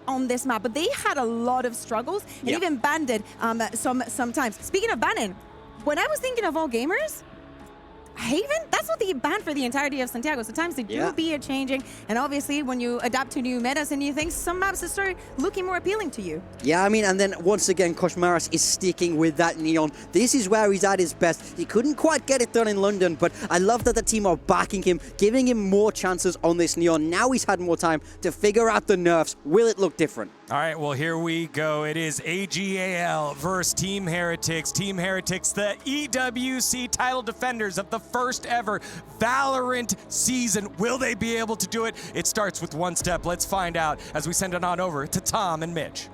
on this map, but they had a lot of struggles and even banned it sometimes. Speaking of banning, when I was thinking of all gamers, Haven, that's what they banned for the entirety of Santiago. Sometimes they do be a changing, and obviously when you adapt to new metas and new things, some maps just start looking more appealing to you. Yeah, I mean, and then once again, Koshmaras is sticking with that Neon. This is where he's at his best. He couldn't quite get it done in London, but I love that the team are backing him, giving him more chances on this Neon. Now he's had more time to figure out the nerfs. Will it look different? All right, well, here we go. It is AG.AL versus Team Heretics. Team Heretics, the EWC title defenders of the first ever VALORANT season. Will they be able to do it? It starts with one step. Let's find out as we send it on over to Tom and Mitch.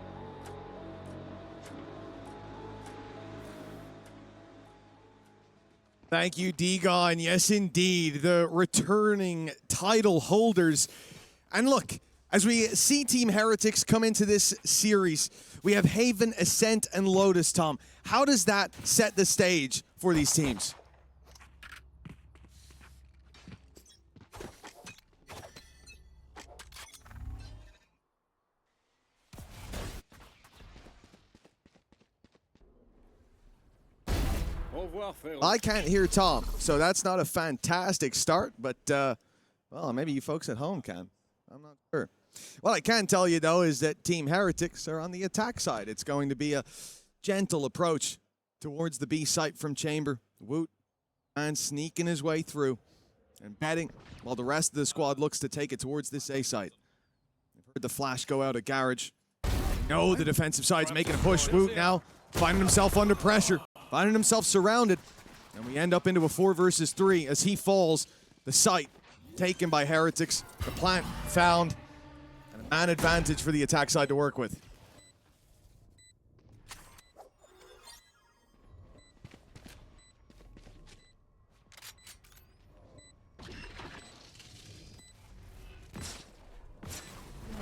Thank you, Degon. Yes, indeed, the returning title holders. And look, as we see Team Heretics come into this series, we have Haven, Ascent, and Lotus, Tom. How does that set the stage for these teams? I can't hear Tom, so that's not a fantastic start, but, well, maybe you folks at home can. I'm not sure. What I can tell you, though, is that Team Heretics are on the attack side. It's going to be a gentle approach towards the B site from Chamber. Woot and sneaking his way through and betting while the rest of the squad looks to take it towards this A site. You've heard the flash go out at Garage. No, the defensive side's making a push. Woot now finding himself under pressure, finding himself surrounded. And we end up into a 4 versus 3 as he falls. The site taken by Heretics. The plant found. And a man advantage for the attack side to work with.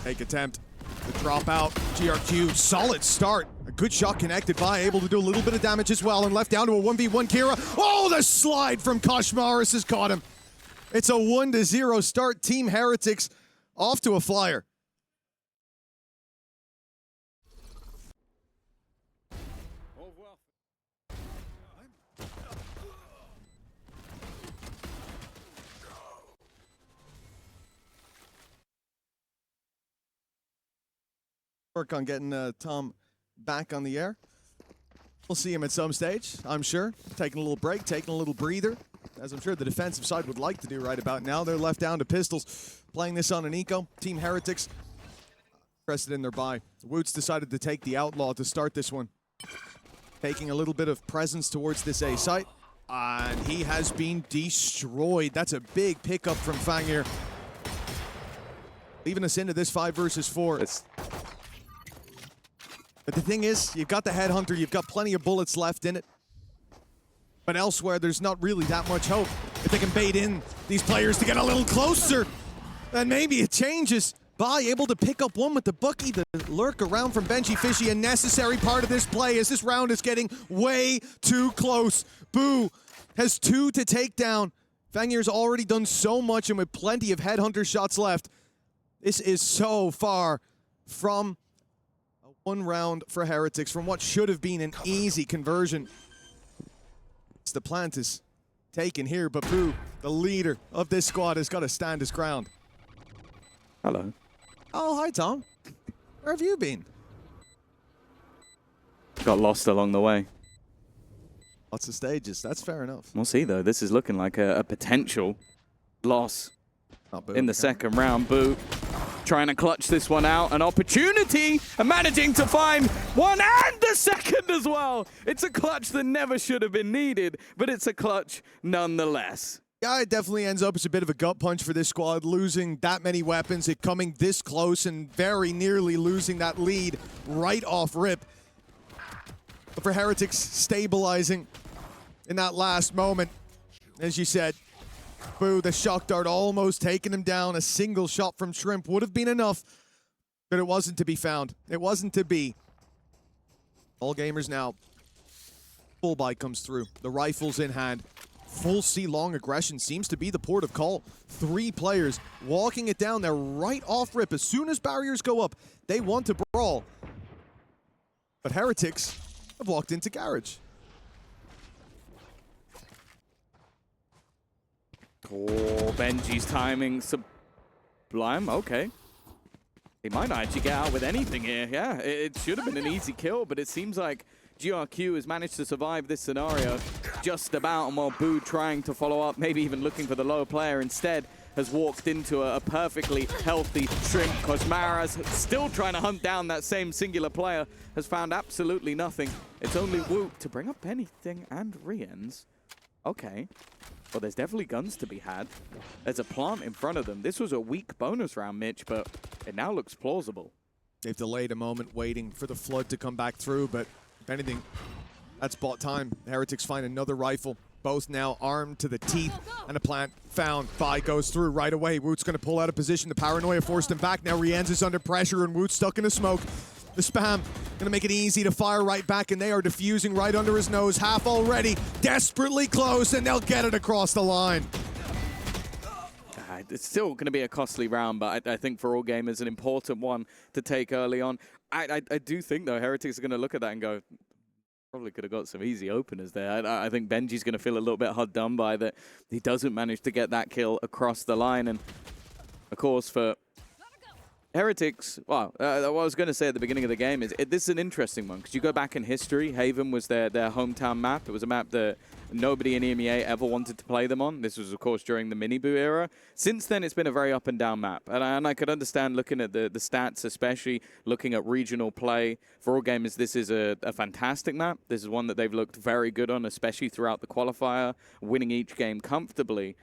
Take attempt. The drop out. GRQ, solid start. A good shot connected by, able to do a little bit of damage as well, and left down to a 1v1 Kira. Oh, the slide from Koshmaras has caught him. It's a 1-0 start. Team Heretics off to a flyer. Work on getting Tom back on the air. We'll see him at some stage, I'm sure. Taking a little break, taking a little breather, as I'm sure the defensive side would like to do right about now. They're left down to pistols, playing this on an eco. Team Heretics interested in their buy. Woots decided to take the Outlaw to start this one. Taking a little bit of presence towards this A site. And he has been destroyed. That's a big pickup from Fangir. Leaving us into this 5 versus 4. But the thing is, you've got the Headhunter, you've got plenty of bullets left in it. But elsewhere, there's not really that much hope. If they can bait in these players to get a little closer, then maybe it changes. Bai able to pick up one with the Bucky, the lurk around from Benji Fishy, a necessary part of this play as this round is getting way too close. Boo has 2 to take down. Fangir's already done so much, and with plenty of Headhunter shots left, this is so far from one round for Heretics, from what should have been an easy conversion. The plant is taken here, but Boo, the leader of this squad, has got to stand his ground. Hello. Oh, hi, Tom. Where have you been? Got lost along the way. Lots of stages. That's fair enough. We'll see, though. This is looking like a potential loss in the second round. Boo trying to clutch this one out. An opportunity and managing to find one and the second as well. It's a clutch that never should have been needed, but it's a clutch nonetheless. Yeah, it definitely ends up as a bit of a gut punch for this squad, losing that many weapons, it coming this close and very nearly losing that lead right off rip. But for Heretics, stabilizing in that last moment, as you said, Boo, the shock dart almost taking him down. A single shot from Shrimp would have been enough, but it wasn't to be found. It wasn't to be. All gamers now. Full buy comes through. The rifle's in hand. full C-long aggression seems to be the port of call. 3 players walking it down there right off rip. As soon as barriers go up, they want to brawl. But Heretics have walked into Garage. Oh, Benji's timing sublime. Okay. He might not actually get out with anything here. Yeah, it should have been an easy kill, but it seems like GRQ has managed to survive this scenario just about, and while Boo trying to follow up, maybe even looking for the lower player instead, has walked into a perfectly healthy Shrimp. Koshmaras still trying to hunt down that same singular player, has found absolutely nothing. It's only Woot to bring up anything and Riens. Okay. Well, there's definitely guns to be had. There's a plant in front of them. This was a weak bonus round, Mitch, but it now looks plausible. They've delayed a moment waiting for the flood to come back through, but if anything, that's bought time. Heretics find another rifle. Both now armed to the teeth, and a plant found. Fi goes through right away. Woot's going to pull out of position. The paranoia forced him back. Now Riens is under pressure, and Woot's stuck in the smoke. The spam going to make it easy to fire right back, and they are defusing right under his nose. Half already, desperately close, and they'll get it across the line. It's still going to be a costly round, but I think for all gamers, an important one to take early on. I do think, though, Heretics are going to look at that and go, probably could have got some easy openers there. I think Benji's going to feel a little bit hard done by that. He doesn't manage to get that kill across the line. And, of course, for Heretics, well, what I was going to say at the beginning of the game is this is an interesting one, because you go back in history, Haven was their hometown map. It was a map that nobody in EMEA ever wanted to play them on. This was, of course, during the mini-boo era. Since then, it's been a very up-and-down map. And I could understand looking at the stats, especially looking at regional play. For all gamers, this is a fantastic map. This is one that they've looked very good on, especially throughout the qualifier, winning each game comfortably.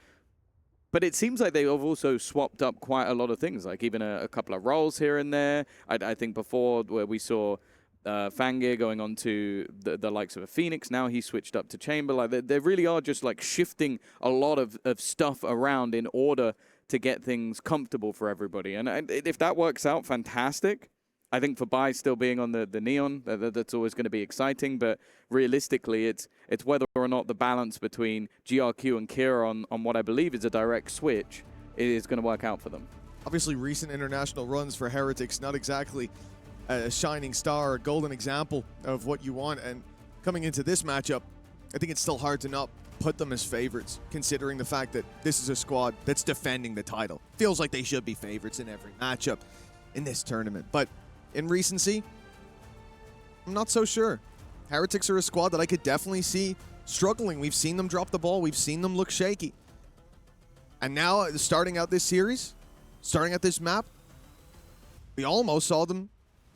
But it seems like they've also swapped up quite a lot of things, like even a couple of roles here and there. I think before, where we saw Fangir going on to the likes of a Phoenix, now he switched up to Chamber. Like they really are just like shifting a lot of stuff around in order to get things comfortable for everybody. And if that works out, fantastic. I think for Bai still being on the Neon, that's always going to be exciting. But realistically, it's whether or not the balance between GRQ and Kira on what I believe is a direct switch is going to work out for them. Obviously, recent international runs for Heretics, not exactly a shining star, a golden example of what you want. And coming into this matchup, I think it's still hard to not put them as favorites, considering the fact that this is a squad that's defending the title. Feels like they should be favorites in every matchup in this tournament. But in recency, I'm not so sure. Heretics are a squad that I could definitely see struggling. We've seen them drop the ball. We've seen them look shaky. And now, starting out this series, starting at this map, we almost saw them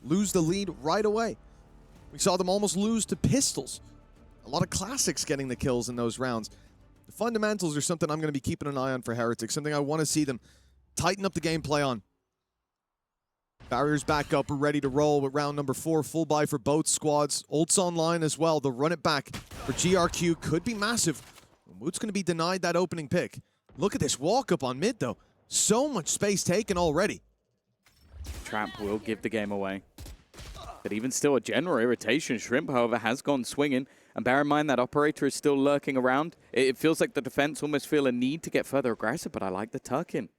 lose the lead right away. We saw them almost lose to Pistols. A lot of classics getting the kills in those rounds. The fundamentals are something I'm going to be keeping an eye on for Heretics, something I want to see them tighten up the gameplay on. Barriers back up, we're ready to roll with round number 4. Full buy for both squads. Ults online as well. They'll run it back for GRQ. Could be massive. Woot's going to be denied that opening pick. Look at this walk up on mid, though. So much space taken already. Trap will give the game away. But even still, a general irritation. Shrimp, however, has gone swinging. And bear in mind that Operator is still lurking around. It feels like the defense almost feel a need to get further aggressive, but I like the tuck-in.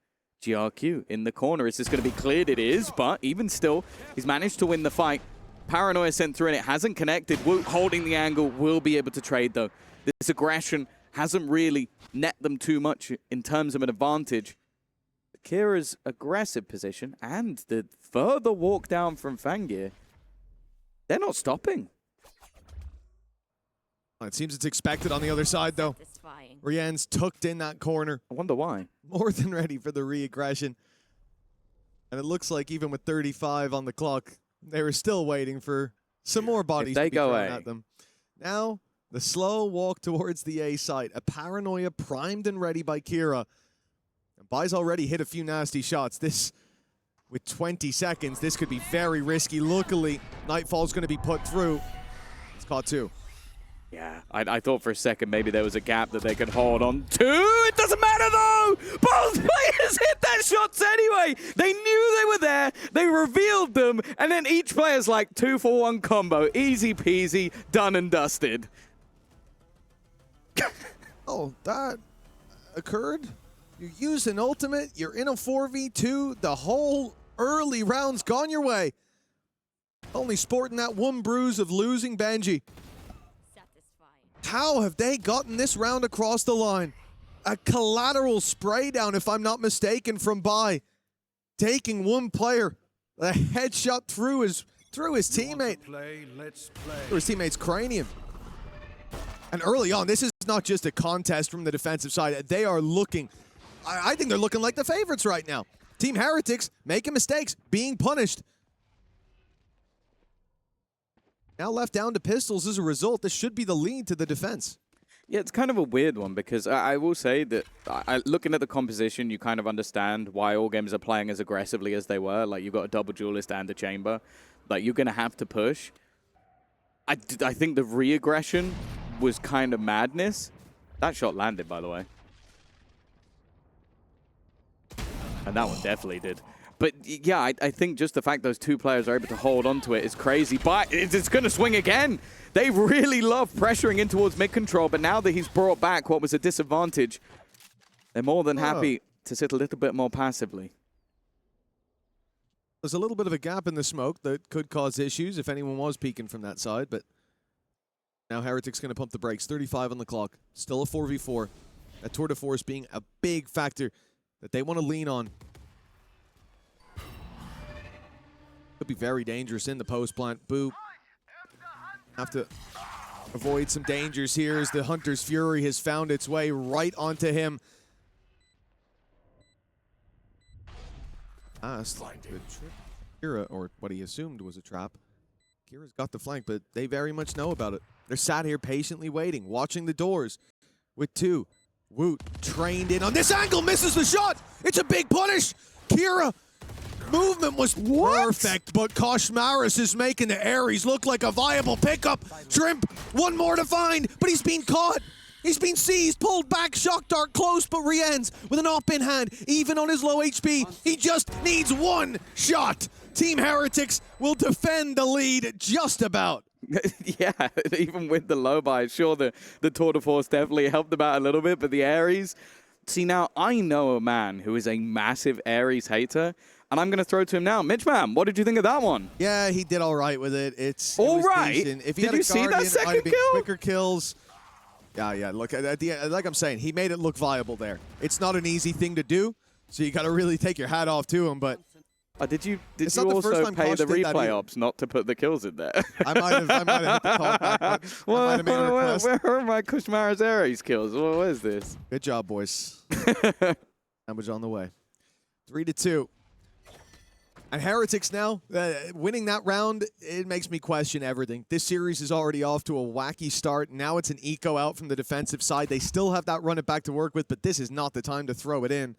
GRQ in the corner. Is this going to be cleared? It is, but even still, he's managed to win the fight. Paranoia sent through and it hasn't connected. Woot holding the angle, will be able to trade though. This aggression hasn't really net them too much in terms of an advantage. Kira's aggressive position and the further walk down from Fangir, they're not stopping. It seems it's expected on the other side, though. Rien's tucked in that corner. I wonder why. More than ready for the re-aggression. And it looks like even with 35 on the clock, they were still waiting for some more bodies to be thrown at them. Now, the slow walk towards the A site. A Paranoia primed and ready by Kira. And Bai's already hit a few nasty shots. This, with 20 seconds, this could be very risky. Luckily, Nightfall's going to be put through. It's caught 2. Yeah, I thought for a second maybe there was a gap that they could hold on to. It doesn't matter though! Both players hit their shots anyway! They knew they were there, they revealed them, and then each player's like 2-for-1 combo. Easy peasy, done and dusted. Oh, that occurred? You use an ultimate, you're in a 4v2, the whole early round's gone your way. Only sporting that one bruise of losing Benji. How have they gotten this round across the line? A collateral spray down, if I'm not mistaken, from Bai. Taking one player, a headshot through his teammate. Through his teammate's cranium. And early on, this is not just a contest from the defensive side. They are looking, I think they're looking like the favorites right now. Team Heretics making mistakes, being punished. Now left down to pistols as a result. This should be the lead to the defense. Yeah, it's kind of a weird one because I will say that looking at the composition, you kind of understand why all games are playing as aggressively as they were. Like, you've got a double duelist and a chamber. Like, you're going to have to push. I think the re-aggression was kind of madness. That shot landed, by the way. And that one definitely did. But yeah, I think just the fact those two players are able to hold on to it is crazy. But it's going to swing again. They really love pressuring in towards mid-control, but now that he's brought back what was a disadvantage, they're more than happy to sit a little bit more passively. There's a little bit of a gap in the smoke that could cause issues if anyone was peeking from that side, but now Heretics going to pump the brakes. 35 on the clock. Still a 4v4. That tour de force being a big factor that they want to lean on. Could be very dangerous in the post plant. Boo. Have to avoid some dangers here as the Hunter's Fury has found its way right onto him. Kira, or what he assumed was a trap. Kira's got the flank, but they very much know about it. They're sat here patiently waiting, watching the doors with two. Woot trained in on this angle, misses the shot. It's a big punish. Kira, movement was perfect, but Koshmaris is making the Ares look like a viable pickup. Shrimp, one more to find, but he's been caught. He's been seized, pulled back, shock dart close, but re-ends with an op in hand, even on his low HP. He just needs one shot. Team Heretics will defend the lead just about. Yeah, even with the low buy, sure, the tour de force definitely helped them out a little bit, but the Ares, see, now I know a man who is a massive Ares hater, and I'm going to throw it to him now. Mitch, man, what did you think of that one? Yeah, he did all right with it. All right? If he did had a you see that second kill? Quicker kills. Yeah, look, at the end, like I'm saying, he made it look viable there. It's not an easy thing to do, so you got to really take your hat off to him, but... did you also pay the replay ops not to put the kills in there? I might have hit the talk back. Where are my Kushmara's Ares kills? What is this? Good job, boys. Damage on the way. 3-2. And Heretics now, winning that round, it makes me question everything. This series is already off to a wacky start. Now it's an eco out from the defensive side. They still have that run it back to work with, but this is not the time to throw it in.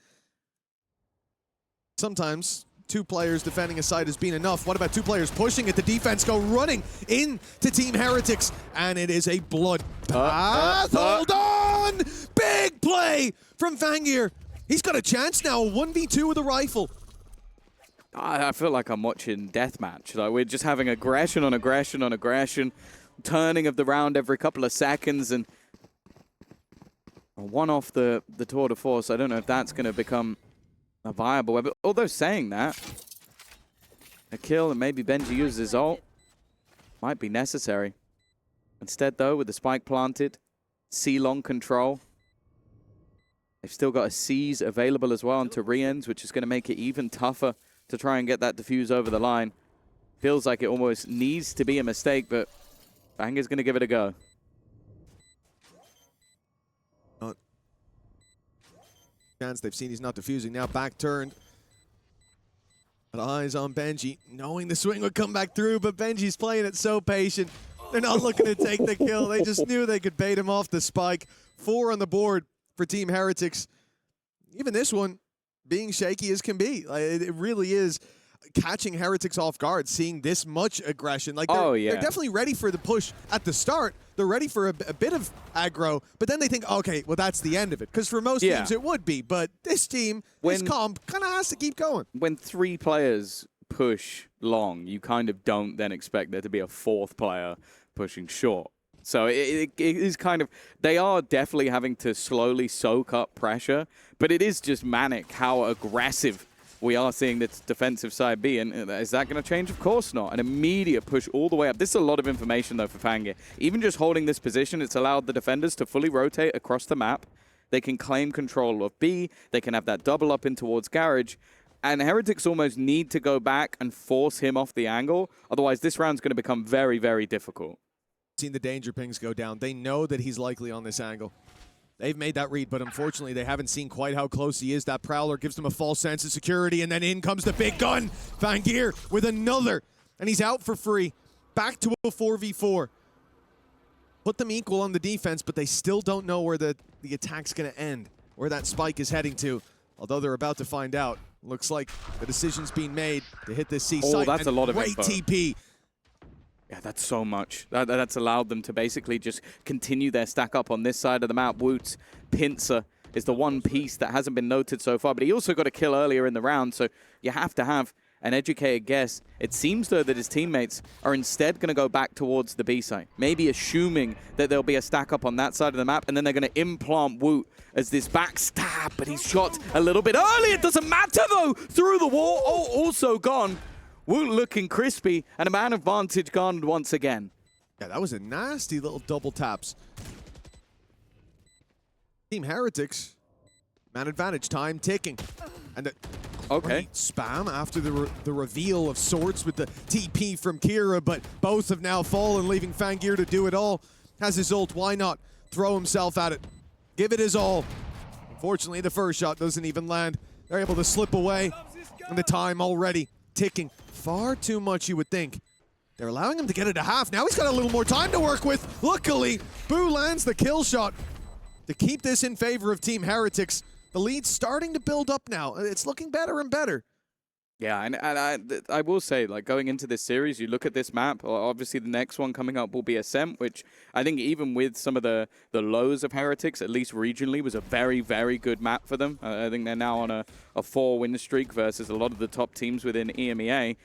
Sometimes two players defending a side has been enough. What about two players pushing it? The defense go running into Team Heretics, and it is a bloodbath. Hold on! Big play from Fangir. He's got a chance now, 1v2 with a rifle. I feel like I'm watching deathmatch. Like, we're just having aggression on aggression on aggression, turning of the round every couple of seconds, and one off the tour de force. I don't know if that's going to become a viable weapon. Although saying that, a kill and maybe Benji uses his ult might be necessary. Instead, though, with the spike planted, C-long control, they've still got a seize available as well onto re-ends, which is going to make it even tougher to try and get that defuse over the line. Feels like it almost needs to be a mistake, but Banger's going to give it a go. Chance, they've seen he's not defusing. Now back turned. But eyes on Benji, knowing the swing would come back through, but Benji's playing it so patient. They're not looking to take the kill. They just knew they could bait him off the spike. 4 on the board for Team Heretics. Even this one being shaky as can be. Like, it really is catching Heretics off guard, seeing this much aggression. Like, they're definitely ready for the push at the start. They're ready for a bit of aggro, but then they think, okay, well, that's the end of it. Because for most teams, it would be. But this team, this comp, kind of has to keep going. When 3 players push long, you kind of don't then expect there to be a 4th player pushing short. So it is kind of, they are definitely having to slowly soak up pressure, but it is just manic how aggressive we are seeing this defensive side be. And is that going to change? Of course not. An immediate push all the way up. This is a lot of information, though, for Fangir. Even just holding this position, it's allowed the defenders to fully rotate across the map. They can claim control of B. They can have that double up in towards Garage. And Heretics almost need to go back and force him off the angle. Otherwise, this round's going to become very, very difficult. Seen the danger pings go down. They know that he's likely on this angle. They've made that read, but unfortunately, they haven't seen quite how close he is. That Prowler gives them a false sense of security, and then in comes the big gun. Fangir with another, and he's out for free. Back to a 4v4. Put them equal on the defense, but they still don't know where the attack's going to end, where that spike is heading to, although they're about to find out. Looks like the decision's being made to hit this C site. Oh, that's a lot of great info. TP. Yeah, that's so much. That's allowed them to basically just continue their stack up on this side of the map. Woot's pincer is the one piece that hasn't been noted so far, but he also got a kill earlier in the round, so you have to have an educated guess. It seems, though, that his teammates are instead going to go back towards the B side, maybe assuming that there'll be a stack up on that side of the map, and then they're going to implant Woot as this backstab, but he's shot a little bit early. It doesn't matter, though. Through the wall. Oh, also gone. Woot looking crispy, and a man advantage gone once again. Yeah, that was a nasty little double taps. Team Heretics, man advantage, time ticking. And the great spam after the reveal of sorts with the TP from Kira, but both have now fallen, leaving Fangir to do it all. Has his ult, why not throw himself at it? Give it his all. Unfortunately, the first shot doesn't even land. They're able to slip away, and the time already ticking. Far too much, you would think. They're allowing him to get it to half. Now he's got a little more time to work with. Luckily, Boo lands the kill shot to keep this in favor of Team Heretics. The lead's starting to build up now. It's looking better and better. Yeah, and I will say, like, going into this series, you look at this map, obviously the next one coming up will be Ascent, which I think even with some of the lows of Heretics, at least regionally, was a very, very good map for them. I think they're now on a 4-win streak versus a lot of the top teams within EMEA.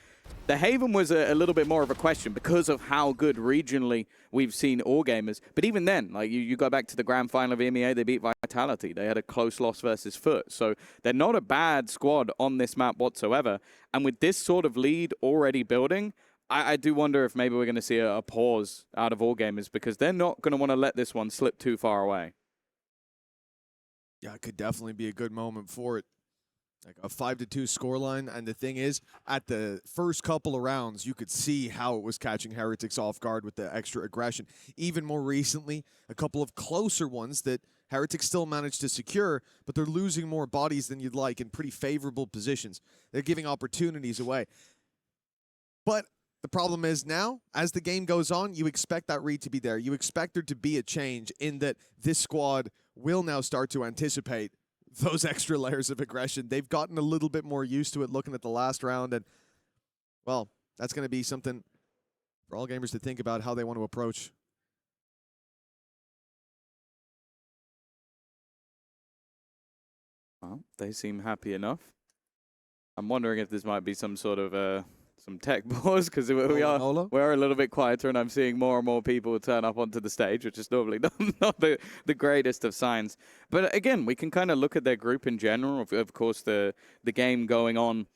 The Haven was a little bit more of a question because of how good regionally we've seen all gamers. But even then, like you go back to the grand final of EMEA, they beat Vitality. They had a close loss versus Foot. So they're not a bad squad on this map whatsoever. And with this sort of lead already building, I do wonder if maybe we're going to see a pause out of all gamers because they're not going to want to let this one slip too far away. Yeah, it could definitely be a good moment for it. Like a 5-2 scoreline, and the thing is, at the first couple of rounds, you could see how it was catching Heretics off guard with the extra aggression. Even more recently, a couple of closer ones that Heretics still managed to secure, but they're losing more bodies than you'd like in pretty favorable positions. They're giving opportunities away. But the problem is now, as the game goes on, you expect that read to be there. You expect there to be a change in that this squad will now start to anticipate those extra layers of aggression. They've gotten a little bit more used to it looking at the last round, and, well, that's going to be something for all gamers to think about how they want to approach. Well, they seem happy enough. I'm wondering if this might be some sort of some tech pause, because we're a little bit quieter, and I'm seeing more and more people turn up onto the stage, which is normally not the greatest of signs. But again, we can kind of look at their group in general. Of course, the game going on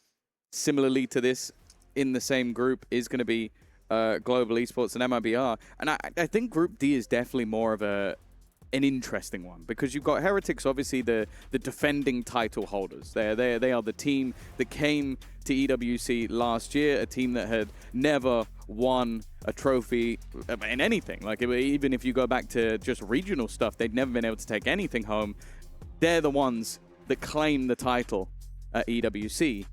similarly to this in the same group is going to be Global Esports and mibr. And I think Group D is definitely more of an interesting one, because you've got Heretics, obviously the defending title holders. They are the team that came to EWC last year, a team that had never won a trophy in anything. Like, even if you go back to just regional stuff, they'd never been able to take anything home. They're the ones that claim the title at EWC.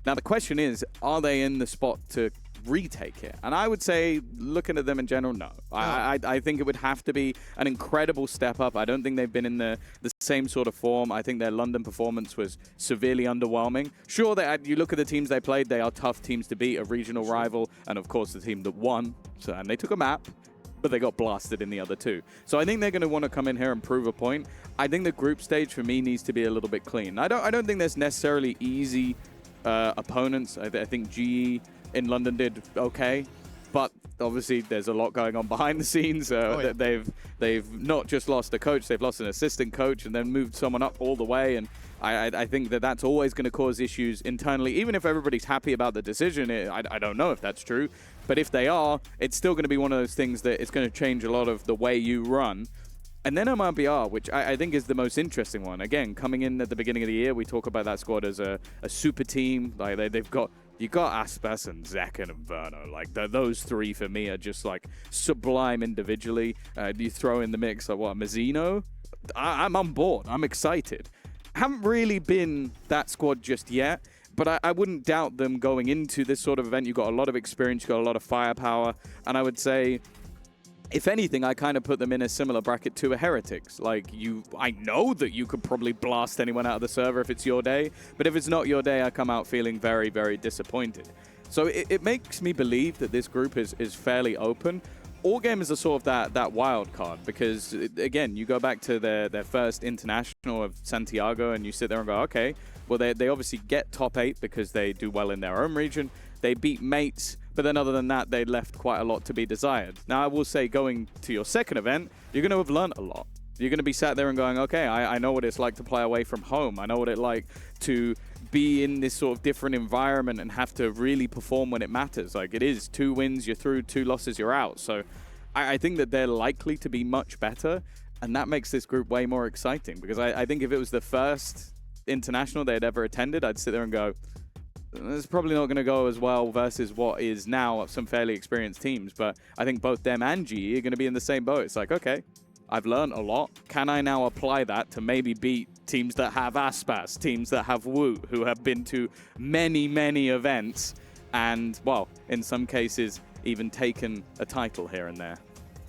Now the question is, are they in the spot to retake it? And I would say, looking at them in general, no. I think it would have to be an incredible step up. I don't think they've been in the same sort of form. I think their London performance was severely underwhelming. Sure, you look at the teams they played, they are tough teams to beat, a regional rival, and of course the team that won. And they took a map, but they got blasted in the other two. So I think they're going to want to come in here and prove a point. I think the group stage for me needs to be a little bit clean. I don't think there's necessarily easy opponents. I think GE in London did okay. But obviously, there's a lot going on behind the scenes. They've not just lost a coach, they've lost an assistant coach and then moved someone up all the way. And I think that that's always going to cause issues internally. Even if everybody's happy about the decision, I don't know if that's true. But if they are, it's still going to be one of those things that it's going to change a lot of the way you run. And then mibr, which I think is the most interesting one. Again, coming in at the beginning of the year, we talk about that squad as a super team. Like you got Aspas and Zekken and Verno. Like those three for me are just like sublime individually. You throw in the mix like Mazzino. I'm on board. I'm excited. Haven't really been that squad just yet, but I wouldn't doubt them going into this sort of event. You've got a lot of experience, you've got a lot of firepower, and I would say, if anything, I kind of put them in a similar bracket to a Heretics. Like, I know that you could probably blast anyone out of the server if it's your day, but if it's not your day, I come out feeling very, very disappointed. So it makes me believe that this group is fairly open. All gamers are sort of that wild card because, again, you go back to their first international of Santiago and you sit there and go, okay, well, they obviously get top 8 because they do well in their own region. They beat mates, but then other than that, they left quite a lot to be desired. Now, I will say going to your second event, you're going to have learned a lot. You're going to be sat there and going, okay, I know what it's like to play away from home. I know what it's like to be in this sort of different environment and have to really perform when it matters. Like it is 2 wins, you're through, 2 losses, you're out. So I think that they're likely to be much better, and that makes this group way more exciting because I think if it was the first international they'd ever attended, I'd sit there and go, it's probably not going to go as well versus what is now some fairly experienced teams. But I think both them and GE are going to be in the same boat. It's like, okay, I've learned a lot. Can I now apply that to maybe beat teams that have Aspas, teams that have Woot, who have been to many, many events and, well, in some cases, even taken a title here and there.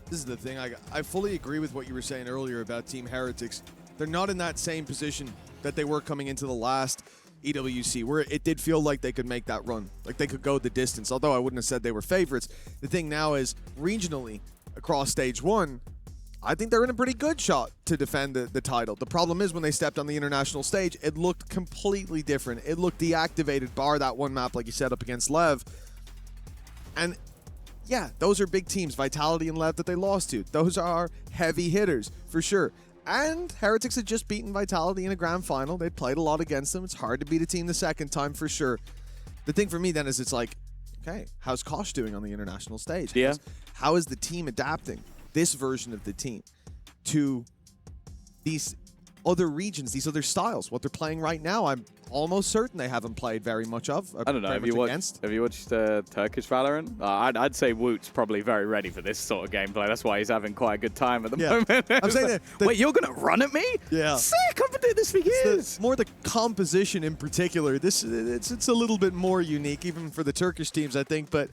This is the thing. I fully agree with what you were saying earlier about Team Heretics. They're not in that same position that they were coming into the last EWC, where it did feel like they could make that run, like they could go the distance, although I wouldn't have said they were favorites. The thing now is, regionally, across stage 1, I think they're in a pretty good shot to defend the title. The problem is when they stepped on the international stage, it looked completely different. It looked deactivated, bar that one map like you said up against Lev. And yeah, those are big teams, Vitality and Lev, that they lost to. Those are heavy hitters, for sure. And Heretics had just beaten Vitality in a grand final. They'd played a lot against them. It's hard to beat a team the second time, for sure. The thing for me then is it's like, okay, how's Kosh doing on the international stage? Yeah. How is the team adapting this version of the team to these other regions, these other styles? What they're playing right now, I'm almost certain they haven't played very much of. I don't know. Have you watched Turkish Valorant? I'd say Woot's probably very ready for this sort of gameplay. That's why he's having quite a good time at the moment. I'm saying that wait, you're going to run at me? Yeah. Sick! I've been doing this for years. More the composition in particular. It's a little bit more unique, even for the Turkish teams, I think. But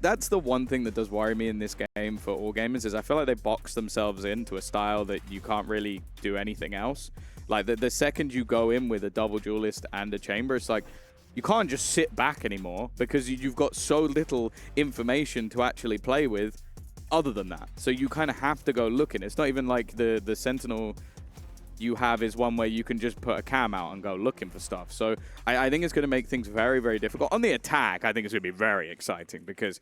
that's the one thing that does worry me in this game for all gamers is I feel like they box themselves into a style that you can't really do anything else. Like the second you go in with a double duelist and a chamber, it's like you can't just sit back anymore because you've got so little information to actually play with other than that. So you kind of have to go looking. It's not even like the Sentinel you have is one where you can just put a cam out and go looking for stuff. So I think it's going to make things very, very difficult. On the attack, I think it's going to be very exciting because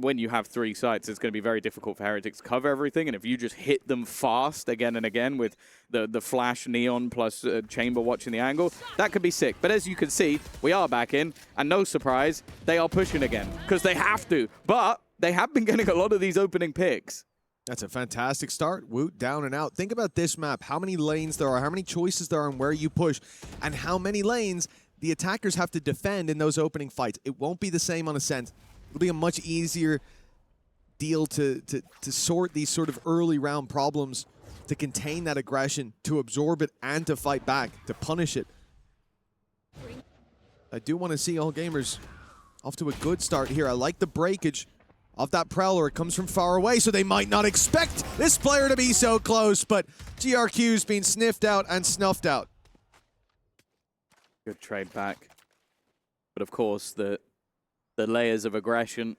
when you have 3 sites, it's going to be very difficult for Heretics to cover everything. And if you just hit them fast again and again with the flash neon plus chamber watching the angle, that could be sick. But as you can see, we are back in, and no surprise, they are pushing again because they have to. But they have been getting a lot of these opening picks. That's a fantastic start. Woot down and out. Think about this map, how many lanes there are, how many choices there are and where you push, and how many lanes the attackers have to defend in those opening fights. It won't be the same on Ascent. It'll be a much easier deal to sort these sort of early round problems, to contain that aggression, to absorb it, and to fight back, to punish it. I do want to see all gamers off to a good start here. I like the breakage of that Prowler. It comes from far away, so they might not expect this player to be so close, but GRQ's been sniffed out and snuffed out. Good trade back. But of course, the layers of aggression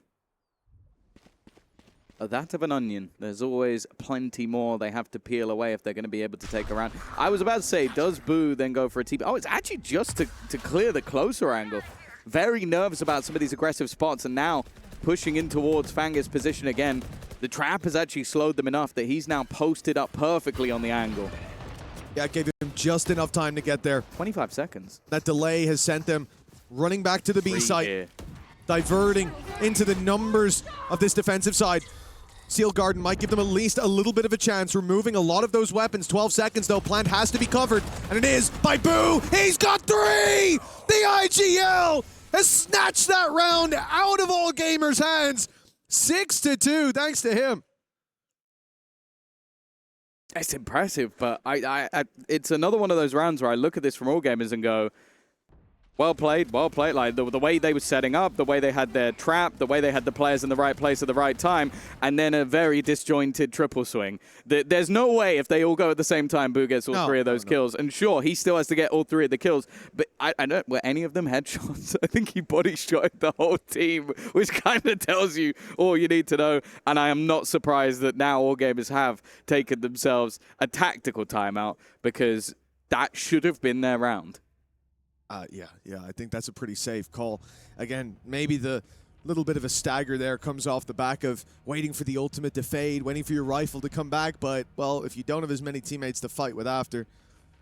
are that of an onion. There's always plenty more they have to peel away if they're going to be able to take a round. I was about to say, does Boo then go for a TP? Oh, it's actually just to clear the closer angle. Very nervous about some of these aggressive spots, and now pushing in towards Fanga's position again. The trap has actually slowed them enough that he's now posted up perfectly on the angle. Yeah, it gave him just enough time to get there. 25 seconds. That delay has sent them running back to the B site, diverting into the numbers of this defensive side. Seal Garden might give them at least a little bit of a chance, removing a lot of those weapons. 12 seconds though, plant has to be covered, and it is by Boo. He's got 3! The AG.AL has snatched that round out of All Gamers' hands. 6-2, thanks to him. It's impressive, but it's another one of those rounds where I look at this from All Gamers and go, well played, well played. Like the way they were setting up, the way they had their trap, the way they had the players in the right place at the right time, and then a very disjointed triple swing. There's no way if they all go at the same time, Boo gets all 3 of those kills. And sure, he still has to get all 3 of the kills, but I don't, were any of them headshots? I think he body shot the whole team, which kind of tells you all you need to know. And I am not surprised that now All Gamers have taken themselves a tactical timeout, because that should have been their round. Yeah, I think that's a pretty safe call. Again, maybe the little bit of a stagger there comes off the back of waiting for the ultimate to fade, waiting for your rifle to come back, but, well, if you don't have as many teammates to fight with after,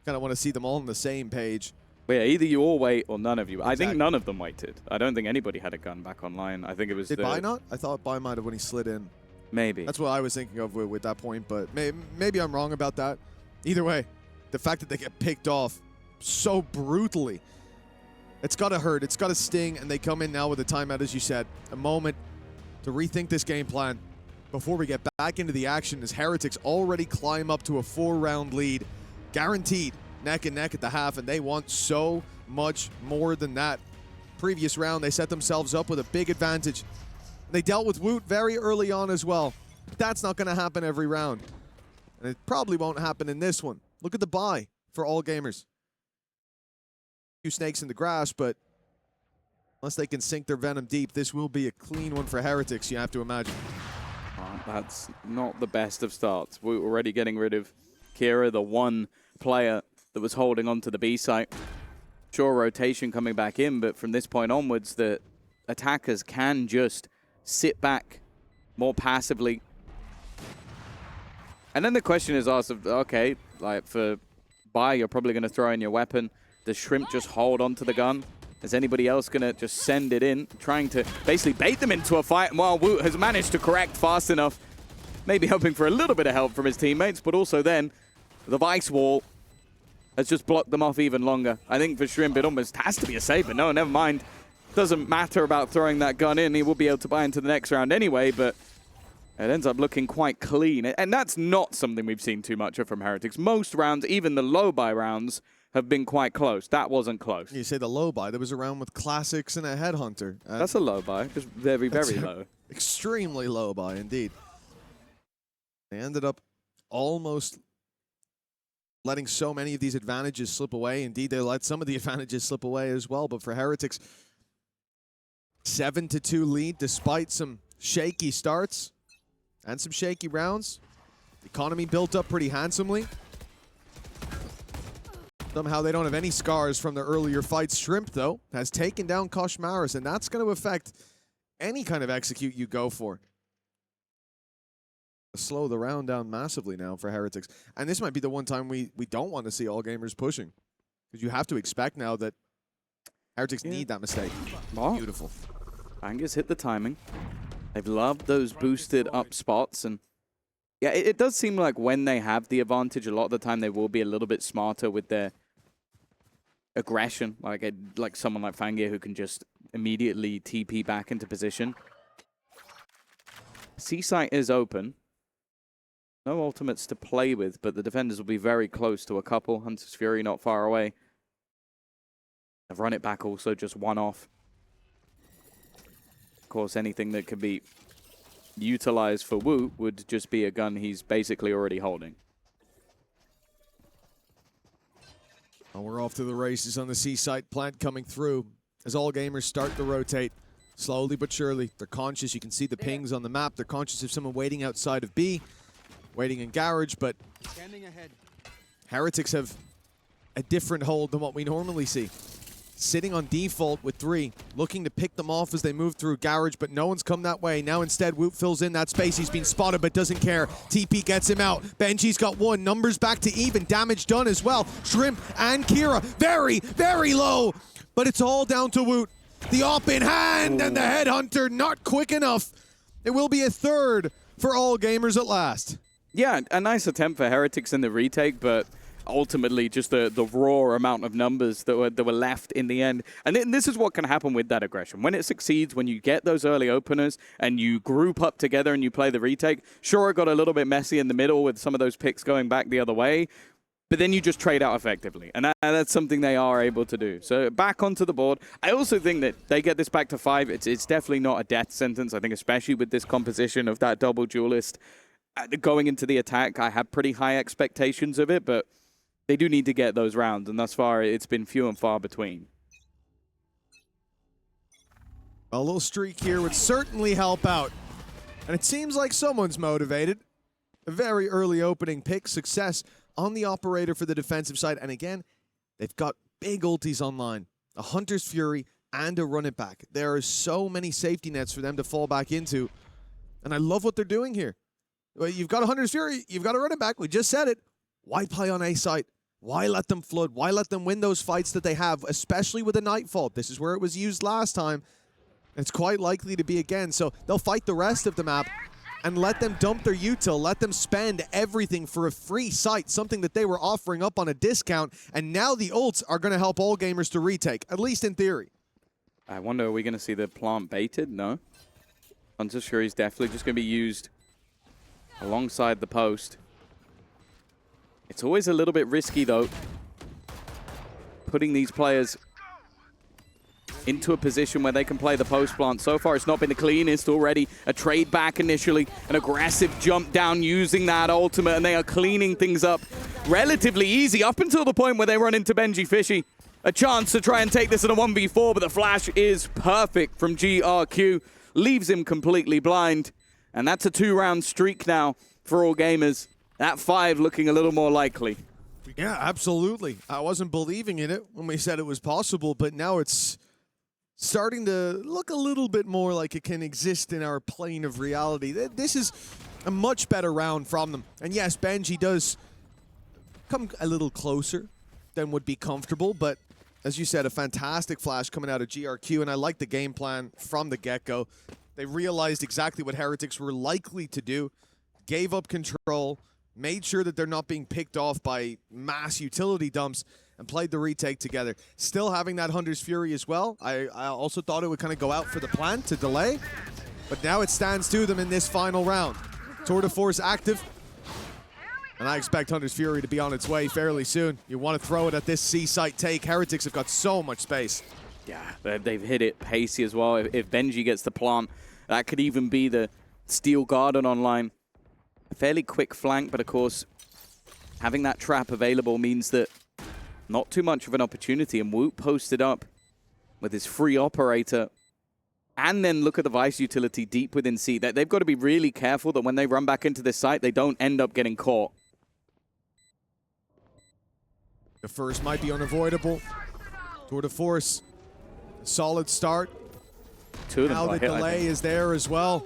kind of want to see them all on the same page. Well, yeah, either you all wait or none of you. Exactly. I think none of them waited. I don't think anybody had a gun back online. I think it was Did Bai not? I thought Bai might have when he slid in. Maybe. That's what I was thinking of with that point, but maybe I'm wrong about that. Either way, the fact that they get picked off so brutally, it's got to hurt. It's got to sting, and they come in now with a timeout, as you said. A moment to rethink this game plan before we get back into the action, as Heretics already climb up to a 4-round lead. Guaranteed neck and neck at the half, and they want so much more than that. Previous round, they set themselves up with a big advantage. They dealt with Woot very early on as well. But that's not going to happen every round. And it probably won't happen in this one. Look at the buy for All Gamers. Few snakes in the grass, but unless they can sink their venom deep, this will be a clean one for Heretics, you have to imagine. That's not the best of starts. We're already getting rid of Kira, the one player that was holding on to the B site. Sure, rotation coming back in, but from this point onwards, the attackers can just sit back more passively. And then the question is asked of, okay, like for Bai, you're probably going to throw in your weapon. Does Shrimp just hold onto the gun? Is anybody else going to just send it in, trying to basically bait them into a fight? And while Woot has managed to correct fast enough, maybe hoping for a little bit of help from his teammates, but also then the Vice Wall has just blocked them off even longer. I think for Shrimp, it almost has to be a save, but no, never mind. Doesn't matter about throwing that gun in. He will be able to buy into the next round anyway, but it ends up looking quite clean. And that's not something we've seen too much of from Heretics. Most rounds, even the low buy rounds, have been quite close. That wasn't close. You say the low buy. There was a round with Classics and a Headhunter. That's a low buy. Just very, very low. Extremely low buy, indeed. They ended up almost letting so many of these advantages slip away. Indeed, they let some of the advantages slip away as well. But for Heretics, 7-2 lead despite some shaky starts and some shaky rounds. The economy built up pretty handsomely. Somehow they don't have any scars from their earlier fights. Shrimp, though, has taken down Koshmaris, and that's going to affect any kind of execute you go for. Slow the round down massively now for Heretics. And this might be the one time we don't want to see All Gamers pushing. Because you have to expect now that Heretics need that mistake. Oh. Beautiful. Angus hit the timing. They've loved those boosted up spots, and yeah, it does seem like when they have the advantage, a lot of the time they will be a little bit smarter with their aggression, like someone like Fangir who can just immediately TP back into position. C site is open. No ultimates to play with, but the defenders will be very close to a couple. Hunter's Fury not far away. They've run it back also, just one off. Of course, anything that could be utilized for Woot would just be a gun he's basically already holding. Well, we're off to the races on the C site. Plant coming through as All Gamers start to rotate. Slowly but surely. They're conscious. You can see the pings on the map. They're conscious of someone waiting outside of B, waiting in garage, but Heretics have a different hold than what we normally see. sitting on default with 3, looking to pick them off as they move through Garage, but no one's come that way. Now instead, Woot fills in that space. He's been spotted, but doesn't care. TP gets him out. Benji's got 1. Numbers back to even. Damage done as well. Shrimp and Kira, very, very low. But it's all down to Woot. The op in hand, and the Headhunter not quick enough. It will be a 3rd for All Gamers at last. Yeah, a nice attempt for Heretics in the retake, but ultimately just the raw amount of numbers that were left in the end. And this is what can happen with that aggression. When it succeeds, when you get those early openers and you group up together and you play the retake, sure, it got a little bit messy in the middle with some of those picks going back the other way, but then you just trade out effectively. And that's something they are able to do. So back onto the board. I also think that they get this back to 5. It's definitely not a death sentence. I think especially with this composition of that double duelist going into the attack, I have pretty high expectations of it, but they do need to get those rounds, and thus far, it's been few and far between. A little streak here would certainly help out. And it seems like someone's motivated. A very early opening pick, success on the operator for the defensive side. And again, they've got big ultis online. A Hunter's Fury and a run it back. There are so many safety nets for them to fall back into. And I love what they're doing here. Well, you've got a Hunter's Fury, you've got a run it back. We just said it. Why play on A site? Why let them flood? Why let them win those fights that they have, especially with a Nightfall? This is where it was used last time. It's quite likely to be again. So they'll fight the rest of the map and let them dump their util, let them spend everything for a free site, something that they were offering up on a discount. And now the ults are going to help All Gamers to retake, at least in theory. I wonder, are we going to see the plant baited? No. Hunter's Fury is definitely just going to be used alongside the post. It's always a little bit risky, though, putting these players into a position where they can play the post plant. So far, it's not been the cleanest already. A trade back initially, an aggressive jump down using that ultimate, and they are cleaning things up relatively easy up until the point where they run into Benji Fishy. A chance to try and take this in a 1v4, but the flash is perfect from GRQ. Leaves him completely blind. And that's a 2-round streak now for All Gamers. That 5 looking a little more likely. Yeah, absolutely. I wasn't believing in it when we said it was possible, but now it's starting to look a little bit more like it can exist in our plane of reality. This is a much better round from them. And yes, Benji does come a little closer than would be comfortable, but as you said, a fantastic flash coming out of GRQ, and I like the game plan from the get-go. They realized exactly what Heretics were likely to do, gave up control, made sure that they're not being picked off by mass utility dumps, and played the retake together. Still having that Hunter's Fury as well. I also thought it would kind of go out for the plan to delay, but now it stands to them in this final round. Tour de Force active, and I expect Hunter's Fury to be on its way fairly soon. You want to throw it at this C-site take. Heretics have got so much space. Yeah, they've hit it pacey as well. If Benji gets the plant, that could even be the Steel Garden online. A fairly quick flank, but of course, having that trap available means that not too much of an opportunity. And Woot posted up with his free operator. And then look at the Vice utility deep within C. They've got to be really careful that when they run back into this site, they don't end up getting caught. The first might be unavoidable. Tour de Force, solid start. Two of them now the delay is there as well.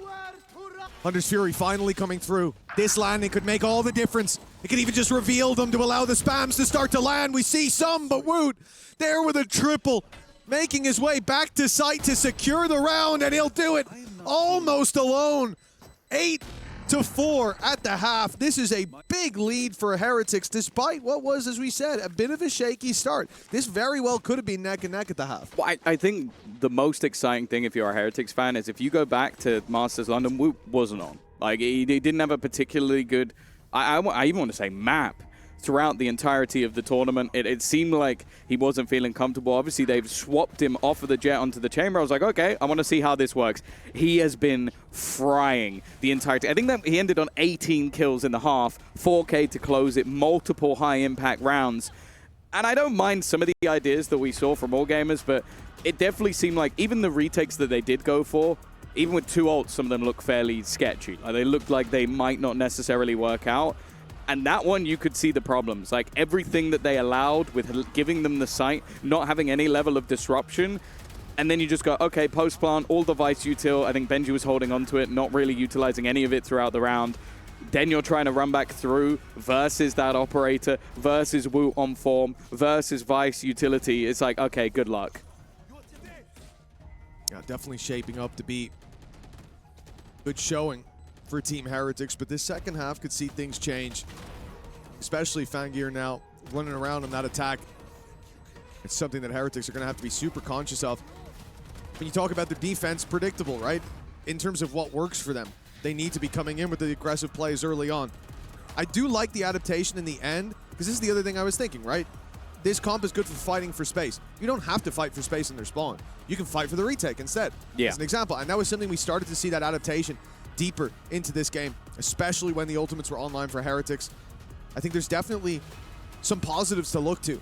Hunter's Fury finally coming through. This landing could make all the difference. It could even just reveal them to allow the spams to start to land. We see some, but Woot there with a triple, making his way back to site to secure the round, and he'll do it almost alone. 8-4 at the half. This is a big lead for Heretics, despite what was, as we said, a bit of a shaky start. This very well could have been neck and neck at the half. Well, I think the most exciting thing, if you're a Heretics fan, is if you go back to Masters London, Woot wasn't on. Like, he didn't have a particularly good, I even want to say, map throughout the entirety of the tournament. It seemed like he wasn't feeling comfortable. Obviously, they've swapped him off of the jet onto the chamber. I was like, okay, I want to see how this works. He has been frying the entirety. I think that he ended on 18 kills in the half, 4K to close it, multiple high-impact rounds. And I don't mind some of the ideas that we saw from All Gamers, but it definitely seemed like even the retakes that they did go for, even with 2 ults, some of them look fairly sketchy. They looked like they might not necessarily work out. And that one, you could see the problems. Like, everything that they allowed with giving them the site, not having any level of disruption. And then you just go, okay, post-plant, all device util. I think Benji was holding onto it, not really utilizing any of it throughout the round. Then you're trying to run back through versus that operator, versus Woot on form, versus Vice utility. It's like, okay, good luck. Yeah, definitely shaping up to be good showing for Team Heretics, but this second half could see things change, especially Fangir now running around on that attack. It's something that Heretics are going to have to be super conscious of. When you talk about their defense, predictable, right? In terms of what works for them. They need to be coming in with the aggressive plays early on. I do like the adaptation in the end, because this is the other thing I was thinking, right? This comp is good for fighting for space. You don't have to fight for space in their spawn. You can fight for the retake instead, as an example. And that was something we started to see, that adaptation deeper into this game, especially when the ultimates were online for Heretics. I think there's definitely some positives to look to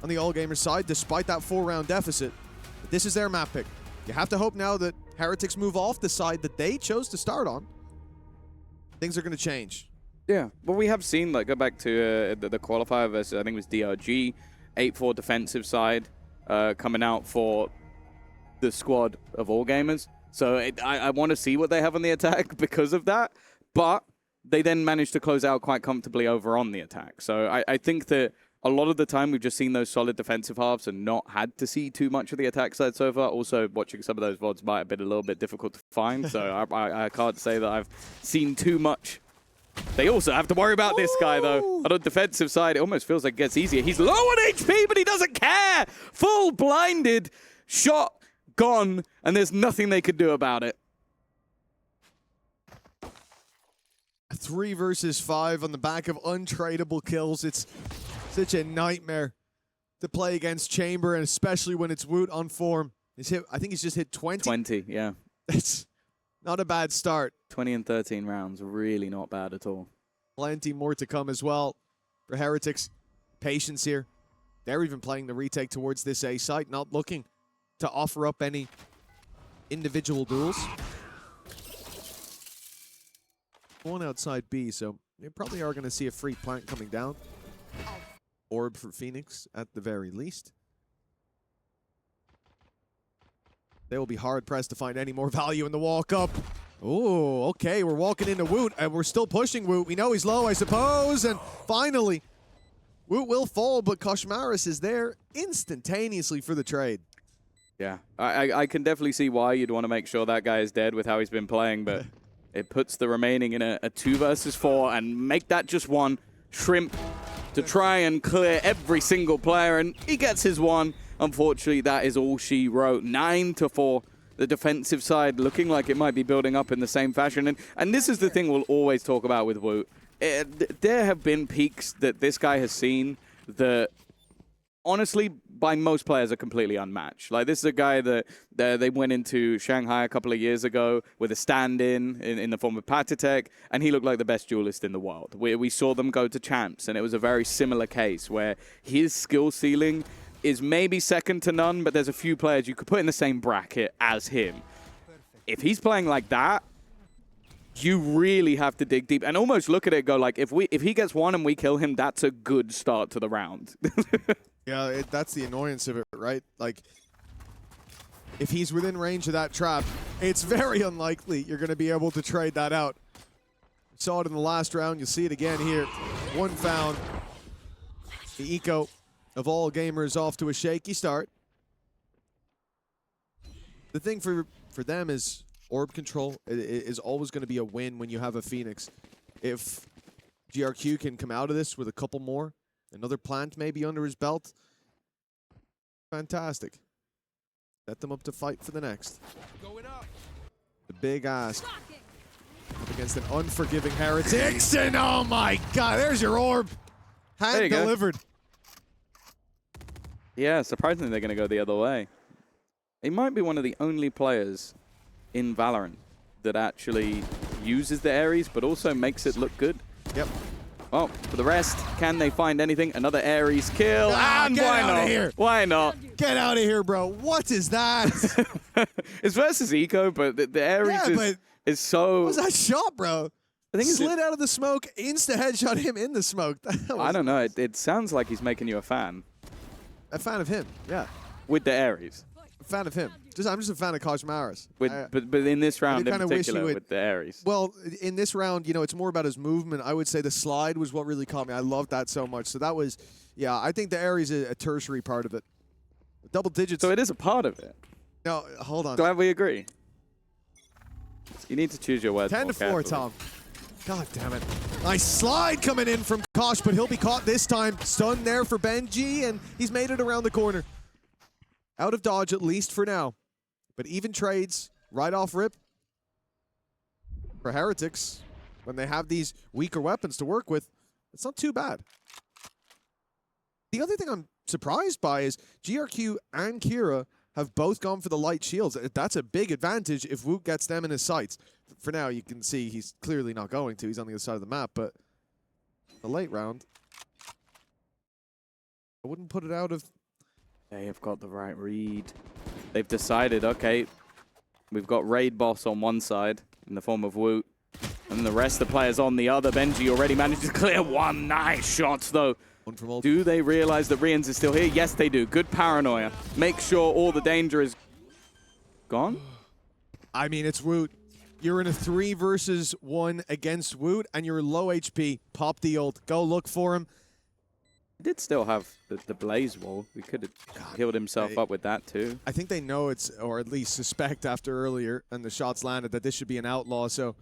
on the All Gamers side, despite that 4-round deficit. But this is their map pick. You have to hope now that Heretics move off the side that they chose to start on. Things are going to change. Yeah, well, we have seen, like, go back to the qualifier versus, I think it was DRG, 8-4 defensive side coming out for the squad of All Gamers. So I want to see what they have on the attack because of that. But they then managed to close out quite comfortably over on the attack. So I think that a lot of the time we've just seen those solid defensive halves and not had to see too much of the attack side so far. Also, watching some of those VODs might have been a little bit difficult to find. So I can't say that I've seen too much. They also have to worry about this guy, though. On the defensive side, it almost feels like it gets easier. He's low on HP, but he doesn't care. Full blinded, shot gone, and there's nothing they could do about it. 3 versus 5 on the back of untradeable kills. It's such a nightmare to play against Chamber, and especially when it's Woot on form. I think he's just hit 20. 20, yeah. That's not a bad start. 20 and 13 rounds, really not bad at all. Plenty more to come as well for Heretics. Patience here. They're even playing the retake towards this A site, not looking to offer up any individual duels. One outside B, so they probably are going to see a free plant coming down. Orb for Phoenix at the very least. They will be hard-pressed to find any more value in the walk-up. Oh, okay, we're walking into Woot, and we're still pushing Woot. We know he's low, I suppose, and finally, Woot will fall, but Koshmaris is there instantaneously for the trade. Yeah, I can definitely see why you'd want to make sure that guy is dead with how he's been playing, but it puts the remaining in a 2 versus 4 and make that just one. Shrimp to try and clear every single player, and he gets his one. Unfortunately, that is all she wrote. 9-4. The defensive side looking like it might be building up in the same fashion. And this is the thing we'll always talk about with Woot. There have been peaks that this guy has seen that, honestly, by most players are completely unmatched. Like, this is a guy that they went into Shanghai a couple of years ago with a stand-in in the form of Patitek, and he looked like the best duelist in the world. We saw them go to champs, and it was a very similar case where his skill ceiling is maybe second to none, but there's a few players you could put in the same bracket as him. If he's playing like that, you really have to dig deep and almost look at it and go, like, if he gets one and we kill him, that's a good start to the round. Yeah, that's the annoyance of it, right? Like, if he's within range of that trap, it's very unlikely you're going to be able to trade that out. We saw it in the last round. You'll see it again here. One found. The eco of All Gamers off to a shaky start. The thing for them is orb control is always going to be a win when you have a Phoenix. If GRQ can come out of this with a couple more, another plant maybe under his belt, fantastic. Set them up to fight for the next. The big ask up against an unforgiving Heretics, and oh my god, there's your orb. Hand delivered. Yeah, surprisingly they're going to go the other way. He might be one of the only players in Valorant that actually uses the Ares, but also makes it look good. Yep. Well, for the rest, can they find anything? Another Ares kill, and why not? Here. Why not? Get out of here, bro. What is that? It's versus Eco, but the Ares is so... What was that shot, bro? The thing is, slid out of the smoke, insta-headshot him in the smoke. I don't know. It sounds like he's making you a fan. A fan of him, yeah. With the Ares. A fan of him. I'm just a fan of Koshmaris. But in this round in particular, with the Ares. Well, in this round, you know, it's more about his movement. I would say the slide was what really caught me. I loved that so much. So that was, yeah, I think the Ares is a tertiary part of it. Double digits. So it is a part of it. No, hold on. Glad we agree. You need to choose your words 10 to 4, Tom. God damn it. Nice slide coming in from Kosh, but he'll be caught this time. Stunned there for Benji, and he's made it around the corner. Out of dodge, at least for now. But even trades, right off rip, for Heretics, when they have these weaker weapons to work with, it's not too bad. The other thing I'm surprised by is GRQ and Kira have both gone for the light shields. That's a big advantage if Woot gets them in his sights. For now, you can see he's clearly not going to. He's on the other side of the map, but the late round, I wouldn't put it out of... They have got the right read. They've decided, okay, we've got Raid Boss on one side in the form of Woot, and the rest of the players on the other. Benji already managed to clear one. Nice shots, though. Do they realize that Rians is still here? Yes, they do. Good paranoia. Make sure all the danger is gone. I mean, it's Woot. You're in a 3 versus 1 against Woot, and you're low HP. Pop the ult. Go look for him. He did still have the Blaze Wall. We could have healed himself up with that, too. I think they know it's, or at least suspect after earlier, and the shots landed, that this should be an outlaw, so...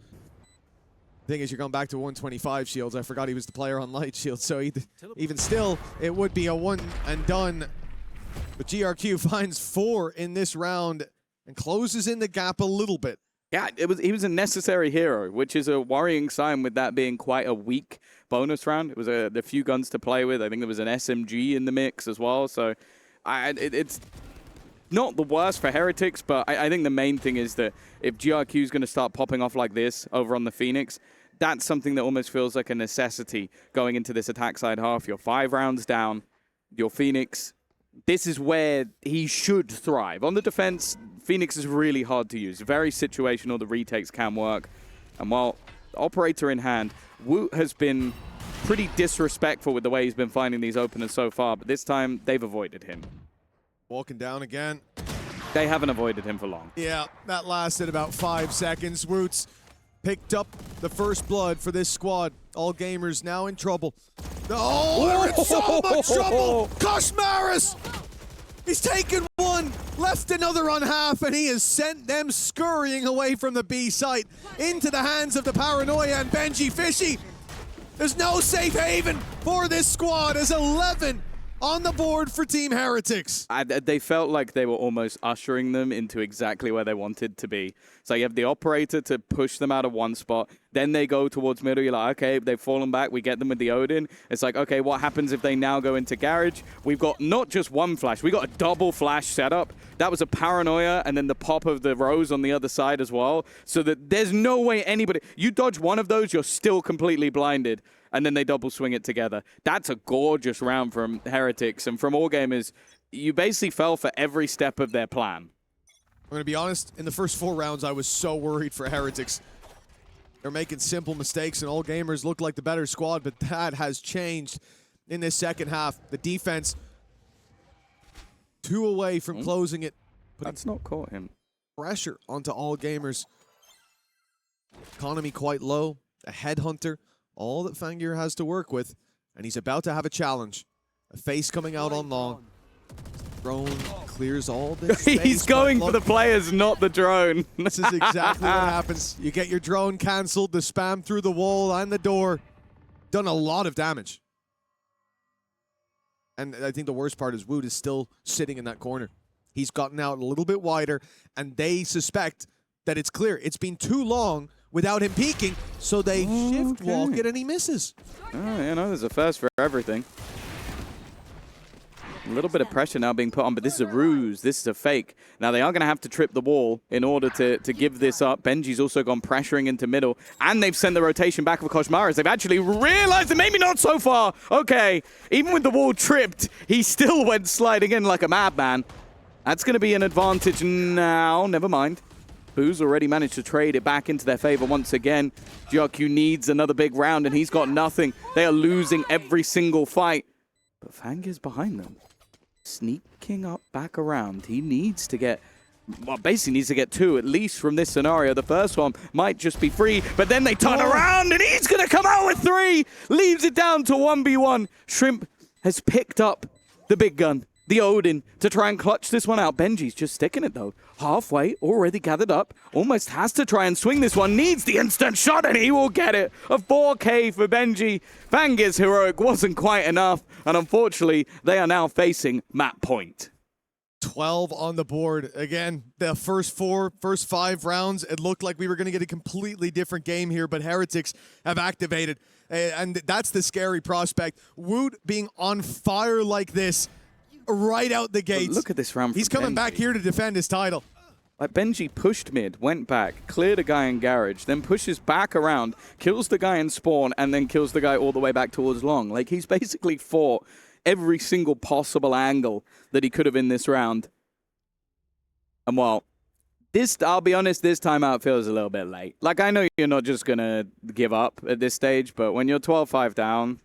Thing is, you're going back to 125 shields. I forgot he was the player on light shields, so even still, it would be a one and done. But GRQ finds 4 in this round and closes in the gap a little bit. Yeah, he was a necessary hero, which is a worrying sign with that being quite a weak bonus round. It was a few guns to play with. I think there was an SMG in the mix as well, so it's not the worst for Heretics, but I think the main thing is that if GRQ is going to start popping off like this over on the Phoenix, that's something that almost feels like a necessity going into this attack side half. You're 5 rounds down. Your Phoenix, this is where he should thrive. On the defense, Phoenix is really hard to use. Very situational. The retakes can work. And while operator in hand, Woot has been pretty disrespectful with the way he's been finding these openers so far, but this time they've avoided him. Walking down again. They haven't avoided him for long. Yeah, that lasted about 5 seconds. Woot's picked up the first blood for this squad. All gamers now in trouble. Oh, they're in so much trouble! Koshmaris! He's taken one, left another on half, and he has sent them scurrying away from the B site into the hands of the Paranoia and Benji Fishy. There's no safe haven for this squad as 11 on the board for Team Heretics. They felt like they were almost ushering them into exactly where they wanted to be. So you have the operator to push them out of one spot. Then they go towards middle. You're like, okay, they've fallen back. We get them with the Odin. It's like, okay, what happens if they now go into garage? We've got not just one flash. We got a double flash setup. That was a paranoia, and then the pop of the Rose on the other side as well. So that there's no way anybody... You dodge one of those, you're still completely blinded. And then they double swing it together. That's a gorgeous round from Heretics. And from All Gamers, you basically fell for every step of their plan. I'm going to be honest, in the first 4 rounds, I was so worried for Heretics. They're making simple mistakes, and All Gamers look like the better squad, but that has changed in this second half. The defense, 2 away from closing it. That's not caught him. Pressure onto All Gamers. Economy quite low. A headhunter. All that Fangir has to work with, and he's about to have a challenge. A face coming out on long. Drone clears all this space. He's going for the players, not the drone. This is exactly what happens. You get your drone cancelled, the spam through the wall and the door. Done a lot of damage. And I think the worst part is Woot is still sitting in that corner. He's gotten out a little bit wider, and they suspect that it's clear. It's been too long without him peeking, so they shift walk it and he misses. Oh, you know, there's a first for everything. A little bit of pressure now being put on, but this is a ruse. This is a fake. Now, they are going to have to trip the wall in order to give this up. Benji's also gone pressuring into middle, and they've sent the rotation back for Koshmaris. They've actually realized that maybe not so far. Okay, even with the wall tripped, he still went sliding in like a madman. That's going to be an advantage now. Never mind. Boo's already managed to trade it back into their favor once again. GRQ needs another big round, and he's got nothing. They are losing every single fight. But Fangir's behind them. Sneaking up back around. He needs to get, well, basically needs to get 2 at least from this scenario. The first one might just be free, but then they turn around, and he's going to come out with 3. Leaves it down to 1v1. Shrimp has picked up the big gun, the Odin, to try and clutch this one out. Benji's just sticking it, though. Halfway, already gathered up. Almost has to try and swing this one. Needs the instant shot, and he will get it. A 4K for Benji. Fangir's heroic wasn't quite enough, and unfortunately, they are now facing map point. 12 on the board. Again, the first 5 rounds, it looked like we were going to get a completely different game here, but Heretics have activated. And that's the scary prospect. Woot being on fire like this right out the gates. But look at this round. He's coming back here to defend his title. Like Benji pushed mid, went back, cleared a guy in garage, then pushes back around, kills the guy in spawn, and then kills the guy all the way back towards long. Like, he's basically fought every single possible angle that he could have in this round. And well, I'll be honest, this timeout feels a little bit late. Like, I know you're not just going to give up at this stage, but when you're 12-5 down,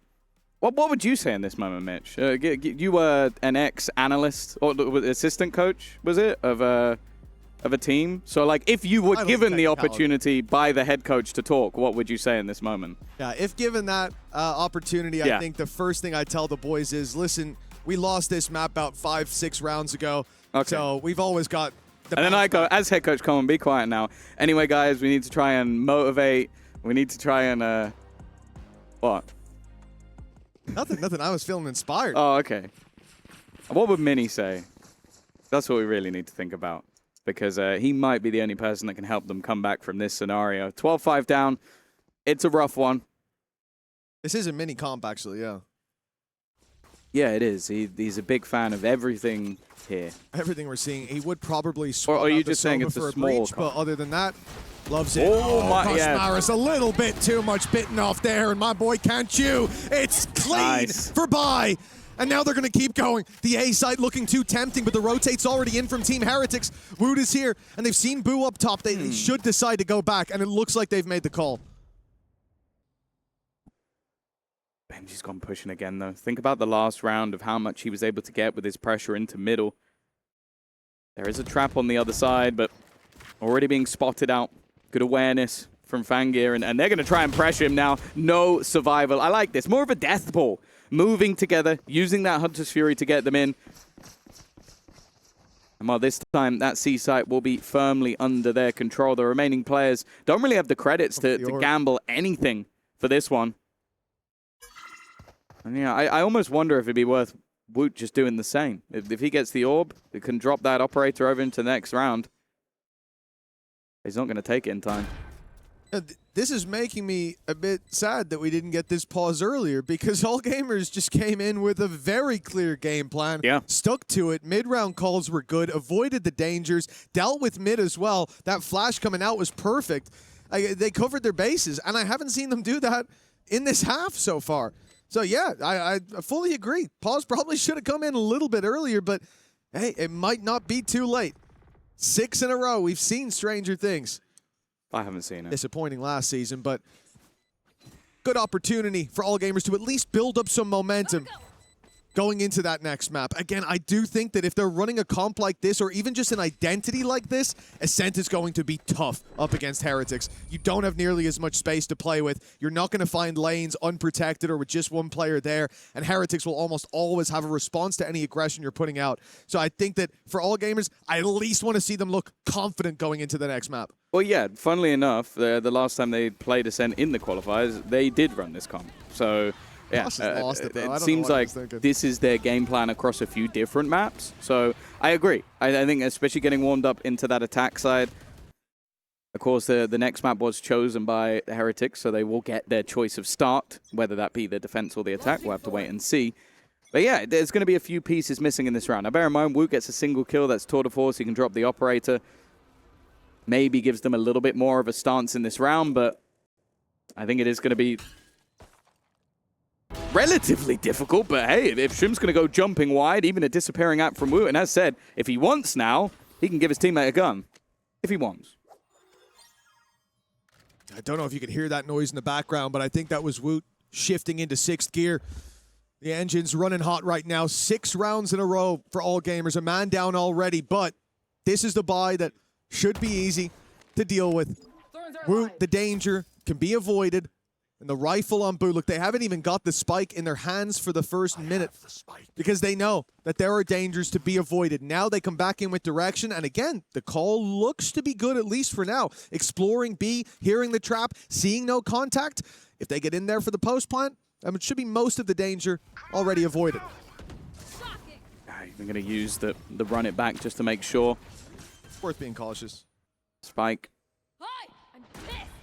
what would you say in this moment, Mitch? You were an ex-analyst, or assistant coach, was it, of a team? So, like, if you were given the opportunity by the head coach to talk, what would you say in this moment? Yeah, if given that opportunity, I think the first thing I tell the boys is, listen, we lost this map about 5-6 rounds ago, so we've always got... And then I go, as head coach, come on, be quiet now. Anyway, guys, we need to try and motivate. We need to try and, what? Nothing. I was feeling inspired. Oh, okay. What would Minnie say? That's what we really need to think about. Because he might be the only person that can help them come back from this scenario. 12-5 down. It's a rough one. This is a mini comp, actually, yeah. Yeah, it is. He's a big fan of everything here. Everything we're seeing. He would probably swap Or are you out just the saying Sova it's for a small breach, but other than that, loves it. Oh my, yeah. Maris, a little bit too much bitten off there, and my boy can't chew. It's clean for bye. And now they're going to keep going. The A side looking too tempting, but the rotate's already in from Team Heretics. Woot is here, and they've seen Boo up top. They should decide to go back, and it looks like they've made the call. Benji's gone pushing again, though. Think about the last round of how much he was able to get with his pressure into middle. There is a trap on the other side, but already being spotted out. Good awareness from Fangir, and they're going to try and pressure him now. No survival. I like this. More of a death ball. Moving together, using that Hunter's Fury to get them in. And while this time, that C site will be firmly under their control. The remaining players don't really have the credits to gamble anything for this one. And yeah, I almost wonder if it'd be worth Woot just doing the same. If he gets the orb, he can drop that operator over into the next round. He's not going to take it in time. This is making me a bit sad that we didn't get this pause earlier, because All Gamers just came in with a very clear game plan. Yeah. Stuck to it. Mid-round calls were good. Avoided the dangers. Dealt with mid as well. That flash coming out was perfect. They covered their bases, and I haven't seen them do that in this half so far. So, yeah, I fully agree. Pause probably should have come in a little bit earlier, but, hey, it might not be too late. 6 in a row. We've seen stranger things. I haven't seen it. Disappointing last season, but good opportunity for All Gamers to at least build up some momentum going into that next map. Again, I do think that if they're running a comp like this, or even just an identity like this, Ascent is going to be tough up against Heretics. You don't have nearly as much space to play with. You're not going to find lanes unprotected or with just one player there, and Heretics will almost always have a response to any aggression you're putting out. So I think that for All Gamers, I at least want to see them look confident going into the next map. Well, yeah, funnily enough, the last time they played Ascent in the qualifiers, they did run this comp. So, yeah, it seems like this is their game plan across a few different maps. So, I agree. I think especially getting warmed up into that attack side. Of course, the next map was chosen by the Heretics, so they will get their choice of start, whether that be the defense or the attack. We'll have to wait and see. But yeah, there's going to be a few pieces missing in this round. Now, bear in mind, Woot gets a single kill. That's tour de force. He can drop the operator. Maybe gives them a little bit more of a stance in this round, but I think it is going to be relatively difficult. But hey, if Shrimp's going to go jumping wide, even a disappearing act from Woot, and as said, if he wants now, he can give his teammate a gun. If he wants. I don't know if you could hear that noise in the background, but I think that was Woot shifting into 6th gear. The engine's running hot right now. 6 rounds in a row for All Gamers. A man down already, but this is the buy that should be easy to deal with. Woot, the danger, can be avoided. And the rifle on Boo, look, they haven't even got the spike in their hands for the first minute because they know that there are dangers to be avoided. Now they come back in with direction, and again, the call looks to be good, at least for now. Exploring B, hearing the trap, seeing no contact. If they get in there for the post plant, it should be most of the danger already avoided. Even going to use the run it back just to make sure. It's worth being cautious. Spike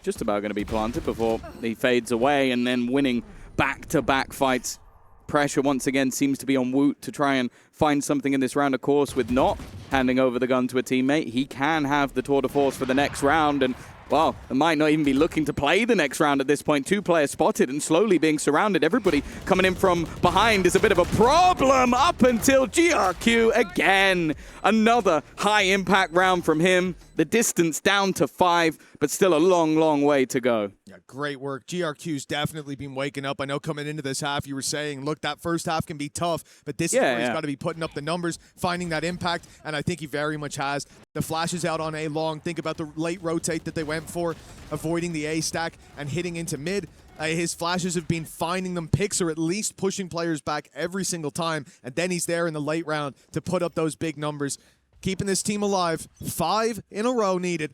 just about going to be planted before he fades away, and then winning back-to-back fights. Pressure once again seems to be on Woot to try and find something in this round, of course, with not handing over the gun to a teammate. He can have the tour de force for the next round, and well, it might not even be looking to play the next round at this point. 2 players spotted and slowly being surrounded. Everybody coming in from behind is a bit of a problem up until GRQ again. Another high impact round from him. The distance down to 5, but still a long, long way to go. Yeah, great work. GRQ's definitely been waking up. I know coming into this half, you were saying, look, that first half can be tough, but this is where he's got to be putting up the numbers, finding that impact, and I think he very much has. The flashes out on A long. Think about the late rotate that they went for, avoiding the A stack and hitting into mid. His flashes have been finding them. Picks are at least pushing players back every single time, and then he's there in the late round to put up those big numbers. Keeping this team alive. 5 in a row needed.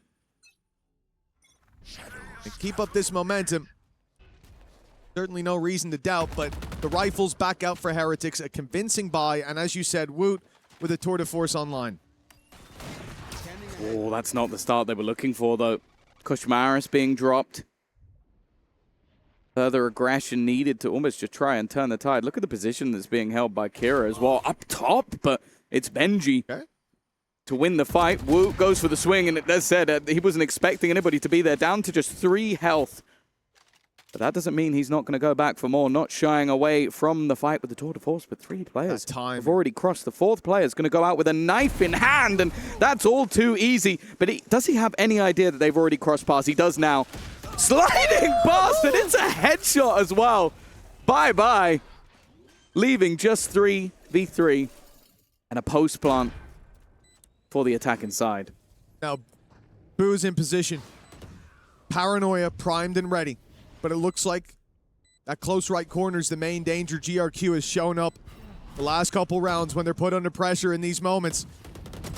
And keep up this momentum. Certainly no reason to doubt, but the rifles back out for Heretics. A convincing buy, and as you said, Woot with a tour de force online. Oh, that's not the start they were looking for, though. Kushmaris being dropped. Further aggression needed to almost just try and turn the tide. Look at the position that's being held by Kira as well. Up top, but it's Benji. Okay. To win the fight. Woot goes for the swing, and as said, he wasn't expecting anybody to be there. Down to just 3 health. But that doesn't mean he's not going to go back for more. Not shying away from the fight with the tour de force, but 3 players have already crossed. The 4th player is going to go out with a knife in hand, and that's all too easy. But does he have any idea that they've already crossed past? He does now. Sliding past, and it's a headshot as well. Bye-bye. Leaving just 3v3 and a post plant for the attacking side. Now, Boo's in position. Paranoia primed and ready. But it looks like that close right corner is the main danger. GRQ has shown up the last couple rounds when they're put under pressure in these moments.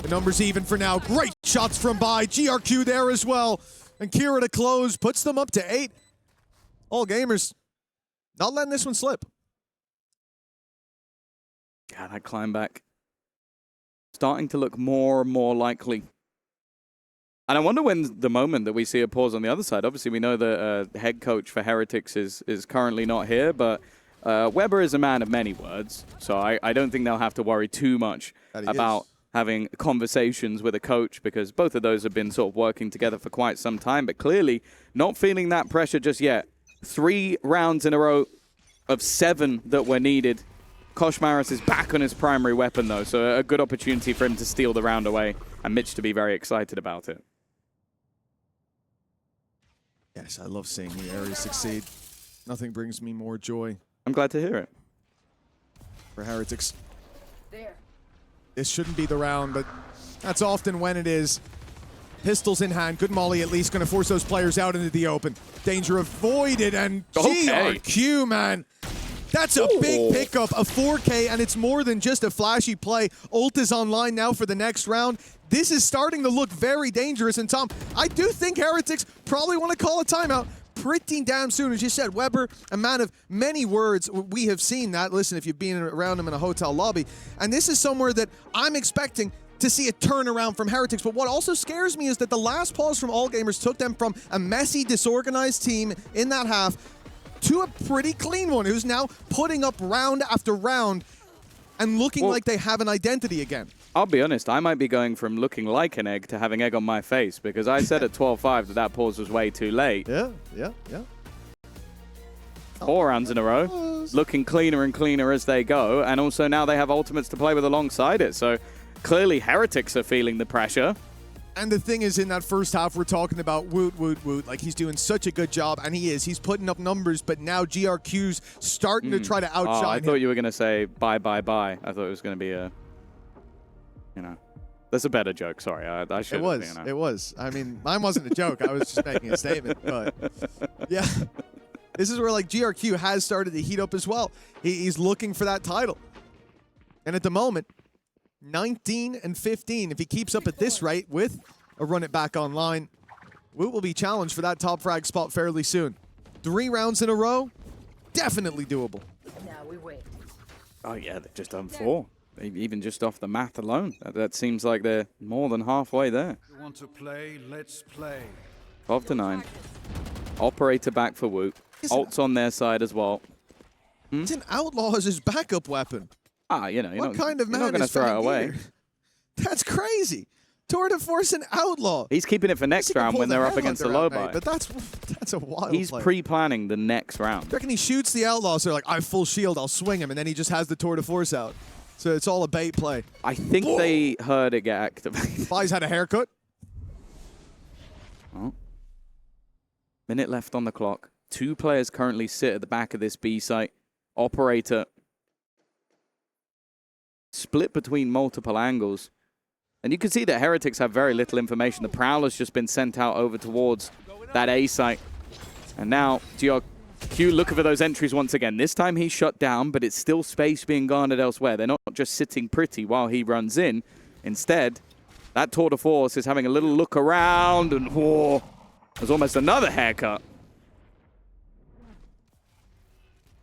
The number's even for now. Great shots from Bai. GRQ there as well. And Kira to close, puts them up to 8. All Gamers not letting this one slip. God, that climb back starting to look more and more likely. And I wonder when the moment that we see a pause on the other side. Obviously, we know the head coach for Heretics is currently not here, but Weber is a man of many words, so I don't think they'll have to worry too much about having conversations with a coach, because both of those have been sort of working together for quite some time, but clearly not feeling that pressure just yet. 3 rounds in a row of 7 that were needed. Koshmaris is back on his primary weapon, though, so a good opportunity for him to steal the round away, and Mitch to be very excited about it. Yes, I love seeing the Ares succeed. Nothing brings me more joy. I'm glad to hear it. For Heretics. This shouldn't be the round, but that's often when it is. Pistols in hand. Good molly at least. Going to force those players out into the open. Danger avoided, and GRQ, man. That's a big pickup, a 4K, and it's more than just a flashy play. Ult is online now for the next round. This is starting to look very dangerous. And Tom, I do think Heretics probably want to call a timeout pretty damn soon. As you said, Weber, a man of many words. We have seen that. Listen, if you've been around him in a hotel lobby. And this is somewhere that I'm expecting to see a turnaround from Heretics. But what also scares me is that the last pause from All Gamers took them from a messy, disorganized team in that half to a pretty clean one, who's now putting up round after round and looking like they have an identity again. I'll be honest, I might be going from looking like an egg to having egg on my face, because I said at 12-5 that pause was way too late. Yeah. 4 rounds in a row, looking cleaner and cleaner as they go, and also now they have ultimates to play with alongside it, so clearly Heretics are feeling the pressure. And the thing is, in that first half, we're talking about Woot. Like, he's doing such a good job, and he is. He's putting up numbers, but now GRQ's starting to try to outshine I him. thought you were going to say bye. I thought it was going to be a, you know, that's a better joke. Sorry, I should. It was. I mean, mine wasn't a joke. I was just making a statement, but yeah. This is where, like, GRQ has started to heat up as well. He's looking for that title. And at the moment, 19 and 15. If he keeps up at this rate with a run it back online, Woot will be challenged for that top frag spot fairly soon. 3 rounds in a row, definitely doable. Now we wait. Oh yeah, they've just done 4. Even just off the math alone, that seems like they're more than halfway there. You want to play? Let's play. 12 to 9. Operator back for Woot. Ult's on their side as well. It's an outlaw as his backup weapon. You know, What kind of man you're not going to is throw it away. Fangir? That's crazy. Tour de Force an outlaw. He's keeping it for next round when they're up against the low buy. But that's a wild He's play. pre-planning the next round. I reckon he shoots the outlaw, so they're like, I have full shield, I'll swing him, and then he just has the Tour de Force out. So it's all a bait play. I think they heard it get activated. Fly's had a haircut. Oh. Minute left on the clock. 2 players currently sit at the back of this B site. Operator split between multiple angles. And you can see that Heretics have very little information. The Prowler's just been sent out over towards that A site. And now GRQ looking for those entries once again. This time he's shut down, but it's still space being garnered elsewhere. They're not just sitting pretty while he runs in. Instead, that Tour de Force is having a little look around, and whoa, there's almost another haircut.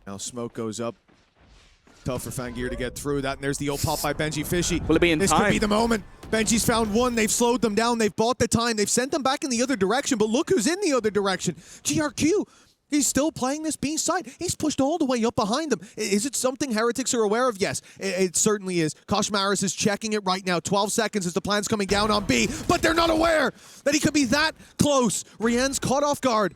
Now smoke goes up. Tough for Fangir to get through that, and there's the old pop by Benji Fishy. Will it be in This time? could be the moment. Benji's found one. They've slowed them down. They've bought the time. They've sent them back in the other direction, but look who's in the other direction. GRQ. He's still playing this B side. He's pushed all the way up behind them. Is it something Heretics are aware of? Yes, it certainly is. Koshmaris is checking it right now. 12 seconds as the plan's coming down on B, but they're not aware that he could be that close. Rien's caught off guard.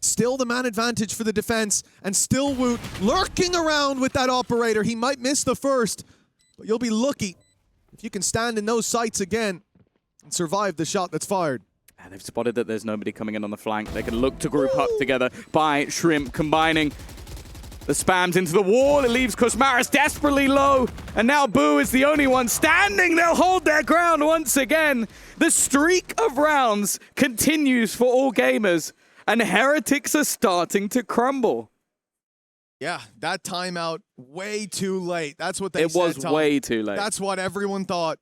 Still the man advantage for the defense, and still Woot lurking around with that operator. He might miss the first, but you'll be lucky if you can stand in those sights again and survive the shot that's fired. And they've spotted that there's nobody coming in on the flank. They can look to group up together by Shrimp, combining the spams into the wall. It leaves Koshmaris desperately low, and now Boo is the only one standing. They'll hold their ground once again. The streak of rounds continues for all gamers, and Heretics are starting to crumble. Yeah, that timeout, way too late. That's what they said, It was Tom. way too late. That's what everyone thought.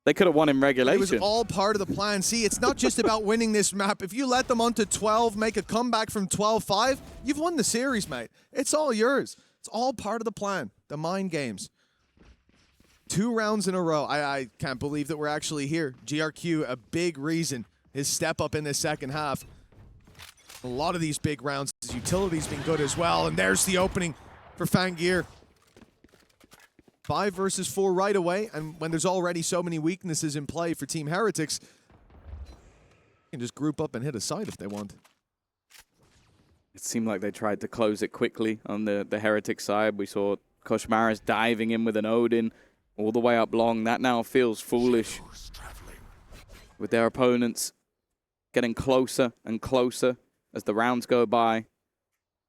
They could have won in It regulation. was all part of the plan. See, it's not just about winning this map. If you let them onto 12, make a comeback from 12-5, you've won the series, mate. It's all yours. It's all part of the plan, the mind games. 2 rounds in a row. I can't believe that we're actually here. GRQ, a big reason, his step up in the second half. A lot of these big rounds, his utility's been good as well, and there's the opening for Fangir. 5 versus 4 right away, and when there's already so many weaknesses in play for Team Heretics, they can just group up and hit a site if they want. It seemed like they tried to close it quickly on the Heretic side. We saw Koshmaris diving in with an Odin all the way up long. That now feels foolish with their opponents getting closer and closer as the rounds go by.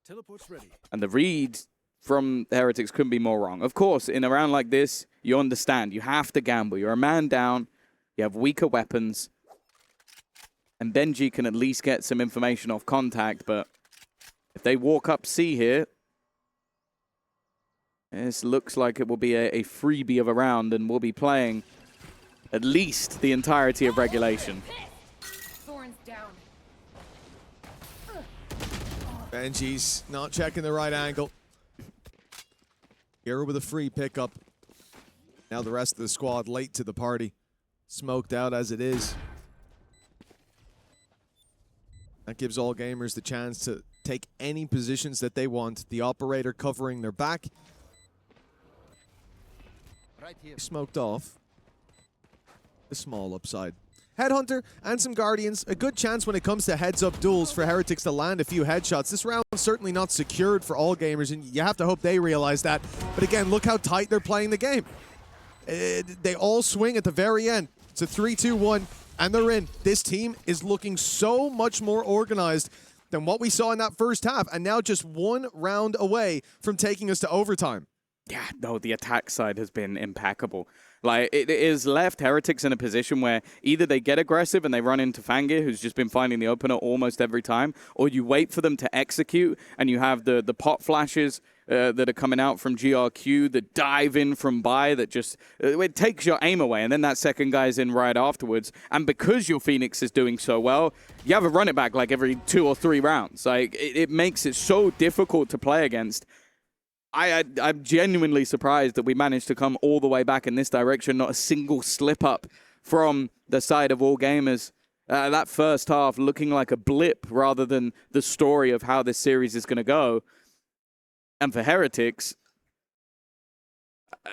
Teleport's ready. And the read from the Heretics couldn't be more wrong. Of course, in a round like this, you understand. You have to gamble. You're a man down. You have weaker weapons. And Benji can at least get some information off contact, but if they walk up C here, this looks like it will be a freebie of a round, and we'll be playing at least the entirety of regulation. Thorns down. Benji's not checking the right angle. Hero with a free pickup. Now the rest of the squad late to the party. Smoked out as it is. That gives all gamers the chance to take any positions that they want. The operator covering their back. Right here. Smoked off. A small upside. Headhunter and some Guardians. A good chance when it comes to heads-up duels for Heretics to land a few headshots. This round is certainly not secured for all gamers, and you have to hope they realize that. But again, look how tight they're playing the game. They all swing at the very end. It's a 3-2-1, and they're in. This team is looking so much more organized than what we saw in that first half, and now just one round away from taking us to overtime. Yeah, no, the attack side has been impeccable. Like, it is left Heretics in a position where either they get aggressive and they run into Fangir, who's just been finding the opener almost every time, or you wait for them to execute, and you have the pot flashes that are coming out from GRQ, the dive in from buy that just, it takes your aim away, and then that second guy's in right afterwards. And because your Phoenix is doing so well, you have a run it back like every 2 or 3 rounds. Like, it makes it so difficult to play against. I'm genuinely surprised that we managed to come all the way back in this direction, not a single slip-up from the side of All Gamers. That first half looking like a blip rather than the story of how this series is going to go. And for Heretics,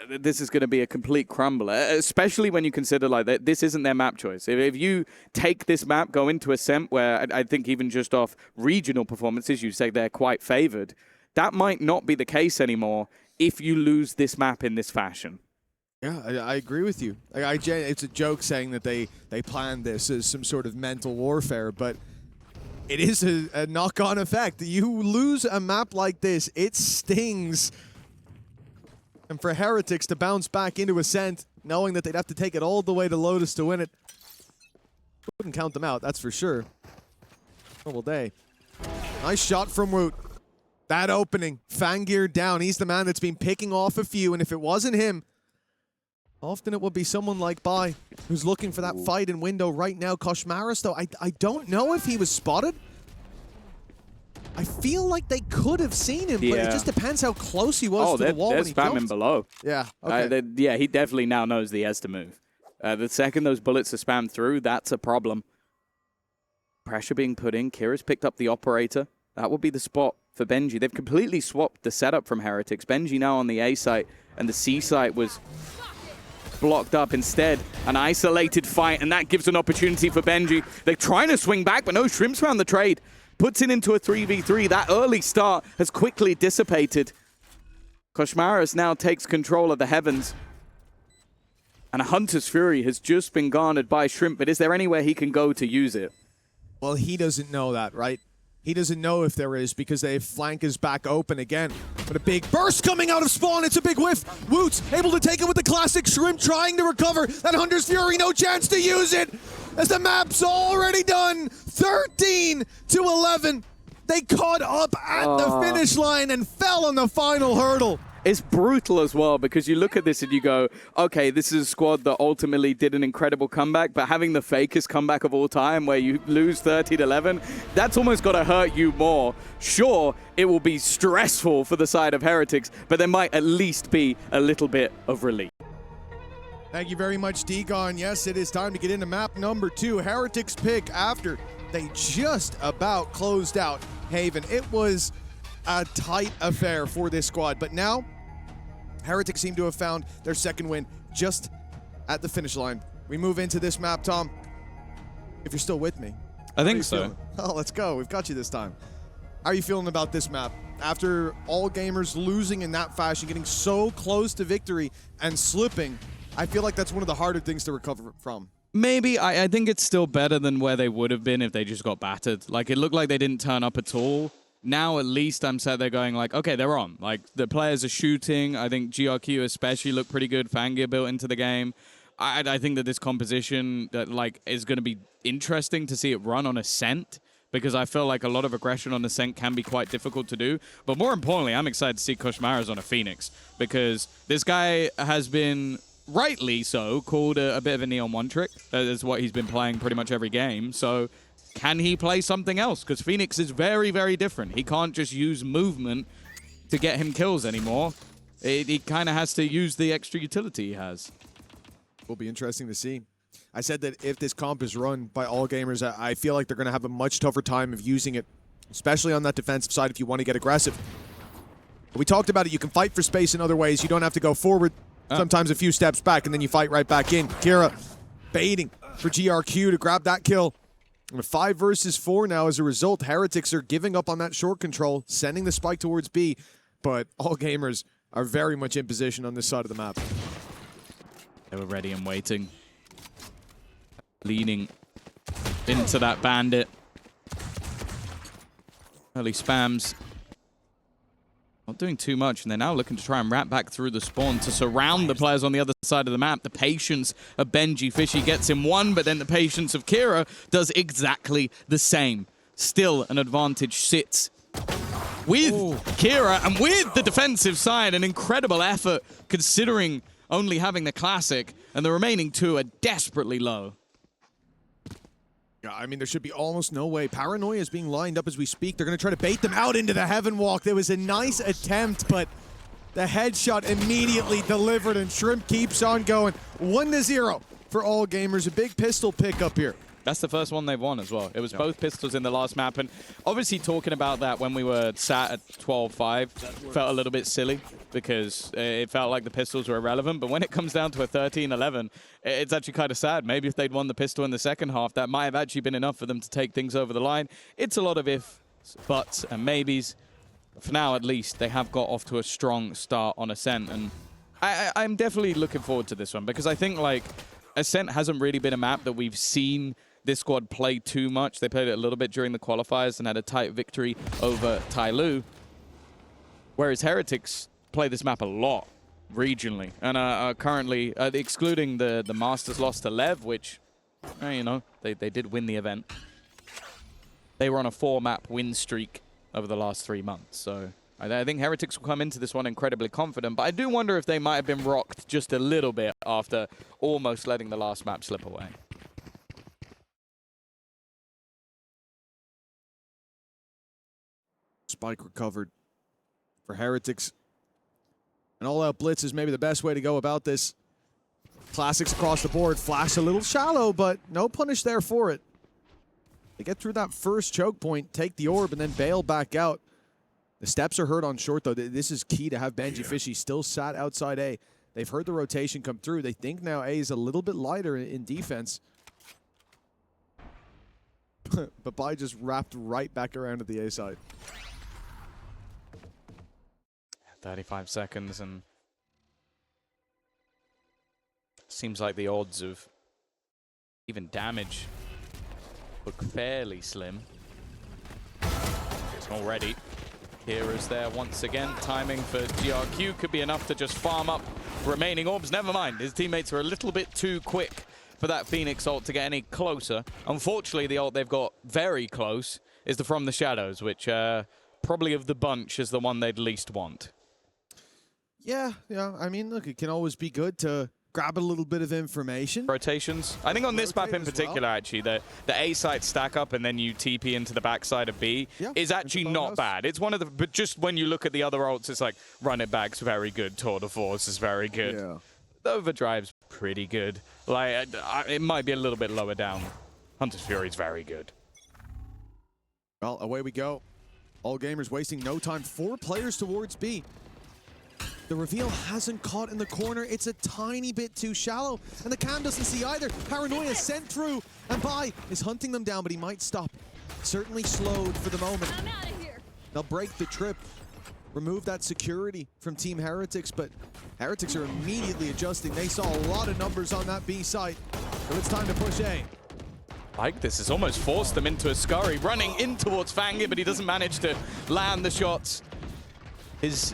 this is going to be a complete crumbler, especially when you consider like that this isn't their map choice. If you take this map, go into Ascent, where I think even just off regional performances, you say they're quite favored. That might not be the case anymore if you lose this map in this fashion. Yeah, I agree with you. It's a joke saying that they planned this as some sort of mental warfare, but it is a knock-on effect. You lose a map like this, it stings. And for Heretics to bounce back into Ascent, knowing that they'd have to take it all the way to Lotus to win it, wouldn't count them out, that's for sure. Horrible day. Nice shot from Woot. That opening, Fangir down. He's the man that's been picking off a few, and if it wasn't him, often it would be someone like Bai, who's looking for that fight in window right now. Koshmaris, though, I don't know if he was spotted. I feel like they could have seen him, but it just depends how close he was to the wall when he jumped. There's spamming below. Yeah, okay. Yeah, he definitely now knows the S to move. The second those bullets are spammed through, that's a problem. Pressure being put in. Kira's picked up the operator. That would be the spot for Benji. They've completely swapped the setup from Heretics. Benji now on the A site, and the C site was blocked up. Instead, an isolated fight, and that gives an opportunity for Benji. They're trying to swing back, but no, Shrimps found the trade. Puts it into a 3v3. That early start has quickly dissipated. Koshmaris now takes control of the heavens. And a Hunter's Fury has just been garnered by Shrimp, but is there anywhere he can go to use it? Well, he doesn't know that, right? He doesn't know if there is, because they flank is back open again. But a big burst coming out of spawn. It's a big whiff. Woot's able to take it with the classic Shrimp, trying to recover. That Hunter's Fury, no chance to use it, as the map's already done. 13-11. They caught up at the finish line and fell on the final hurdle. It's brutal as well, because you look at this and you go, okay, this is a squad that ultimately did an incredible comeback, but having the fakest comeback of all time where you lose 30-11, that's almost got to hurt you more. Sure, it will be stressful for the side of Heretics, but there might at least be a little bit of relief. Thank you very much, Degon. Yes, it is time to get into map number 2. Heretics pick after they just about closed out Haven. It was a tight affair for this squad, but now Heretics seem to have found their second win just at the finish line. We move into this map, Tom, if you're still with me. I think so. Feeling? Oh, let's go. We've got you this time. How are you feeling about this map? After All Gamers losing in that fashion, getting so close to victory and slipping, I feel like that's one of the harder things to recover from. Maybe. I think it's still better than where they would have been if they just got battered. Like, it looked like they didn't turn up at all. Now, at least, I'm sat there going, like, okay, they're on. Like, the players are shooting. I think GRQ especially looked pretty good. Fangir built into the game. I think that this composition, that like, is going to be interesting to see it run on Ascent, because I feel like a lot of aggression on Ascent can be quite difficult to do. But more importantly, I'm excited to see Koshmaris on a Phoenix, because this guy has been, rightly so, called a bit of a Neon one trick. That is what he's been playing pretty much every game. So can he play something else? Because Phoenix is very, very different. He can't just use movement to get him kills anymore. He kind of has to use the extra utility he has. Will be interesting to see. I said that if this comp is run by All Gamers, I feel like they're going to have a much tougher time of using it, especially on that defensive side if you want to get aggressive. We talked about it. You can fight for space in other ways. You don't have to go forward, sometimes a few steps back, and then you fight right back in. Kira baiting for GRQ to grab that kill. 5 versus 4 now as a result. Heretics are giving up on that short control, sending the spike towards B, but All Gamers are very much in position on this side of the map. They were ready and waiting. leaning into that bandit. Early spams. Not doing too much, and they're now looking to try and wrap back through the spawn to surround the players on the other side of the map. The patience of Benji Fishy gets him one, but then the patience of Kira does exactly the same. Still, an advantage sits with Kira, and with the defensive side, an incredible effort considering only having the classic, and the remaining two are desperately low. Yeah, I mean, there should be almost no way. Paranoia is being lined up as we speak. They're going to try to bait them out into the Heaven Walk. There was a nice attempt, but the headshot immediately delivered, and Shrimp keeps on going. 1-0 for All Gamers. A big pistol pickup here. That's the first one they've won as well. It was both pistols in the last map, and obviously talking about that when we were sat at 12-5 felt a little bit silly because it felt like the pistols were irrelevant, but when it comes down to a 13-11, it's actually kind of sad. Maybe if they'd won the pistol in the second half, that might have actually been enough for them to take things over the line. It's a lot of ifs, buts, and maybes. For now, at least, they have got off to a strong start on Ascent, and I'm definitely looking forward to this one because I think, like, Ascent hasn't really been a map that we've seen this squad play too much. They played it a little bit during the qualifiers and had a tight victory over Tyloo, whereas Heretics play this map a lot regionally and are currently, excluding the Masters loss to Lev, which, you know, they did win the event. They were on a 4-map win streak over the last 3 months, so I think Heretics will come into this one incredibly confident, but I do wonder if they might have been rocked just a little bit after almost letting the last map slip away. Spike recovered for Heretics. An all-out blitz is maybe the best way to go about this. Classics across the board. Flash a little shallow, but no punish there for it. They get through that first choke point, take the orb, and then bail back out. The steps are heard on short, though. This is key to have Benji Fishy still sat outside A. They've heard the rotation come through. They think now A is a little bit lighter in defense. But Bai just wrapped right back around to the A side. 35 seconds, and seems like the odds of even damage look fairly slim. Already, Kira's there once again. Timing for GRQ could be enough to just farm up remaining orbs. Never mind, his teammates are a little bit too quick for that Phoenix ult to get any closer. Unfortunately, the ult they've got very close is the From the Shadows, which probably of the bunch is the one they'd least want. Yeah. I mean, look, it can always be good to grab a little bit of information. Rotations. I think on this map in particular, actually, the A site stack up and then you TP into the backside of B is actually not bad. It's one of the, but just when you look at the other ults, it's like Run It Back's very good, Tour de Force is very good. Yeah. The Overdrive's pretty good. Like, it might be a little bit lower down. Hunter's Fury's very good. Well, away we go. All Gamers wasting no time. 4 players towards B. The reveal hasn't caught in the corner. It's a tiny bit too shallow. And the cam doesn't see either. Paranoia sent through. And Bai is hunting them down, but he might stop. Certainly slowed for the moment. I'm out of here. They'll break the trip. Remove that security from Team Heretics, but Heretics are immediately adjusting. They saw a lot of numbers on that B site. So it's time to push A. Like this has almost forced them into a scurry, running in towards Fangir, but he doesn't manage to land the shots. His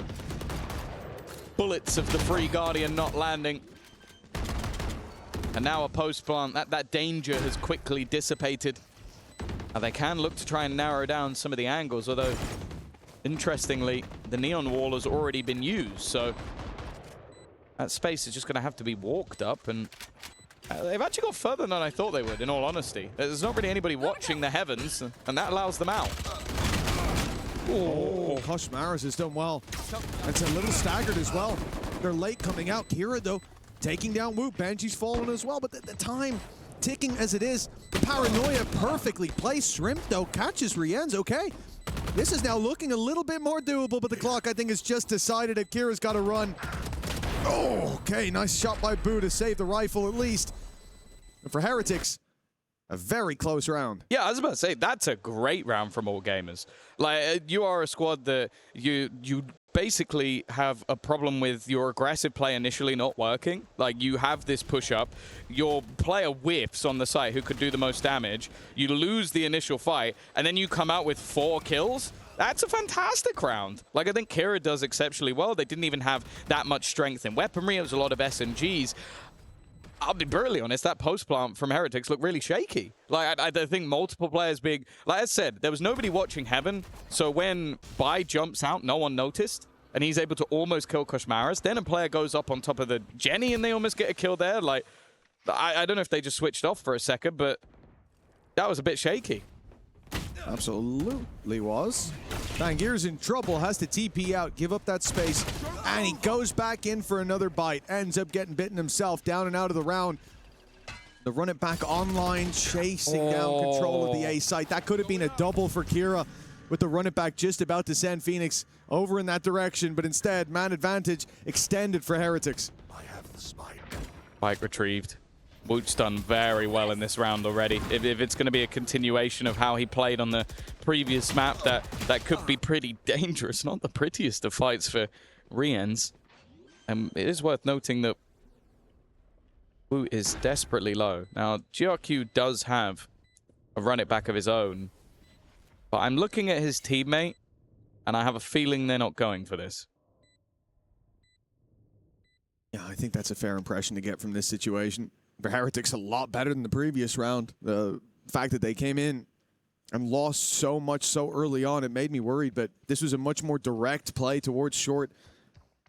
bullets of the Free Guardian not landing. And now a post plant. That danger has quickly dissipated. Now they can look to try and narrow down some of the angles, although interestingly, the neon wall has already been used, so that space is just going to have to be walked up, and they've actually got further than I thought they would, in all honesty. There's not really anybody watching the heavens, and that allows them out. Oh, Hush Maris has done well. It's a little staggered as well. They're late coming out. Kira, though, taking down Whoop. Banshee's fallen as well, but the time ticking as it is. The Paranoia perfectly placed. Shrimp, though, catches Rien's. Okay. This is now looking a little bit more doable, but the clock, I think, has just decided that Kira's got to run. Oh, okay. Nice shot by Boo to save the rifle, at least. And for Heretics, a very close round. Yeah, I was about to say, that's a great round from All Gamers. Like, you are a squad that you basically have a problem with your aggressive play initially not working. Like, you have this push-up, your player whiffs on the site who could do the most damage, you lose the initial fight, and then you come out with 4 kills. That's a fantastic round. Like, I think Kira does exceptionally well. They didn't even have that much strength in weaponry. It was a lot of SMGs. I'll be brutally honest, that post-plant from Heretics looked really shaky. Like, I think multiple players being... Like I said, there was nobody watching Heaven, so when Bai jumps out, no one noticed, and he's able to almost kill Koshmaras. Then a player goes up on top of the Jenny, and they almost get a kill there. Like, I don't know if they just switched off for a second, but that was a bit shaky. Absolutely was. Bangir's in trouble, has to TP out, give up that space, and he goes back in for another bite. Ends up getting bitten himself, down and out of the round. The run it back online, chasing down control of the A site. That could have been a double for Kira, with the run it back just about to send Phoenix over in that direction, but instead, man advantage extended for Heretics. I have the spike. Spike retrieved. Woot's done very well in this round already. If it's going to be a continuation of how he played on the previous map, that could be pretty dangerous. Not the prettiest of fights for Riens. And it is worth noting that Woot is desperately low. Now, GRQ does have a run it back of his own, but I'm looking at his teammate, and I have a feeling they're not going for this. Yeah, I think that's a fair impression to get from this situation. For Heretics, a lot better than the previous round. The fact that they came in and lost so much so early on, it made me worried, but this was a much more direct play towards short.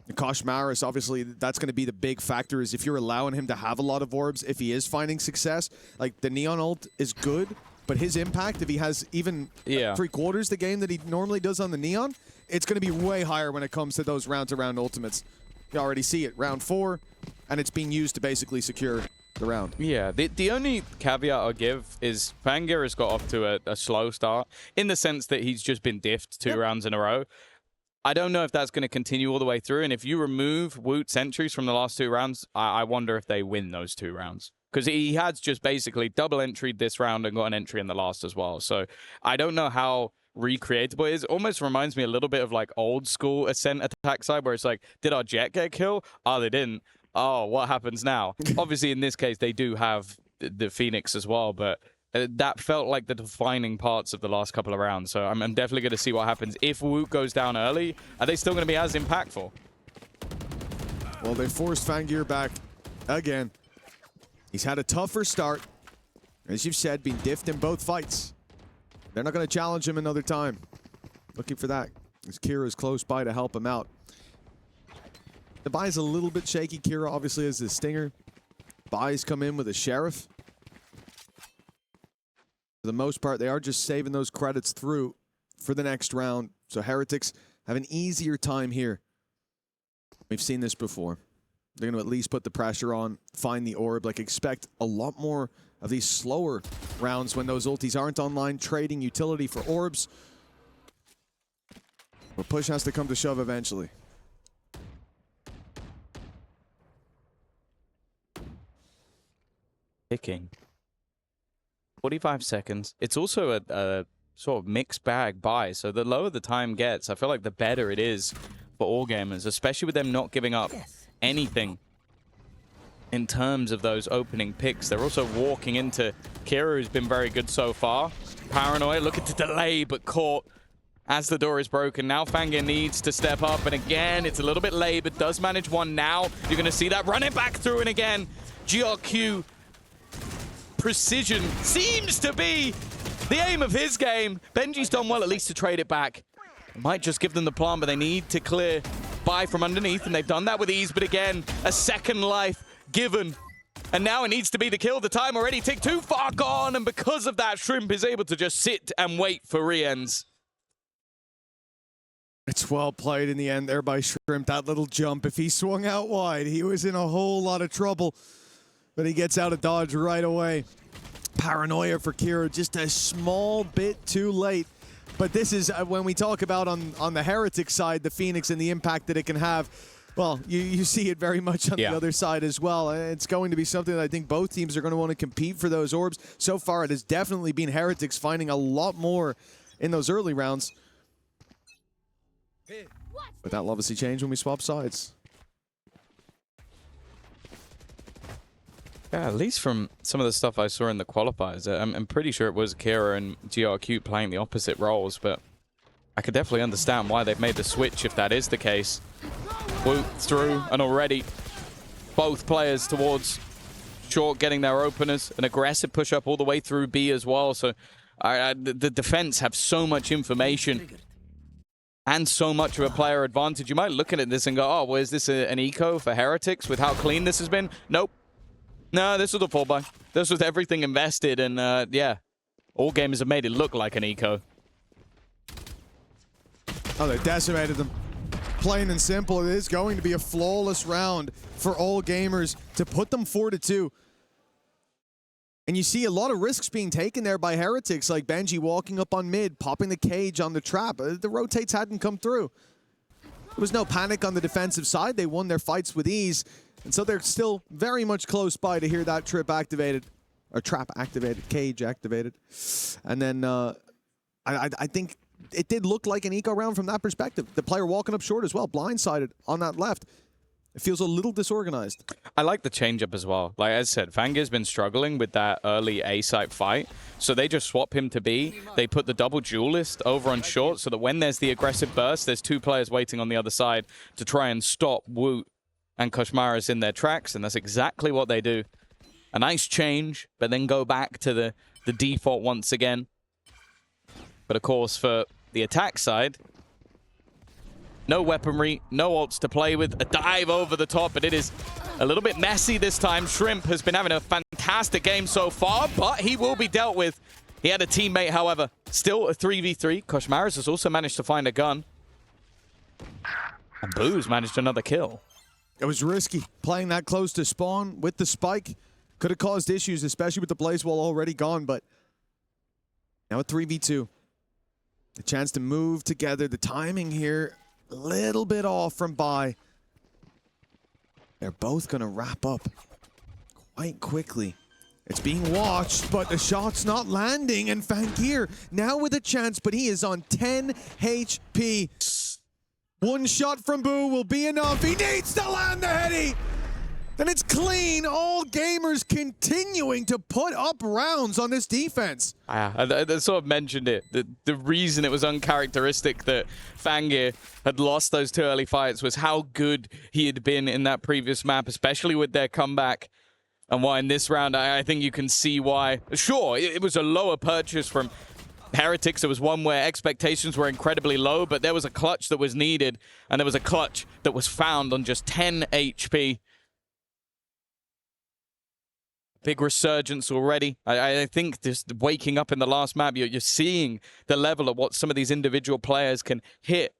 And Koshmaras, obviously, that's going to be the big factor, is if you're allowing him to have a lot of orbs, if he is finding success. Like, the Neon ult is good, but his impact, if he has even 3/4 the game that he normally does on the Neon, it's going to be way higher when it comes to those round-to-round ultimates. You already see it, round 4, and it's being used to basically secure the round. Yeah, the only caveat I'll give is Fangir has got off to a slow start, in the sense that he's just been diffed 2 rounds in a row. I don't know if that's going to continue all the way through, and if you remove Woot's entries from the last 2 rounds, I wonder if they win those 2 rounds. Because he has just basically double entried this round and got an entry in the last as well. So I don't know how recreatable it is. Almost reminds me a little bit of like old school Ascent attack side, where it's like, did our Jet get a kill? Oh, they didn't. Oh, what happens now? Obviously, in this case, they do have the Phoenix as well, but that felt like the defining parts of the last couple of rounds. So I'm definitely going to see what happens. If Woot goes down early, are they still going to be as impactful? Well, they forced Fangir back again. He's had a tougher start. As you've said, been diffed in both fights. They're not going to challenge him another time. Looking for that, as Kira's close by to help him out. The Bai's a little bit shaky. Kira obviously has the Stinger. Bai's come in with a Sheriff. For the most part, they are just saving those credits through for the next round. So Heretics have an easier time here. We've seen this before. They're going to at least put the pressure on, find the orb. Like, expect a lot more of these slower rounds when those ultis aren't online, trading utility for orbs. But push has to come to shove eventually. Ticking. 45 seconds. It's also a sort of mixed bag buy, so the lower the time gets, I feel like the better it is for all gamers, especially with them not giving up anything in terms of those opening picks. They're also walking into Kira, who's been very good so far. Paranoia looking to delay, but caught as the door is broken. Now Fangir needs to step up, and again, it's a little bit late, but does manage one now. You're going to see that running back through, and again, GRQ precision seems to be the aim of his game. Benji's done well at least to trade it back. Might just give them the plant, but they need to clear Bai from underneath, and they've done that with ease. But again, a second life given. And now it needs to be the kill. The time already ticked too far gone, and because of that, Shrimp is able to just sit and wait for Riens. It's well played in the end there by Shrimp. That little jump, if he swung out wide, he was in a whole lot of trouble. But he gets out of dodge right away. Paranoia for Kira, just a small bit too late. But this is when we talk about on the Heretic side, the Phoenix and the impact that it can have. Well, you see it very much on the other side as well. It's going to be something that I think both teams are going to want to compete for those orbs. So far, it has definitely been Heretics finding a lot more in those early rounds. But that'll obviously change when we swap sides. Yeah, at least from some of the stuff I saw in the qualifiers, I'm pretty sure it was Kira and GRQ playing the opposite roles, but I could definitely understand why they've made the switch if that is the case. Woot through, and already both players towards short getting their openers. An aggressive push-up all the way through B as well, so the defense have so much information and so much of a player advantage. You might look at this and go, oh, well, is this an eco for Heretics with how clean this has been? Nope. No, this was a 4-buy. This was everything invested, and yeah, all gamers have made it look like an eco. Oh, they decimated them. Plain and simple, it is going to be a flawless round for all gamers to put them 4-2. And you see a lot of risks being taken there by Heretics, like Benji walking up on mid, popping the cage on the trap. The rotates hadn't come through. There was no panic on the defensive side. They won their fights with ease. And so they're still very much close by to hear that trip activated, or trap activated, cage activated. And then I think it did look like an eco round from that perspective. The player walking up short as well, blindsided on that left. It feels a little disorganized. I like the change-up as well. Like I said, Fangir's been struggling with that early A-site fight, so they just swap him to B. They put the double duelist over on short so that when there's the aggressive burst, there's two players waiting on the other side to try and stop Woot and Koshmaras in their tracks, and that's exactly what they do. A nice change, but then go back to the default once again. But of course, for the attack side, no weaponry, no ults to play with, a dive over the top, but it is a little bit messy this time. Shrimp has been having a fantastic game so far, but he will be dealt with. He had a teammate, however. Still a 3v3. Koshmaras has also managed to find a gun. And Boo's managed another kill. It was risky, playing that close to spawn with the spike. Could have caused issues, especially with the blaze wall already gone, but now a 3v2. A chance to move together. The timing here, a little bit off from Bai. They're both going to wrap up quite quickly. It's being watched, but the shot's not landing, and Fangir now with a chance, but he is on 10 HP. One shot from Boo will be enough. He needs to land the heady. And it's clean. All gamers continuing to put up rounds on this defense. I sort of mentioned it. The reason it was uncharacteristic that Fangir had lost those two early fights was how good he had been in that previous map, especially with their comeback. And why in this round, I think you can see why. Sure, it was a lower purchase from Heretics. It was one where expectations were incredibly low, but there was a clutch that was needed, and there was a clutch that was found on just 10 HP. Big resurgence already. I think just waking up in the last map, you're seeing the level of what some of these individual players can hit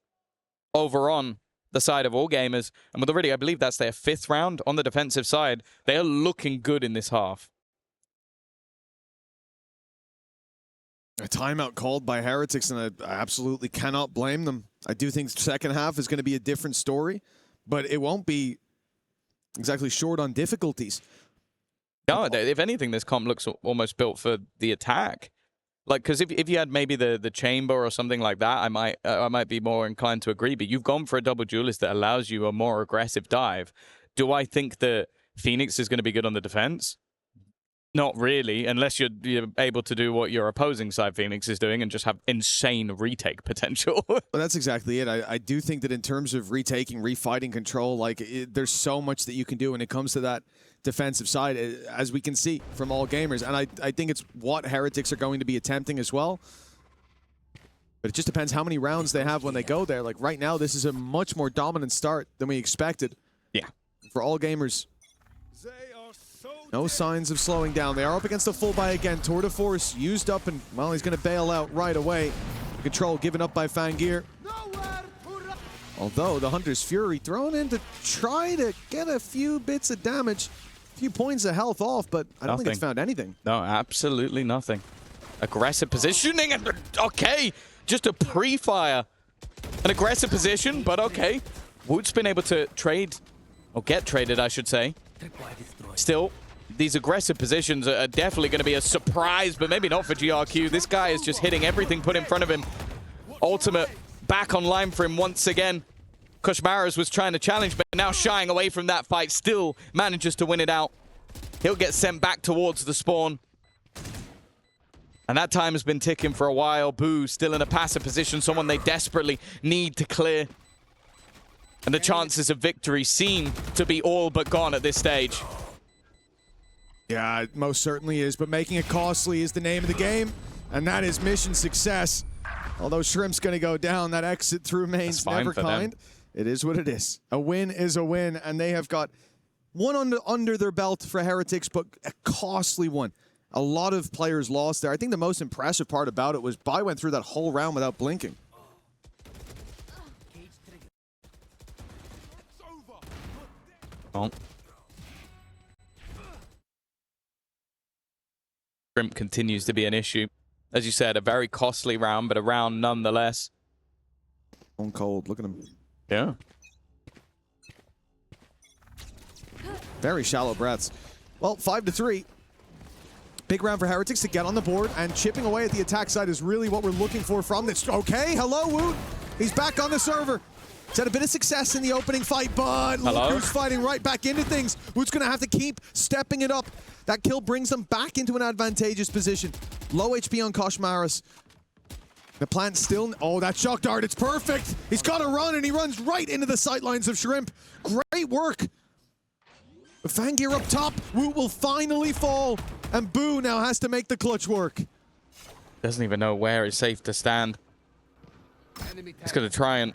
over on the side of all gamers. And with already, I believe that's their 5th round on the defensive side. They are looking good in this half. A timeout called by Heretics, and I absolutely cannot blame them. I do think the second half is going to be a different story, but it won't be exactly short on difficulties. No, if anything, this comp looks almost built for the attack. Like, because if you had maybe the chamber or something like that, I might be more inclined to agree. But you've gone for a double duelist that allows you a more aggressive dive. Do I think that Phoenix is going to be good on the defense? Not really, unless you're able to do what your opposing side Phoenix is doing and just have insane retake potential. Well, that's exactly it. I do think that in terms of retaking, refighting control, like there's so much that you can do when it comes to that defensive side, as we can see from all gamers. And I think it's what Heretics are going to be attempting as well. But it just depends how many rounds they have when they go there. Like right now, this is a much more dominant start than we expected. Yeah. For all gamers. No signs of slowing down. They are up against the full buy again. Tour de Force used up, and, well, he's going to bail out right away. The control given up by Fangir. Although the Hunter's Fury thrown in to try to get a few bits of damage. A few points of health off, but I don't think it's found anything. No, absolutely nothing. Aggressive positioning, and okay, just a pre-fire. An aggressive position, but okay. Woot's been able to trade, or get traded, I should say. Still, these aggressive positions are definitely going to be a surprise, but maybe not for GRQ. This guy is just hitting everything put in front of him. Ultimate back online for him once again. Koshmaras was trying to challenge, but now shying away from that fight, still manages to win it out. He'll get sent back towards the spawn. And that time has been ticking for a while. Boo still in a passive position, someone they desperately need to clear. And the chances of victory seem to be all but gone at this stage. Yeah, it most certainly is, but making it costly is the name of the game, and that is mission success. Although Shrimp's going to go down, that exit through main's never kind. It is what it is. A win is a win, and they have got one under their belt for Heretics, but a costly one. A lot of players lost there. I think the most impressive part about it was Bai went through that whole round without blinking. Oh. Shrimp continues to be an issue. As you said, a very costly round, but a round nonetheless. On cold, look at him. Yeah. Very shallow breaths. Well, 5-3. Big round for Heretics to get on the board, and chipping away at the attack side is really what we're looking for from this. Okay, hello, Woot. He's back on the server. He's had a bit of success in the opening fight, but look who's fighting right back into things. Woot's going to have to keep stepping it up. That kill brings them back into an advantageous position. Low HP on Koshmaras. The plant still... Oh, that shock dart, it's perfect. He's got to run, and he runs right into the sightlines of Shrimp. Great work. Fangir up top. Woot will finally fall, and Boo now has to make the clutch work. Doesn't even know where it's safe to stand. He's going to try and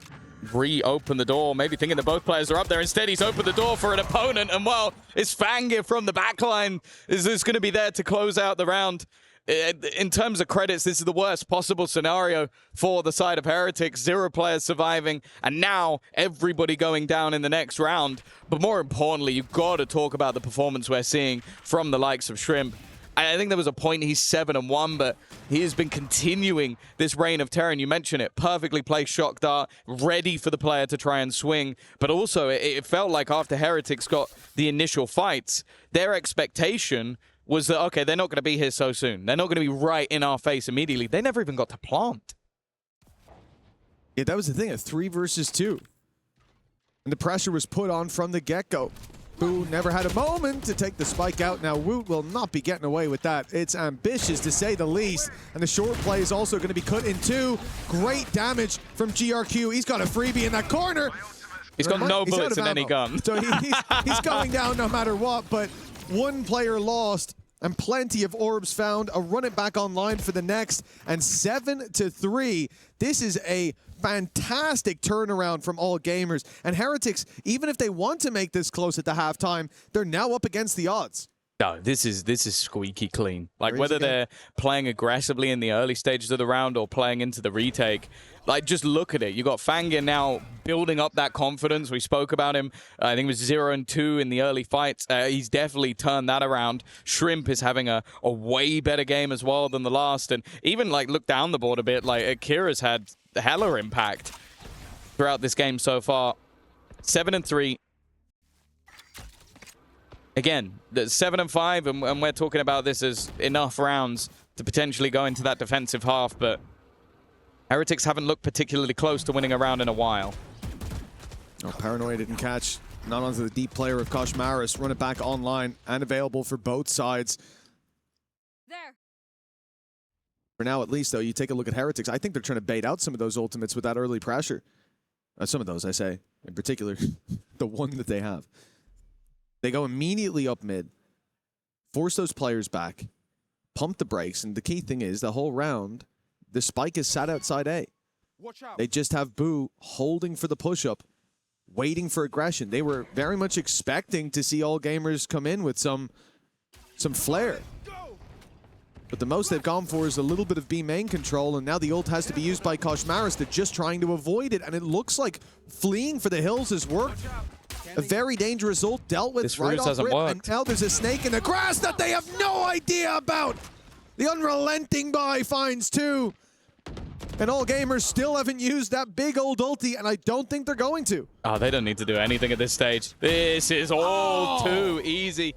reopen the door, maybe thinking that both players are up there. Instead, he's opened the door for an opponent, and well, it's Fangir from the backline is going to be there to close out the round. In terms of credits, this is the worst possible scenario for the side of Heretics. 0 players surviving, and now everybody going down in the next round. But more importantly, you've got to talk about the performance we're seeing from the likes of Shrimp. I think there was a point he's 7-1, but he has been continuing this reign of terror. And you mentioned it, perfectly placed shock dart, ready for the player to try and swing. But also, it felt like after Heretics got the initial fights, their expectation was that, okay, they're not going to be here so soon. They're not going to be right in our face immediately. They never even got to plant. Yeah, that was the thing, a 3 versus 2. And the pressure was put on from the get-go. Boo never had a moment to take the spike out. Now, Woot will not be getting away with that. It's ambitious, to say the least. And the short play is also going to be cut in 2. Great damage from GRQ. He's got a freebie in that corner. He's got no bullets in any gun. So he's going down no matter what, but one player lost and plenty of orbs found. A run it back online for the next, and 7-3. This is a fantastic turnaround from all gamers. And Heretics, even if they want to make this close at the halftime, they're now up against the odds. No, this is squeaky clean. Like, whether they're playing aggressively in the early stages of the round or playing into the retake, like, just look at it. You got Fangir now building up that confidence. We spoke about him. I think it was 0-2 in the early fights. He's definitely turned that around. Shrimp is having a way better game as well than the last. And even, like, look down the board a bit. Like, Akira's had hella impact throughout this game so far. 7-3. Again, 7-5, and we're talking about this as enough rounds to potentially go into that defensive half, but Heretics haven't looked particularly close to winning a round in a while. Oh, Paranoia didn't catch. Not onto the deep player of Koshmaras. Run it back online and available for both sides. There. For now, at least, though, you take a look at Heretics. I think they're trying to bait out some of those ultimates with that early pressure. Some of those, I say. In particular, the one that they have. They go immediately up mid, force those players back, pump the brakes, and the key thing is, the whole round, the spike is sat outside A. Watch out. They just have Boo holding for the push-up, waiting for aggression. They were very much expecting to see all gamers come in with some flair. But the most they've gone for is a little bit of B main control, and now the ult has to be used by Koshmaras. They're just trying to avoid it, and it looks like fleeing for the hills has worked. A very dangerous ult dealt with right off rip, and now there's a snake in the grass that they have no idea about. The unrelenting Bai finds 2. And all gamers still haven't used that big old ulti, and I don't think they're going to. Oh, they don't need to do anything at this stage. This is all too easy.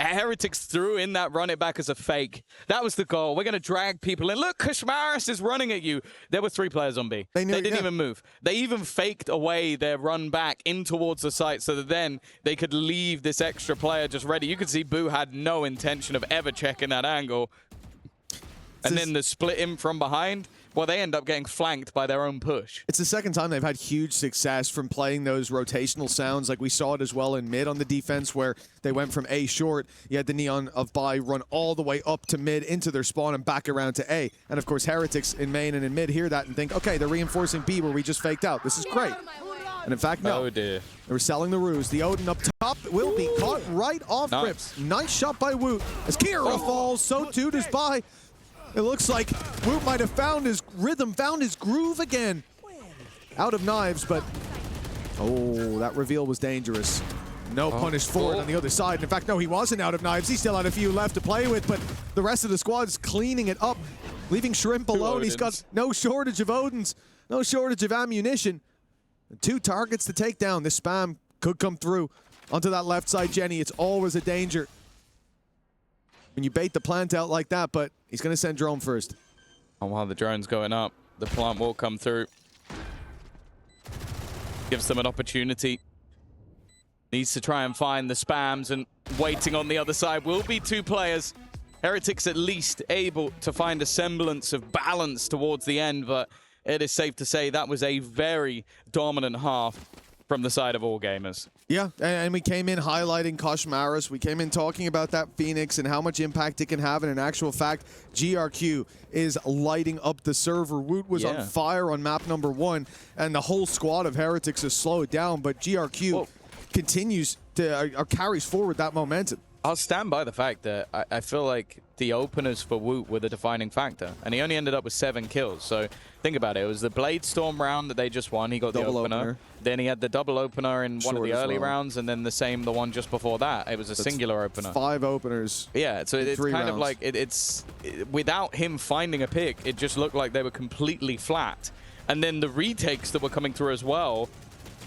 Heretics threw in that run it back as a fake. That was the goal. We're going to drag people in. Look, Kushmaris is running at you. There were 3 players on B. They didn't even move. They even faked away their run back in towards the site so that then they could leave this extra player just ready. You could see Boo had no intention of ever checking that angle. And then the split in from behind, well, they end up getting flanked by their own push. It's the second time they've had huge success from playing those rotational sounds. Like we saw it as well in mid on the defense where they went from A short. You had the Neon of Bai run all the way up to mid into their spawn and back around to A. And of course, Heretics in main and in mid hear that and think, okay, they're reinforcing B where we just faked out. This is great. And in fact, no. Oh dear. They were selling the ruse. The Odin up top will be caught right off grips. Nice shot by Woot. As Kira falls, so too does Bai. It looks like Woot might have found his rhythm, found his groove again. Out of knives, but oh, that reveal was dangerous. No punish forward on the other side. And in fact, no, he wasn't out of knives. He still had a few left to play with, but the rest of the squad is cleaning it up, leaving Shrimp alone. He's got no shortage of Odins, no shortage of ammunition. 2 targets to take down. This spam could come through onto that left side, Jenny. It's always a danger when you bait the plant out like that, but he's going to send drone first. And while the drone's going up, the plant will come through. Gives them an opportunity. Needs to try and find the spams, and waiting on the other side will be 2 players. Heretics at least able to find a semblance of balance towards the end, but it is safe to say that was a very dominant half from the side of All Gamers. Yeah, and we came in highlighting Koshmaris. We came in talking about that Phoenix and how much impact it can have. And in actual fact, GRQ is lighting up the server. Woot was on fire on map number 1, and the whole squad of Heretics is slowed down. But GRQ continues to carries forward that momentum. I'll stand by the fact that I feel like the openers for Woot were the defining factor, and he only ended up with 7 kills. So think about it. It was the Blade Storm round that they just won. He got the opener. Then he had the double opener in one of the early rounds, and then the one just before that. It was a singular opener. 5 openers. Yeah, so it's kind of like without him finding a pick, it just looked like they were completely flat. And then the retakes that were coming through as well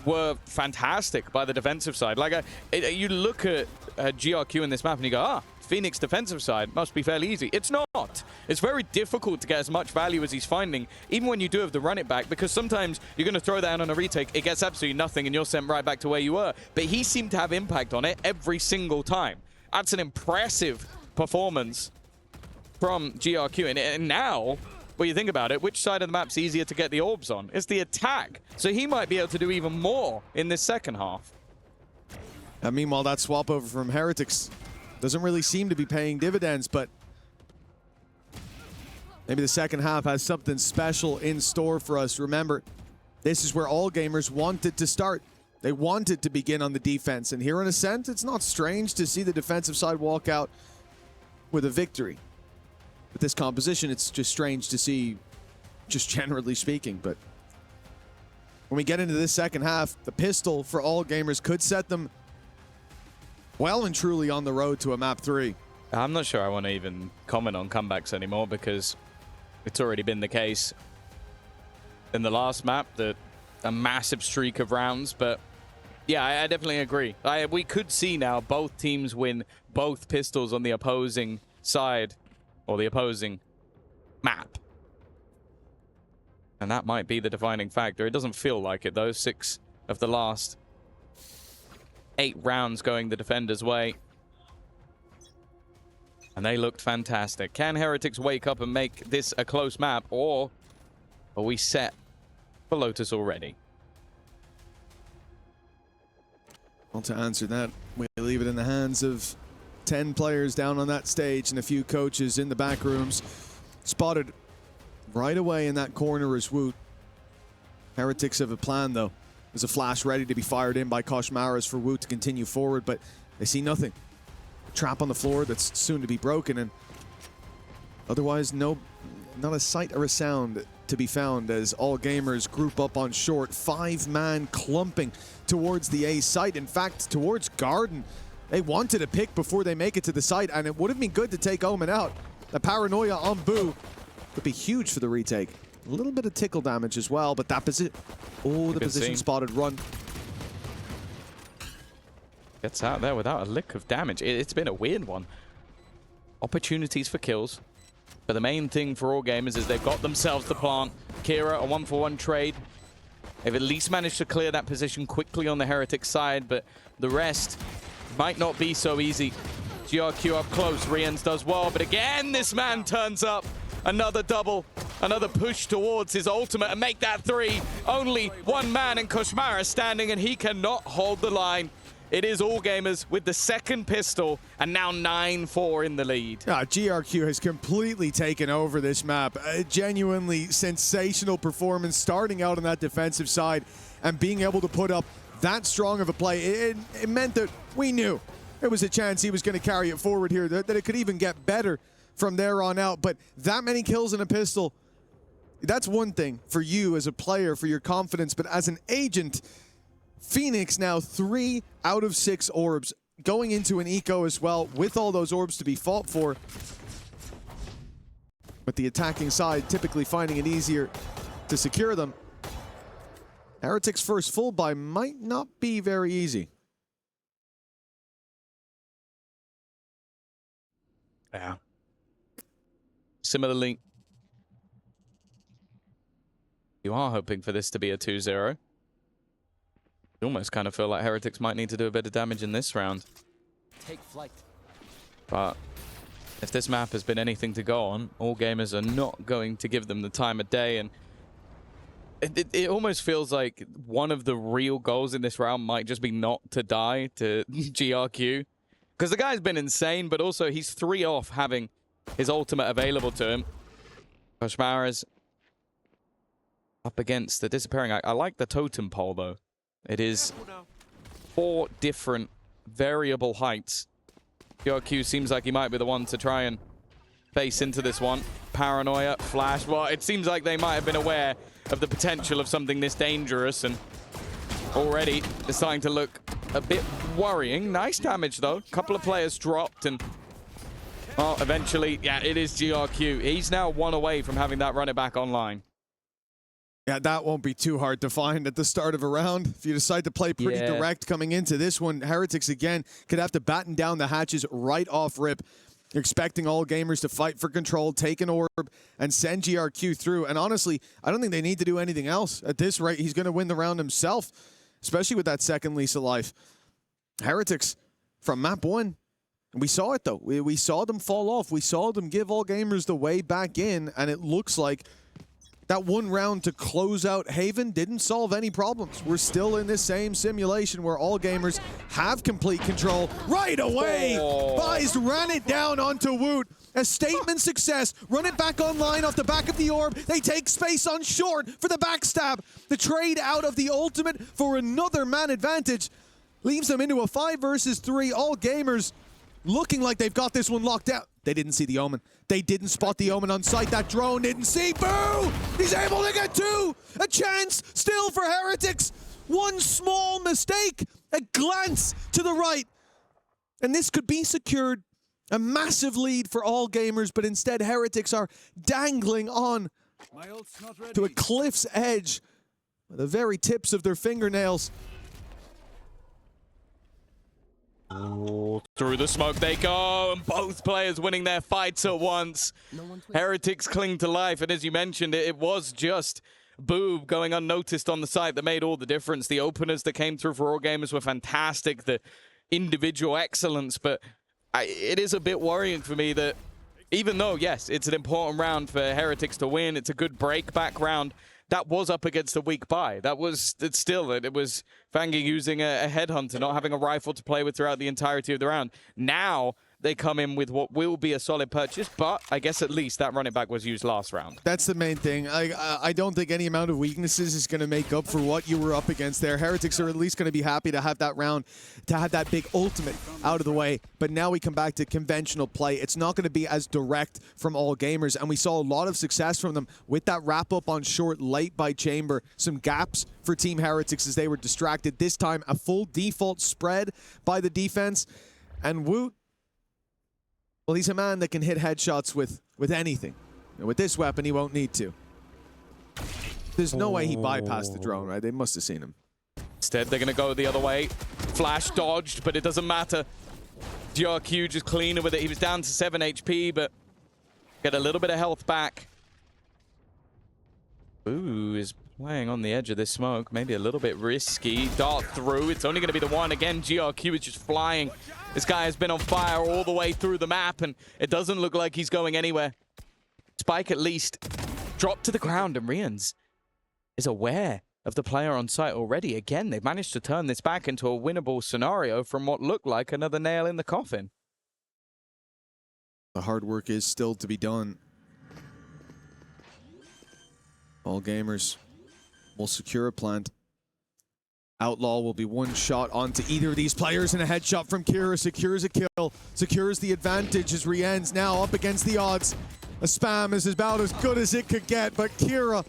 were fantastic by the defensive side. Like you look at GRQ in this map and you go, Phoenix defensive side must be fairly easy. It's not. It's very difficult to get as much value as he's finding, even when you do have the run it back, because sometimes you're going to throw that on a retake, it gets absolutely nothing, and you're sent right back to where you were. But he seemed to have impact on it every single time. That's an impressive performance from GRQ. And now, when you think about it, which side of the map's easier to get the orbs on? It's the attack. So he might be able to do even more in this second half. And meanwhile, that swap over from Heretics doesn't really seem to be paying dividends, but maybe the second half has something special in store for us. Remember, this is where All Gamers wanted to start. They wanted to begin on the defense, and here in Ascent, it's not strange to see the defensive side walk out with a victory. With this composition, it's just strange to see, just generally speaking, but when we get into this second half, the pistol for All Gamers could set them well and truly on the road to a map 3. I'm not sure I want to even comment on comebacks anymore, because it's already been the case in the last map, that a massive streak of rounds. But yeah, I definitely agree. We could see now both teams win both pistols on the opposing side, or the opposing map. And that might be the defining factor. It doesn't feel like it, though. 6 of the last 8 rounds going the defenders' way. And they looked fantastic. Can Heretics wake up and make this a close map, or are we set for Lotus already? Well, to answer that, we leave it in the hands of 10 players down on that stage and a few coaches in the back rooms. Spotted right away in that corner is Woot. Heretics have a plan, though. There's a flash ready to be fired in by Koshmaris for Woot to continue forward, but they see nothing. Trap on the floor that's soon to be broken, and otherwise not a sight or a sound to be found as All Gamers group up on short. 5-man clumping towards the A site. In fact, towards Garden. They wanted a pick before they make it to the site, and it would have been good to take Omen out. The paranoia on Boo would be huge for the retake. A little bit of tickle damage as well, but that position... Oh, the position spotted run. Gets out there without a lick of damage. It's been a weird one. Opportunities for kills. But the main thing for all gamers is they've got themselves the plant. Kira, a 1-for-1 trade. They've at least managed to clear that position quickly on the Heretics side, but the rest might not be so easy. GRQ up close. Riens does well, but again, this man turns up. Another double, another push towards his ultimate and make that 3. Only one man in Koshmara standing, and he cannot hold the line. It is all gamers with the second pistol and now 9-4 in the lead. GRQ has completely taken over this map. A genuinely sensational performance starting out on that defensive side and being able to put up that strong of a play. It meant that we knew there was a chance he was going to carry it forward here, that it could even get better from there on out. But that many kills in a pistol, that's one thing for you as a player, for your confidence, but as an agent, Phoenix now 3 out of 6 orbs going into an eco as well, with all those orbs to be fought for. But the attacking side typically finding it easier to secure them. Heretics' first full buy might not be very easy. Yeah. Similarly, you are hoping for this to be a 2-0. You almost kind of feel like Heretics might need to do a bit of damage in this round. Take flight. But if this map has been anything to go on, all gamers are not going to give them the time of day. And it almost feels like one of the real goals in this round might just be not to die to GRQ. Because the guy's been insane, but also he's 3 off having his ultimate available to him. Koshmara's up against the disappearing. I like the totem pole, though. It is 4 different variable heights. GRQ seems like he might be the one to try and face into this one. Paranoia, flash. Well, it seems like they might have been aware of the potential of something this dangerous, and already it's starting to look a bit worrying. Nice damage, though. A couple of players dropped, and well, eventually, yeah, it is GRQ. He's now 1 away from having that run it back online. Yeah, that won't be too hard to find at the start of a round. If you decide to play pretty direct coming into this one, Heretics, again, could have to batten down the hatches right off rip. You're expecting all gamers to fight for control, take an orb, and send GRQ through. And honestly, I don't think they need to do anything else. At this rate, he's going to win the round himself, especially with that second lease of life. Heretics, from map 1, we saw it, though. We saw them fall off. We saw them give all gamers the way back in, and it looks like that one round to close out Haven didn't solve any problems. We're still in this same simulation where all gamers have complete control. Right away, Vise ran it down onto Woot. A statement success. Run it back online off the back of the orb. They take space on short for the backstab. The trade out of the ultimate for another man advantage leaves them into a 5 versus 3. All gamers looking like they've got this one locked out. They didn't see the Omen. They didn't spot the Omen on sight. That drone didn't see. Boo! He's able to get 2! A chance still for Heretics. One small mistake. A glance to the right. And this could be secured. A massive lead for all gamers, but instead Heretics are dangling on to a cliff's edge with the very tips of their fingernails. Oh, through the smoke they go, and both players winning their fights at once. Heretics cling to life, and as you mentioned, it was just Boob going unnoticed on the site that made all the difference. The openers that came through for all gamers were fantastic, the individual excellence, but it is a bit worrying for me that even though, yes, it's an important round for Heretics to win, it's a good break-back round, that was up against a weak buy. It was Fangi using a headhunter, not having a rifle to play with throughout the entirety of the round. Now they come in with what will be a solid purchase, but I guess at least that running back was used last round. That's the main thing. I don't think any amount of weaknesses is going to make up for what you were up against there. Heretics are at least going to be happy to have that round, to have that big ultimate out of the way. But now we come back to conventional play. It's not going to be as direct from all gamers, and we saw a lot of success from them with that wrap-up on short late by Chamber. Some gaps for Team Heretics as they were distracted. This time, a full default spread by the defense. And Woot, well, he's a man that can hit headshots with anything. And with this weapon, he won't need to. There's no way he bypassed the drone, right? They must have seen him. Instead, they're going to go the other way. flash dodged, but it doesn't matter. GRQ just cleaner with it. He was down to 7 HP, but get a little bit of health back. Ooh, is playing on the edge of this smoke. Maybe a little bit risky. Dart through. It's only going to be the one. Again, GRQ is just flying. This guy has been on fire all the way through the map, and it doesn't look like he's going anywhere. Spike at least dropped to the ground, and Rians is aware of the player on site already. Again, they've managed to turn this back into a winnable scenario from what looked like another nail in the coffin. The hard work is still to be done. All gamers will secure a plant. Outlaw will be one shot onto either of these players, and a headshot from Kira secures a kill, secures the advantage as Rian's now up against the odds. A spam is about as good as it could get, but Kira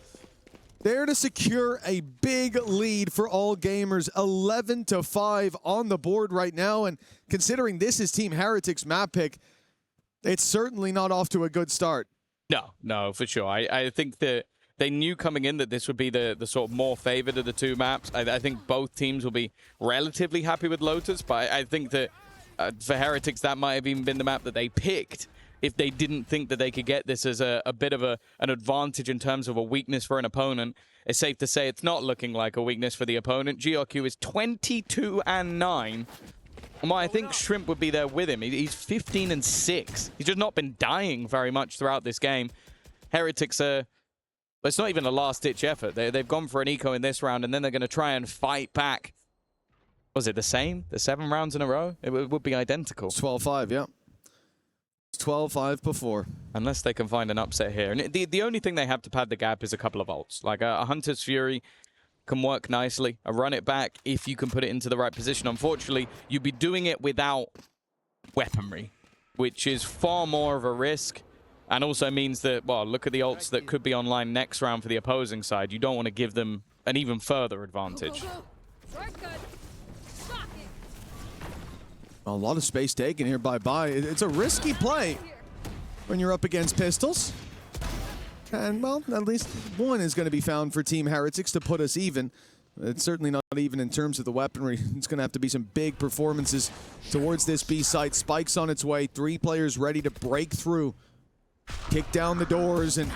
there to secure a big lead for All Gamers. 11-5 on the board right now, and considering this is Team Heretics map pick, it's certainly not off to a good start. No, for sure. I think that they knew coming in that this would be the sort of more favored of the two maps. I think both teams will be relatively happy with Lotus, but I think that for Heretics, that might have even been the map that they picked if they didn't think that they could get this as a bit of an advantage in terms of a weakness for an opponent. It's safe to say it's not looking like a weakness for the opponent. GRQ is 22-9. Well, I think Shrimp would be there with him. He's 15-6. He's just not been dying very much throughout this game. Heretics are... It's not even a last-ditch effort. They've gone for an eco in this round, and then they're going to try and fight back. Was it the same? The 7 rounds in a row? It would be identical. It's 12-5, yeah. It's 12-5 before. Unless they can find an upset here. And the only thing they have to pad the gap is a couple of ults. Like a Hunter's Fury can work nicely. A run it back if you can put it into the right position. Unfortunately, you'd be doing it without weaponry, which is far more of a risk. And also means that, well, look at the ults that could be online next round for the opposing side. You don't want to give them an even further advantage. A lot of space taken here by Bai. It's a risky play when you're up against pistols. And, well, at least one is going to be found for Team Heretics to put us even. It's certainly not even in terms of the weaponry. It's going to have to be some big performances towards this B site. Spike's on its way. 3 players ready to break through. Kick down the doors, and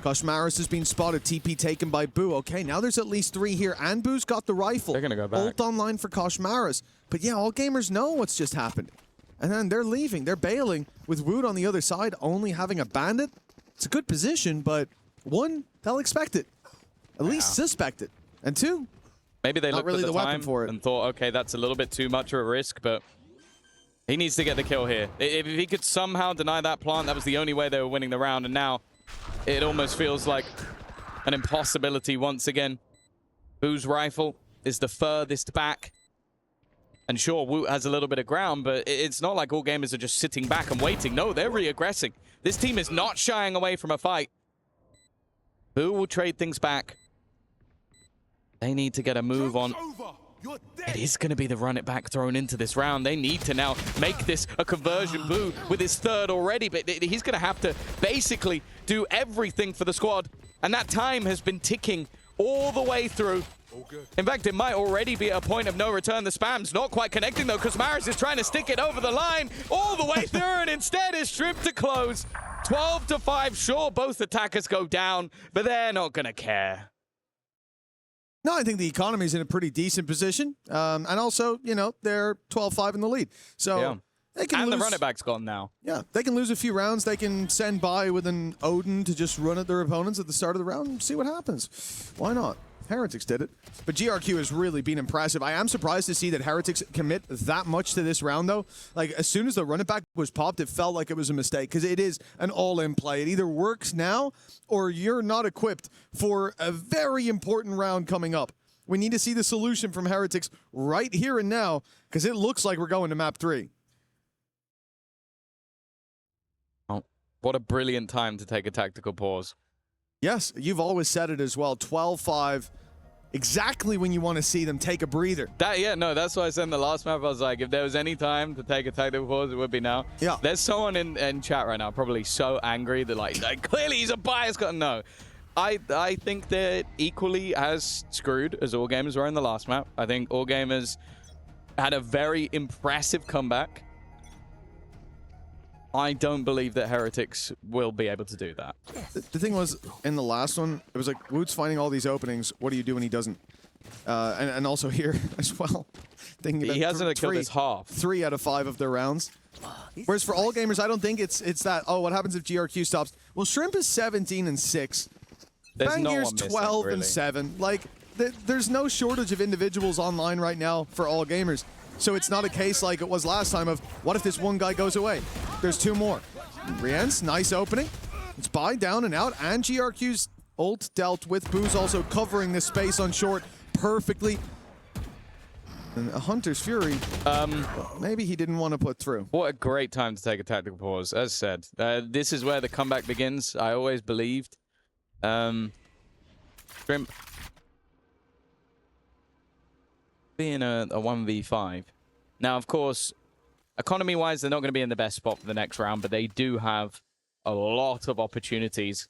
Koshmaris has been spotted. TP taken by Boo. Okay, now there's at least 3 here, and Boo's got the rifle. They're going to go back. Ult online for Koshmaris. But yeah, All Gamers know what's just happened. And then they're leaving. They're bailing with Wood on the other side, only having a bandit. It's a good position, but 1, they'll expect it. At least suspect it. And 2, maybe they looked really at the weapon time for it and thought, okay, that's a little bit too much of a risk, but he needs to get the kill here. If he could somehow deny that plant, that was the only way they were winning the round, and now it almost feels like an impossibility once again. Boo's rifle is the furthest back. And sure, Woot has a little bit of ground, but it's not like All Gamers are just sitting back and waiting. No, they're re-aggressing. This team is not shying away from a fight. Boo will trade things back. They need to get a move on. It is going to be the run it back thrown into this round. They need to now make this a conversion. Boo with his 3rd already, but he's going to have to basically do everything for the squad. And that time has been ticking all the way through. In fact, it might already be a point of no return. The spam's not quite connecting though, because Maris is trying to stick it over the line all the way through, and instead is stripped to close. 12-5. Sure, both attackers go down, but they're not going to care. No, I think the economy is in a pretty decent position. And also, you know, they're 12-5 in the lead. So yeah. They can lose. The run it back's gone now. Yeah, they can lose a few rounds. They can send by with an Odin to just run at their opponents at the start of the round and see what happens. Why not? Heretics did it. But GRQ has really been impressive. I am surprised to see that Heretics commit that much to this round, though. Like, as soon as the run it back was popped, it felt like it was a mistake, because it is an all-in play. It either works now, or you're not equipped for a very important round coming up. We need to see the solution from Heretics right here and now, because it looks like we're going to map 3. Oh, what a brilliant time to take a tactical pause. Yes, you've always said it as well. 12-5, exactly when you want to see them take a breather. That's why I said in the last map, I was like, if there was any time to take a tactical pause, it would be now. Yeah. There's someone in chat right now probably so angry that like clearly he's a bias. No. I think they're equally as screwed as All Gamers were in the last map. I think All Gamers had a very impressive comeback. I don't believe that Heretics will be able to do that. The thing was, in the last one, it was like, Woot's finding all these openings. What do you do when he doesn't? And also here as well. Thinking about he hasn't killed his half. 3 out of 5 of their rounds. Whereas for all gamers, I don't think it's that, oh, what happens if GRQ stops? Well, Shrimp is 17-6. Bangir's 12-7. Like, there's no shortage of individuals online right now for all gamers. So it's not a case like it was last time of, what if this one guy goes away? There's 2 more. Rien's, nice opening. It's by down and out, and GRQ's ult dealt with. Boo's also covering this space on short perfectly. And a Hunter's Fury, maybe he didn't want to put through. What a great time to take a tactical pause. As said, this is where the comeback begins. I always believed. Shrimp being a 1v5. Now, of course, economy-wise, they're not going to be in the best spot for the next round, but they do have a lot of opportunities.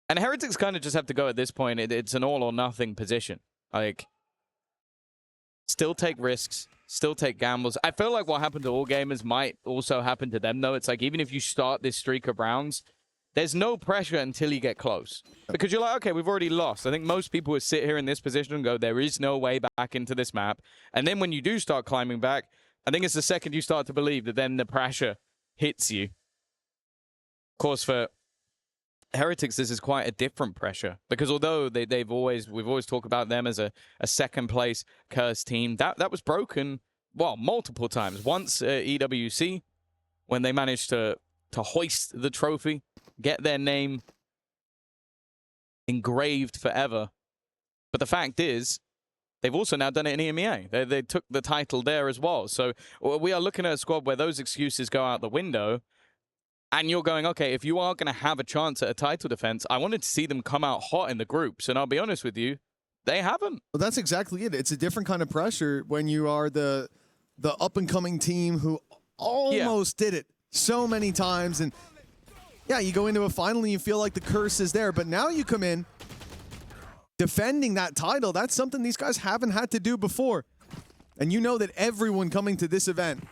And Heretics kind of just have to go at this point. It's an all-or-nothing position. Like, still take risks, still take gambles. I feel like what happened to all gamers might also happen to them, though. It's like, even if you start this streak of rounds, there's no pressure until you get close. Because you're like, okay, we've already lost. I think most people would sit here in this position and go, there is no way back into this map. And then when you do start climbing back, I think it's the second you start to believe that then the pressure hits you. Of course, for Heretics, this is quite a different pressure. Because although we've always talked about them as a second place cursed team, that was broken, well, multiple times. Once EWC, when they managed to hoist the trophy, get their name engraved forever. But the fact is, they've also now done it in EMEA. They took the title there as well. So we are looking at a squad where those excuses go out the window. And you're going, okay, if you are going to have a chance at a title defense, I wanted to see them come out hot in the groups. And I'll be honest with you, they haven't. Well, that's exactly it. It's a different kind of pressure when you are the up-and-coming team who almost did it so many times. And yeah, you go into a final and you feel like the curse is there. But now you come in defending that title. That's something these guys haven't had to do before. And you know that everyone coming to this event,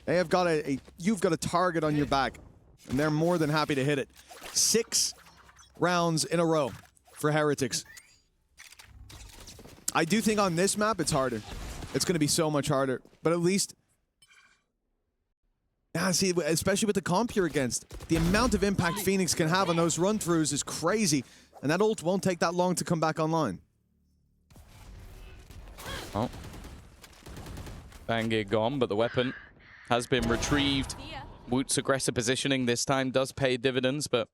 they have got you've got a target on your back, and they're more than happy to hit it. 6 rounds in a row for Heretics. I do think on this map it's harder. It's going to be so much harder, but at least, see, especially with the comp you're against, the amount of impact Phoenix can have on those run-throughs is crazy, and that ult won't take that long to come back online. Oh. Bangir gone, but the weapon has been retrieved. Woot's aggressive positioning this time does pay dividends, but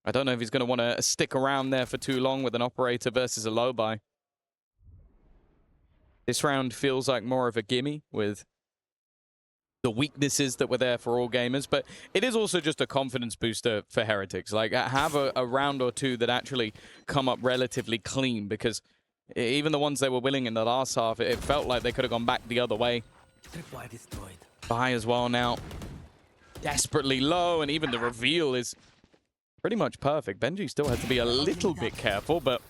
I don't know if he's going to want to stick around there for too long with an operator versus a low buy. This round feels like more of a gimme with the weaknesses that were there for all gamers, but it is also just a confidence booster for Heretics. Like, have a round or two that actually come up relatively clean, because even the ones they were winning in the last half, it felt like they could have gone back the other way. Buy as well now. Desperately low, and even the reveal is pretty much perfect. Benji still has to be a little bit careful, but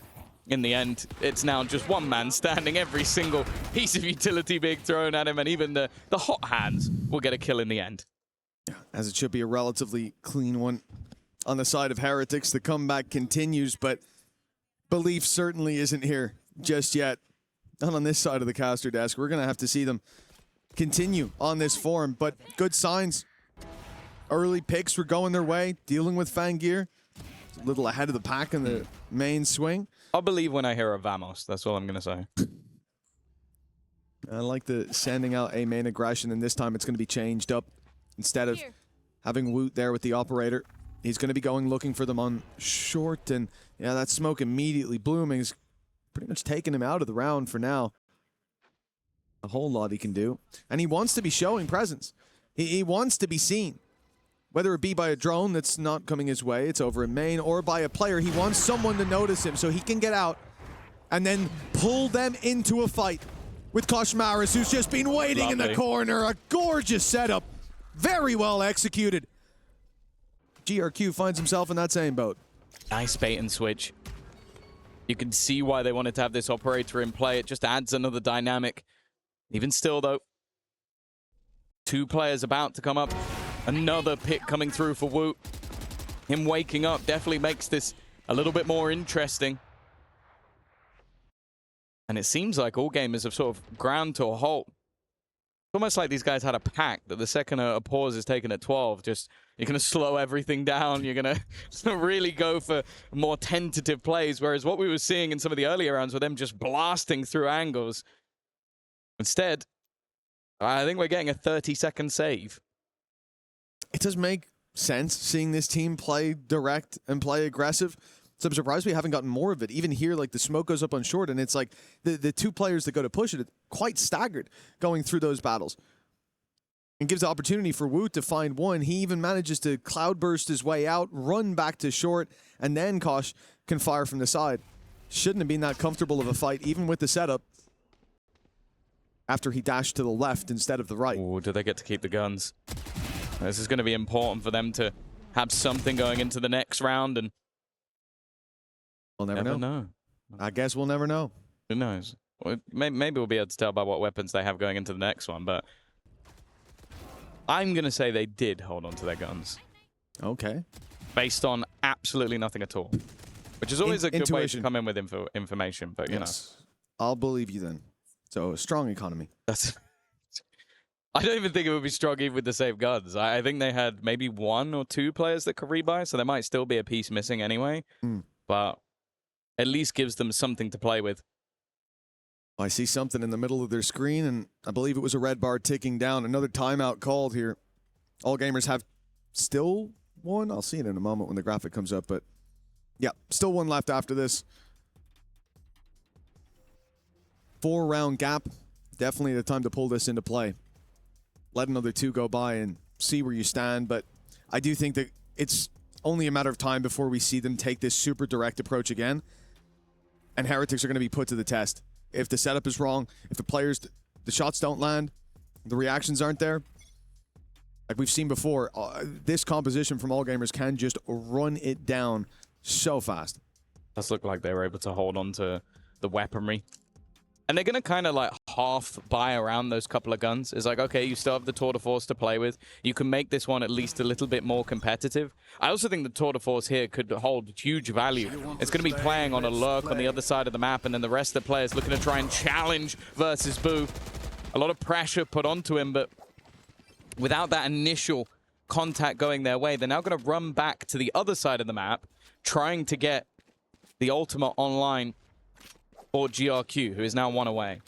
in the end, it's now just one man standing. Every single piece of utility being thrown at him, and even the hot hands will get a kill in the end. As it should be a relatively clean one on the side of Heretics. The comeback continues, but belief certainly isn't here just yet. Not on this side of the caster desk. We're going to have to see them continue on this form, but good signs. Early picks were going their way, dealing with Fangir. A little ahead of the pack in the main swing. I'll believe when I hear a Vamos. That's all I'm going to say. I like the sending out a main aggression, and this time it's going to be changed up. Instead of having Woot there with the operator, he's going to be going looking for them on short, and yeah, that smoke immediately blooming is pretty much taking him out of the round for now. A whole lot he can do. And he wants to be showing presence. He wants to be seen. Whether it be by a drone that's not coming his way, it's over in main, or by a player, he wants someone to notice him so he can get out and then pull them into a fight with Koshmaris, who's just been waiting in the corner. A gorgeous setup. Very well executed. GRQ finds himself in that same boat. Nice bait and switch. You can see why they wanted to have this operator in play. It just adds another dynamic Even still, though, 2 players about to come up. Another pick coming through for Woot. Him waking up definitely makes this a little bit more interesting. And it seems like all gamers have sort of ground to a halt. It's almost like these guys had a pact that the second a pause is taken at 12, just you're going to slow everything down. You're going to really go for more tentative plays. Whereas what we were seeing in some of the earlier rounds were them just blasting through angles. Instead, I think we're getting a 30-second save. It does make sense seeing this team play direct and play aggressive. So I'm surprised we haven't gotten more of it. Even here, like the smoke goes up on short, and it's like the 2 players that go to push it, quite staggered going through those battles. And gives the opportunity for Woot to find one. He even manages to cloudburst his way out, run back to short, and then Kosh can fire from the side. Shouldn't have been that comfortable of a fight, even with the setup, after he dashed to the left instead of the right. Ooh, do they get to keep the guns? This is going to be important for them to have something going into the next round, and we'll never know. I guess we'll never know. Who knows? Well, maybe we'll be able to tell by what weapons they have going into the next one, but I'm going to say they did hold on to their guns. Okay. Based on absolutely nothing at all, which is always a good way to intuition. come in with information, but you know. I'll believe you then. So, a strong economy. I don't even think it would be strong even with the same guns. I think they had maybe 1 or 2 players that could rebuy, so there might still be a piece missing anyway. But at least gives them something to play with. I see something in the middle of their screen, and I believe it was a red bar ticking down. Another timeout called here. All gamers have still 1. I'll see it in a moment when the graphic comes up, but yeah, still 1 left after this. 4-round gap. Definitely the time to pull this into play. Let another 2 go by and see where you stand, but I do think that it's only a matter of time before we see them take this super direct approach again, and Heretics are going to be put to the test. If the setup is wrong, if the players, the shots don't land, the reactions aren't there, like we've seen before, this composition from All Gamers can just run it down so fast. Does look like they were able to hold on to the weaponry. And they're going to kind of like half buy around those couple of guns. It's like, okay, you still have the Tour de Force to play with. You can make this one at least a little bit more competitive. I also think the Tour de Force here could hold huge value. It's going to be playing on a lurk on the other side of the map, and then the rest of the players looking to try and challenge versus Boo. A lot of pressure put onto him, but without that initial contact going their way, they're now going to run back to the other side of the map, trying to get the ultimate online or GRQ, who is now 1 away.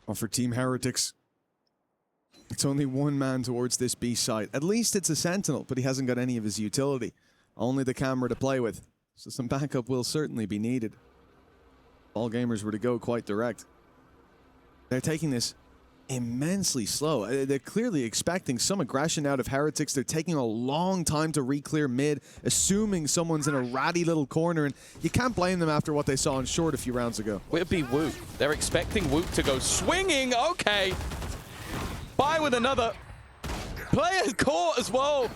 Well, for Team Heretics, it's only 1 man towards this B site. At least it's a Sentinel, but he hasn't got any of his utility. Only the camera to play with. So some backup will certainly be needed. All gamers were to go quite direct. They're taking this immensely slow. They're clearly expecting some aggression out of Heretics. They're taking a long time to re-clear mid, assuming someone's in a ratty little corner, and you can't blame them after what they saw in short a few rounds ago. Would it be Woot? They're expecting Woot to go swinging. Okay. By with another. Player caught as well.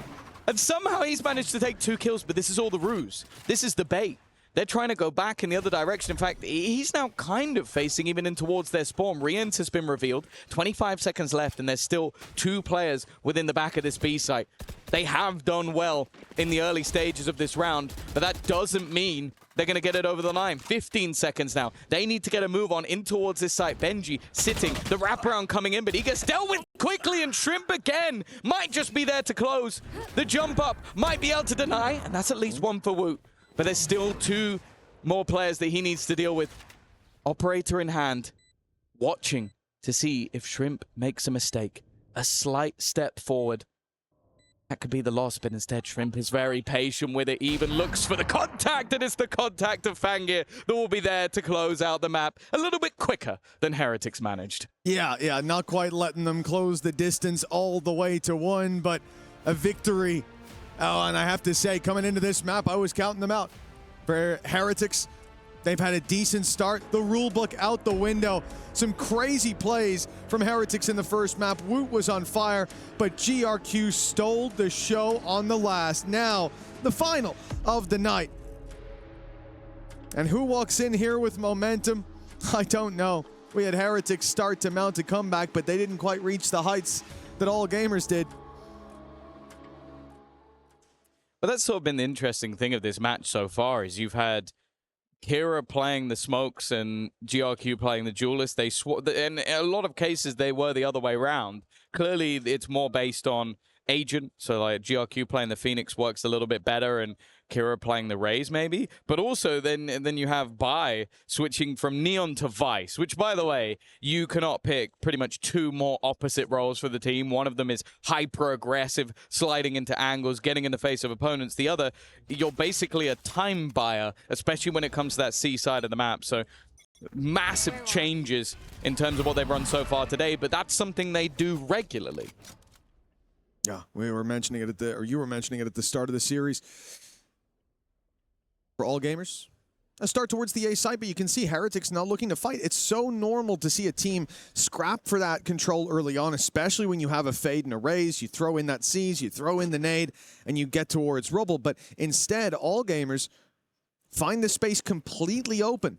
And somehow he's managed to take 2 kills, but this is all the ruse. This is the bait. They're trying to go back in the other direction. In fact, he's now kind of facing even in towards their spawn. Re-ent has been revealed. 25 seconds left, and there's still 2 players within the back of this B site. They have done well in the early stages of this round, but that doesn't mean they're going to get it over the line. 15 seconds now. They need to get a move on in towards this site. Benji sitting, the wraparound coming in, but he gets dealt with quickly, and Shrimp again might just be there to close. The jump up might be able to deny, and that's at least 1 for Woot. But there's still 2 more players that he needs to deal with. Operator in hand, watching to see if Shrimp makes a mistake. A slight step forward. That could be the loss, but instead Shrimp is very patient with it, even looks for the contact, and it's the contact of Fangir that will be there to close out the map a little bit quicker than Heretics managed. Yeah, not quite letting them close the distance all the way to 1, but a victory. Oh, and I have to say, coming into this map, I was counting them out. For Heretics, They've had a decent start. The rule book out the window. Some crazy plays from Heretics in the first map. Woot was on fire, but GRQ stole the show on the last. Now, the final of the night. And who walks in here with momentum? I don't know. We had Heretics start to mount a comeback, but they didn't quite reach the heights that All Gamers did. But that's sort of been the interesting thing of this match so far, is you've had Kira playing the smokes and GRQ playing the duelist. In a lot of cases, they were the other way around. Clearly, it's more based on agent. So like GRQ playing the Phoenix works a little bit better, and Kira playing the Raze maybe. But also then you have Bai switching from Neon to Vice, which, by the way, you cannot pick pretty much two more opposite roles for the team. One of them is hyper-aggressive, sliding into angles, getting in the face of opponents. The other, you're basically a time buyer, especially when it comes to that C side of the map. So massive changes in terms of what they've run so far today, but that's something they do regularly. Yeah, we were mentioning it you were mentioning it at the start of the series. For All Gamers, a start towards the A side, but you can see Heretics not looking to fight. It's so normal to see a team scrap for that control early on, especially when you have a fade and a raise. You throw in that C's, you throw in the nade, and you get towards Rubble. But instead, All Gamers find the space completely open,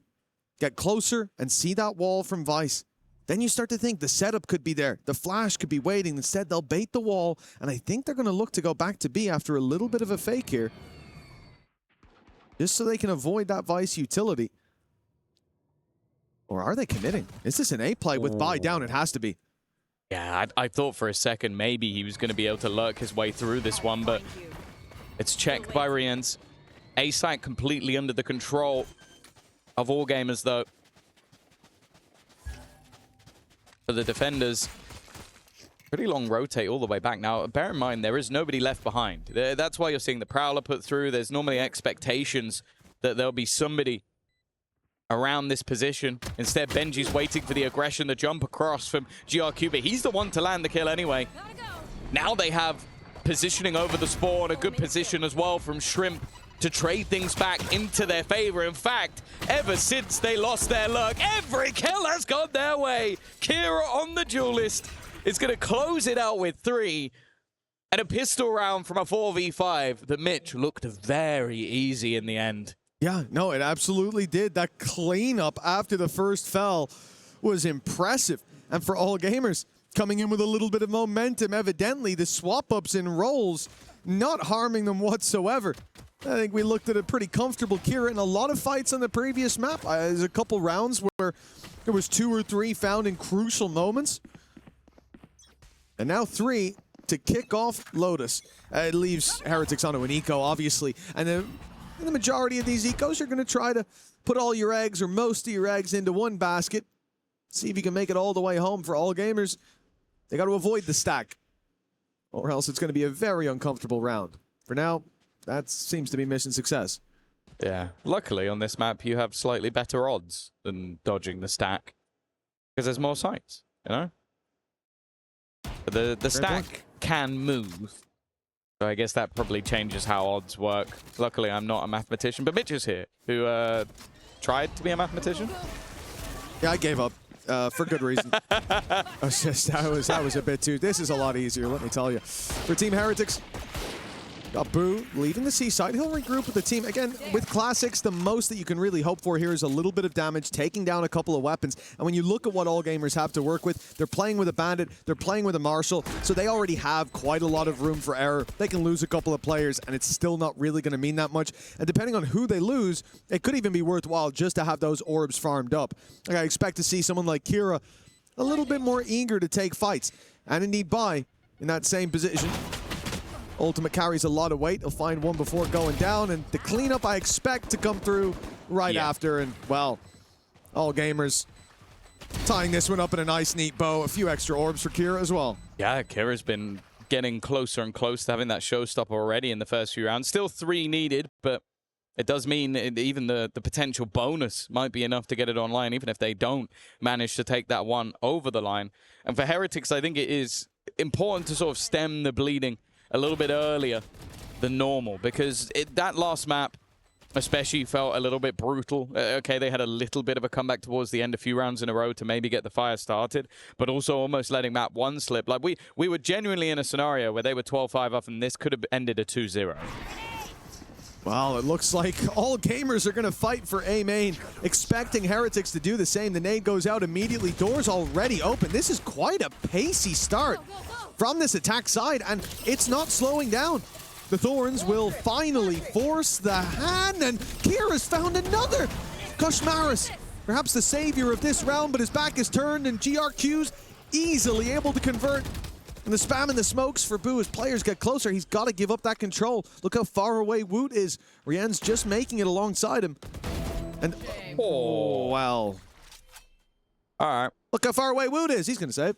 get closer, and see that wall from Vice. Then you start to think the setup could be there. The flash could be waiting. Instead, they'll bait the wall, and I think they're going to look to go back to B after a little bit of a fake here, just so they can avoid that Vice utility. Or are they committing? Is this an A play with Bai down? It has to be. Yeah, I thought for a second maybe he was going to be able to lurk his way through this one, but it's checked by Rians. A site completely under the control of All Gamers, though. For the defenders, pretty long rotate all the way back. Now, bear in mind, there is nobody left behind. That's why you're seeing the Prowler put through. There's normally expectations that there'll be somebody around this position. Instead, Benji's waiting for the aggression, the jump across from GRQ, but he's the one to land the kill anyway. Now they have positioning over the spawn, a good position as well from Shrimp to trade things back into their favor. In fact, ever since they lost their lurk, every kill has gone their way. Kira on the duelist is going to close it out with 3. And a pistol round from a 4v5 that Mitch looked very easy in the end. Yeah, no, it absolutely did. That cleanup after the first fell was impressive. And for All Gamers, coming in with a little bit of momentum, evidently the swap-ups and rolls not harming them whatsoever. I think we looked at a pretty comfortable Kira in a lot of fights on the previous map. There's a couple rounds where there was 2 or 3 found in crucial moments. And now 3 to kick off Lotus. It leaves Heretics onto an eco, obviously. And the majority of these ecos, you're going to try to put all your eggs, or most of your eggs, into one basket. See if you can make it all the way home. For All Gamers, they got to avoid the stack, or else it's going to be a very uncomfortable round. For now, that seems to be mission success. Yeah, luckily on this map you have slightly better odds than dodging the stack, because there's more sites, you know? But the stack can move, so I guess that probably changes how odds work. Luckily I'm not a mathematician, but Mitch is here, who tried to be a mathematician. Yeah, I gave up. For good reason. That was a bit too. This is a lot easier, let me tell you. For Team Heretics, got Boo leaving the C side. He'll regroup with the team. Again, with Classics, the most that you can really hope for here is a little bit of damage, taking down a couple of weapons. And when you look at what All Gamers have to work with, they're playing with a Bandit, they're playing with a Marshal, so they already have quite a lot of room for error. They can lose a couple of players, and it's still not really going to mean that much. And depending on who they lose, it could even be worthwhile just to have those orbs farmed up. Like, I expect to see someone like Kira a little bit more eager to take fights. And indeed, Bai in that same position. Ultimate carries a lot of weight. He'll find one before going down, and the cleanup I expect to come through right after. And, well, All Gamers tying this one up in a nice, neat bow. A few extra orbs for Kira as well. Yeah, Kira's been getting closer and closer to having that showstopper already in the first few rounds. Still 3 needed, but it does mean even the potential bonus might be enough to get it online, even if they don't manage to take that one over the line. And for Heretics, I think it is important to sort of stem the bleeding a little bit earlier than normal, because that last map, especially felt a little bit brutal. Okay, they had a little bit of a comeback towards the end, a few rounds in a row to maybe get the fire started, but also almost letting map 1 slip. Like, we were genuinely in a scenario where they were 12-5 up, and this could have ended a 2-0. Well, it looks like all gamers are going to fight for A main, expecting Heretics to do the same. The nade goes out immediately. Doors already open. This is quite a pacey start from this attack side, and it's not slowing down. The Thorns will finally force the hand, and Kira's found another. Koshmaris, perhaps the savior of this round, but his back is turned, and GRQ's easily able to convert. And the spam and the smokes for Boo as players get closer. He's got to give up that control. Look how far away Woot is. Rien's just making it alongside him. And, oh, wow. All right. Look how far away Woot is. He's going to save.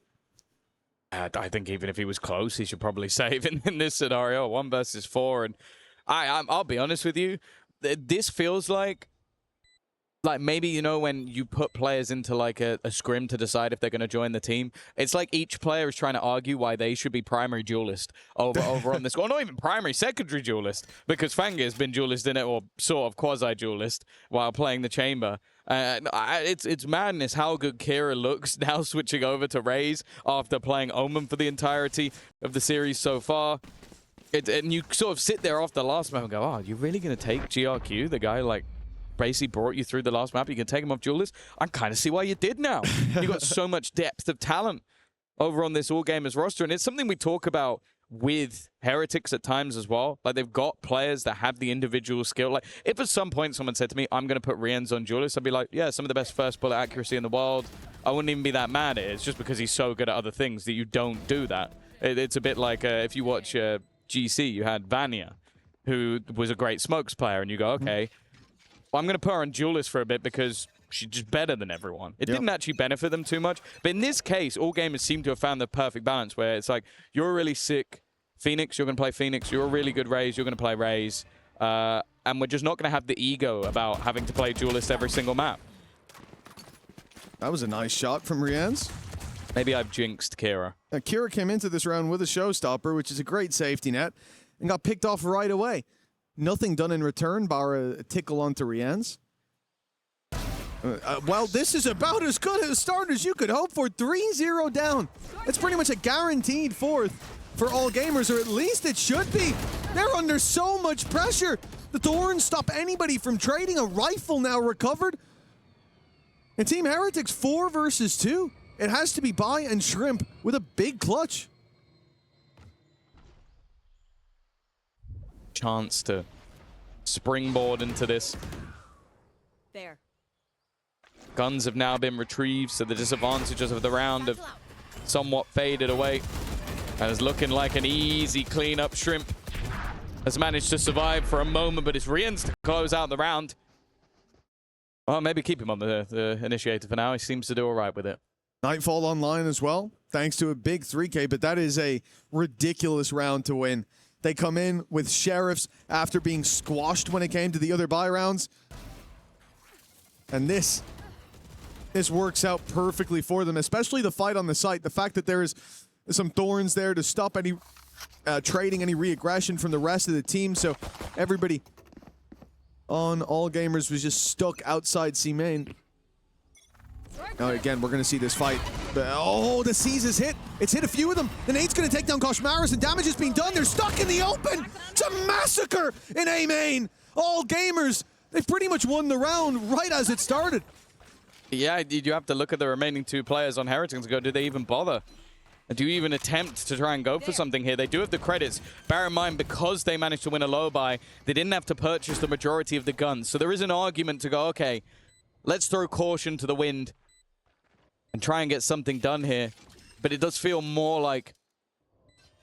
I think even if he was close, he should probably save in this scenario. 1 versus 4. And I'll be honest with you, this feels like maybe, you know, when you put players into like a scrim to decide if they're going to join the team, it's like each player is trying to argue why they should be primary duelist over on this. Well, not even primary, secondary duelist, because Fanga has been duelist in it, or sort of quasi-duelist, while playing the chamber. It's madness how good Kira looks now switching over to Raze after playing Omen for the entirety of the series so far. And you sort of sit there after the last map and go, oh, you're really going to take GRQ, the guy like basically brought you through the last map, you can take him off duelist? I kind of see why you did now. You got so much depth of talent over on this All Gamers roster, and it's something we talk about with Heretics at times as well. Like, they've got players that have the individual skill. Like, if at some point someone said to me, I'm going to put Rienz on duelist, I'd be like, yeah, some of the best first bullet accuracy in the world. I wouldn't even be that mad at it. It's just because he's so good at other things that you don't do that. It's a bit like if you watch GC, you had Vanya, who was a great smokes player, and you go, okay, well, I'm going to put her on duelist for a bit because she's just better than everyone. It didn't actually benefit them too much. But in this case, all gamers seem to have found the perfect balance where it's like, you're a really sick Phoenix, you're going to play Phoenix. You're a really good Raze, you're going to play Raze. And we're just not going to have the ego about having to play duelist every single map. That was a nice shot from Rienz. Maybe I've jinxed Kira. Kira came into this round with a showstopper, which is a great safety net, and got picked off right away. Nothing done in return, bar a tickle onto Rienz. Well, this is about as good a start as you could hope for. 3-0 down. It's pretty much a guaranteed fourth for all gamers, or at least it should be. They're under so much pressure. The Thorns stop anybody from trading. A rifle now recovered. And Team Heretics 4 versus 2. It has to be Bai and Shrimp with a big clutch. Chance to springboard into this. There. Guns have now been retrieved, so the disadvantages of the round have somewhat faded away. And it's looking like an easy cleanup. Shrimp has managed to survive for a moment, but it's Rienz to close out the round. Well, maybe keep him on the initiator for now. He seems to do all right with it. Nightfall online as well, thanks to a big 3K, but that is a ridiculous round to win. They come in with Sheriffs after being squashed when it came to the other buy rounds. And this works out perfectly for them, especially the fight on the site. The fact that there is some Thorns there to stop any trading, any re-aggression from the rest of the team. So everybody on All Gamers was just stuck outside C main. Now again, we're going to see this fight. Oh, the C's is hit. It's hit a few of them. The nade's going to take down Koshmaris, and damage is being done. They're stuck in the open. It's a massacre in A main. All Gamers, they've pretty much won the round right as it started. Yeah, you have to look at the remaining 2 players on Heretics and go, did they even bother? Do you even attempt to try and go for something here? They do have the credits. Bear in mind, because they managed to win a low buy, they didn't have to purchase the majority of the guns. So there is an argument to go, okay, let's throw caution to the wind and try and get something done here. But it does feel more like,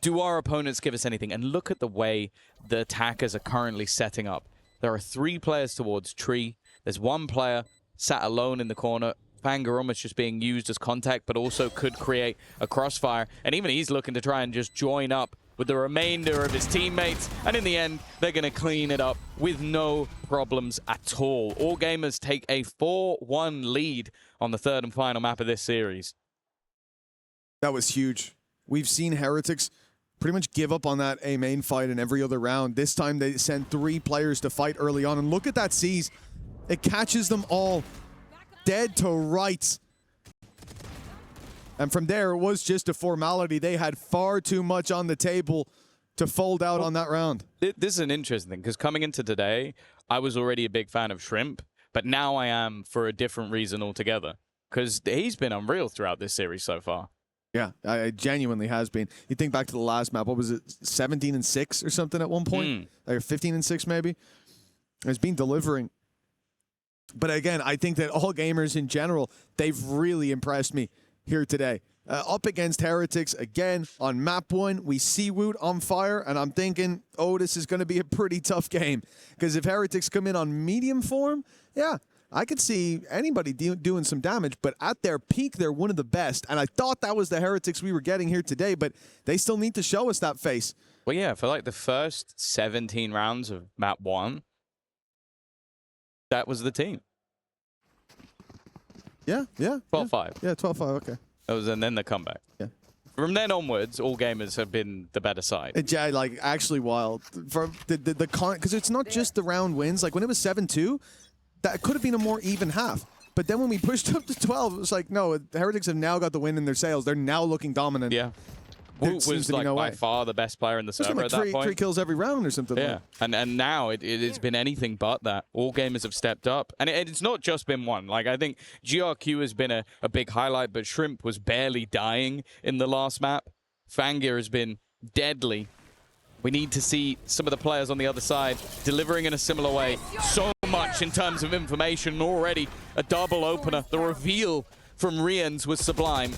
do our opponents give us anything? And look at the way the attackers are currently setting up. There are 3 players towards Tree. There's 1 player sat alone in the corner. Fanga almost just being used as contact, but also could create a crossfire. And even he's looking to try and just join up with the remainder of his teammates. And in the end, they're going to clean it up with no problems at all. All Gamers take a 4-1 lead on the 3rd and final map of this series. That was huge. We've seen Heretics pretty much give up on that A main fight in every other round. This time they send 3 players to fight early on, and look at that C's. It catches them all dead to rights. And from there, it was just a formality. They had far too much on the table to fold out on that round. This is an interesting thing, because coming into today, I was already a big fan of Shrimp, but now I am for a different reason altogether, because he's been unreal throughout this series so far. Yeah, it genuinely has been. You think back to the last map, what was it, 17-6 or something at one point? Or 15-6 maybe? It's been delivering. But again, I think that all gamers in general, they've really impressed me here today. Up against Heretics again on map 1, we see Woot on fire, and I'm thinking, oh, this is going to be a pretty tough game. Because if Heretics come in on medium form, yeah, I could see anybody doing some damage, but at their peak, they're one of the best. And I thought that was the Heretics we were getting here today, but they still need to show us that face. Well, yeah, for like the first 17 rounds of map 1, that was the team. Yeah. 12-5. Yeah, 12-5, okay. And then the comeback. Yeah. From then onwards, all gamers have been the better side. Yeah, like actually wild. For because it's not just the round wins. Like when it was 7-2, that could have been a more even half. But then when we pushed up to 12, it was like, no, the Heretics have now got the win in their sails. They're now looking dominant. Yeah. Woot was like by far the best player in the server like at that point. 3 kills every round or something. Yeah, and now it has been anything but that. All gamers have stepped up, and it's not just been one. Like I think GRQ has been a big highlight, but Shrimp was barely dying in the last map. Fangir has been deadly. We need to see some of the players on the other side delivering in a similar way. So much in terms of information already. A double opener. The reveal from Rians was sublime.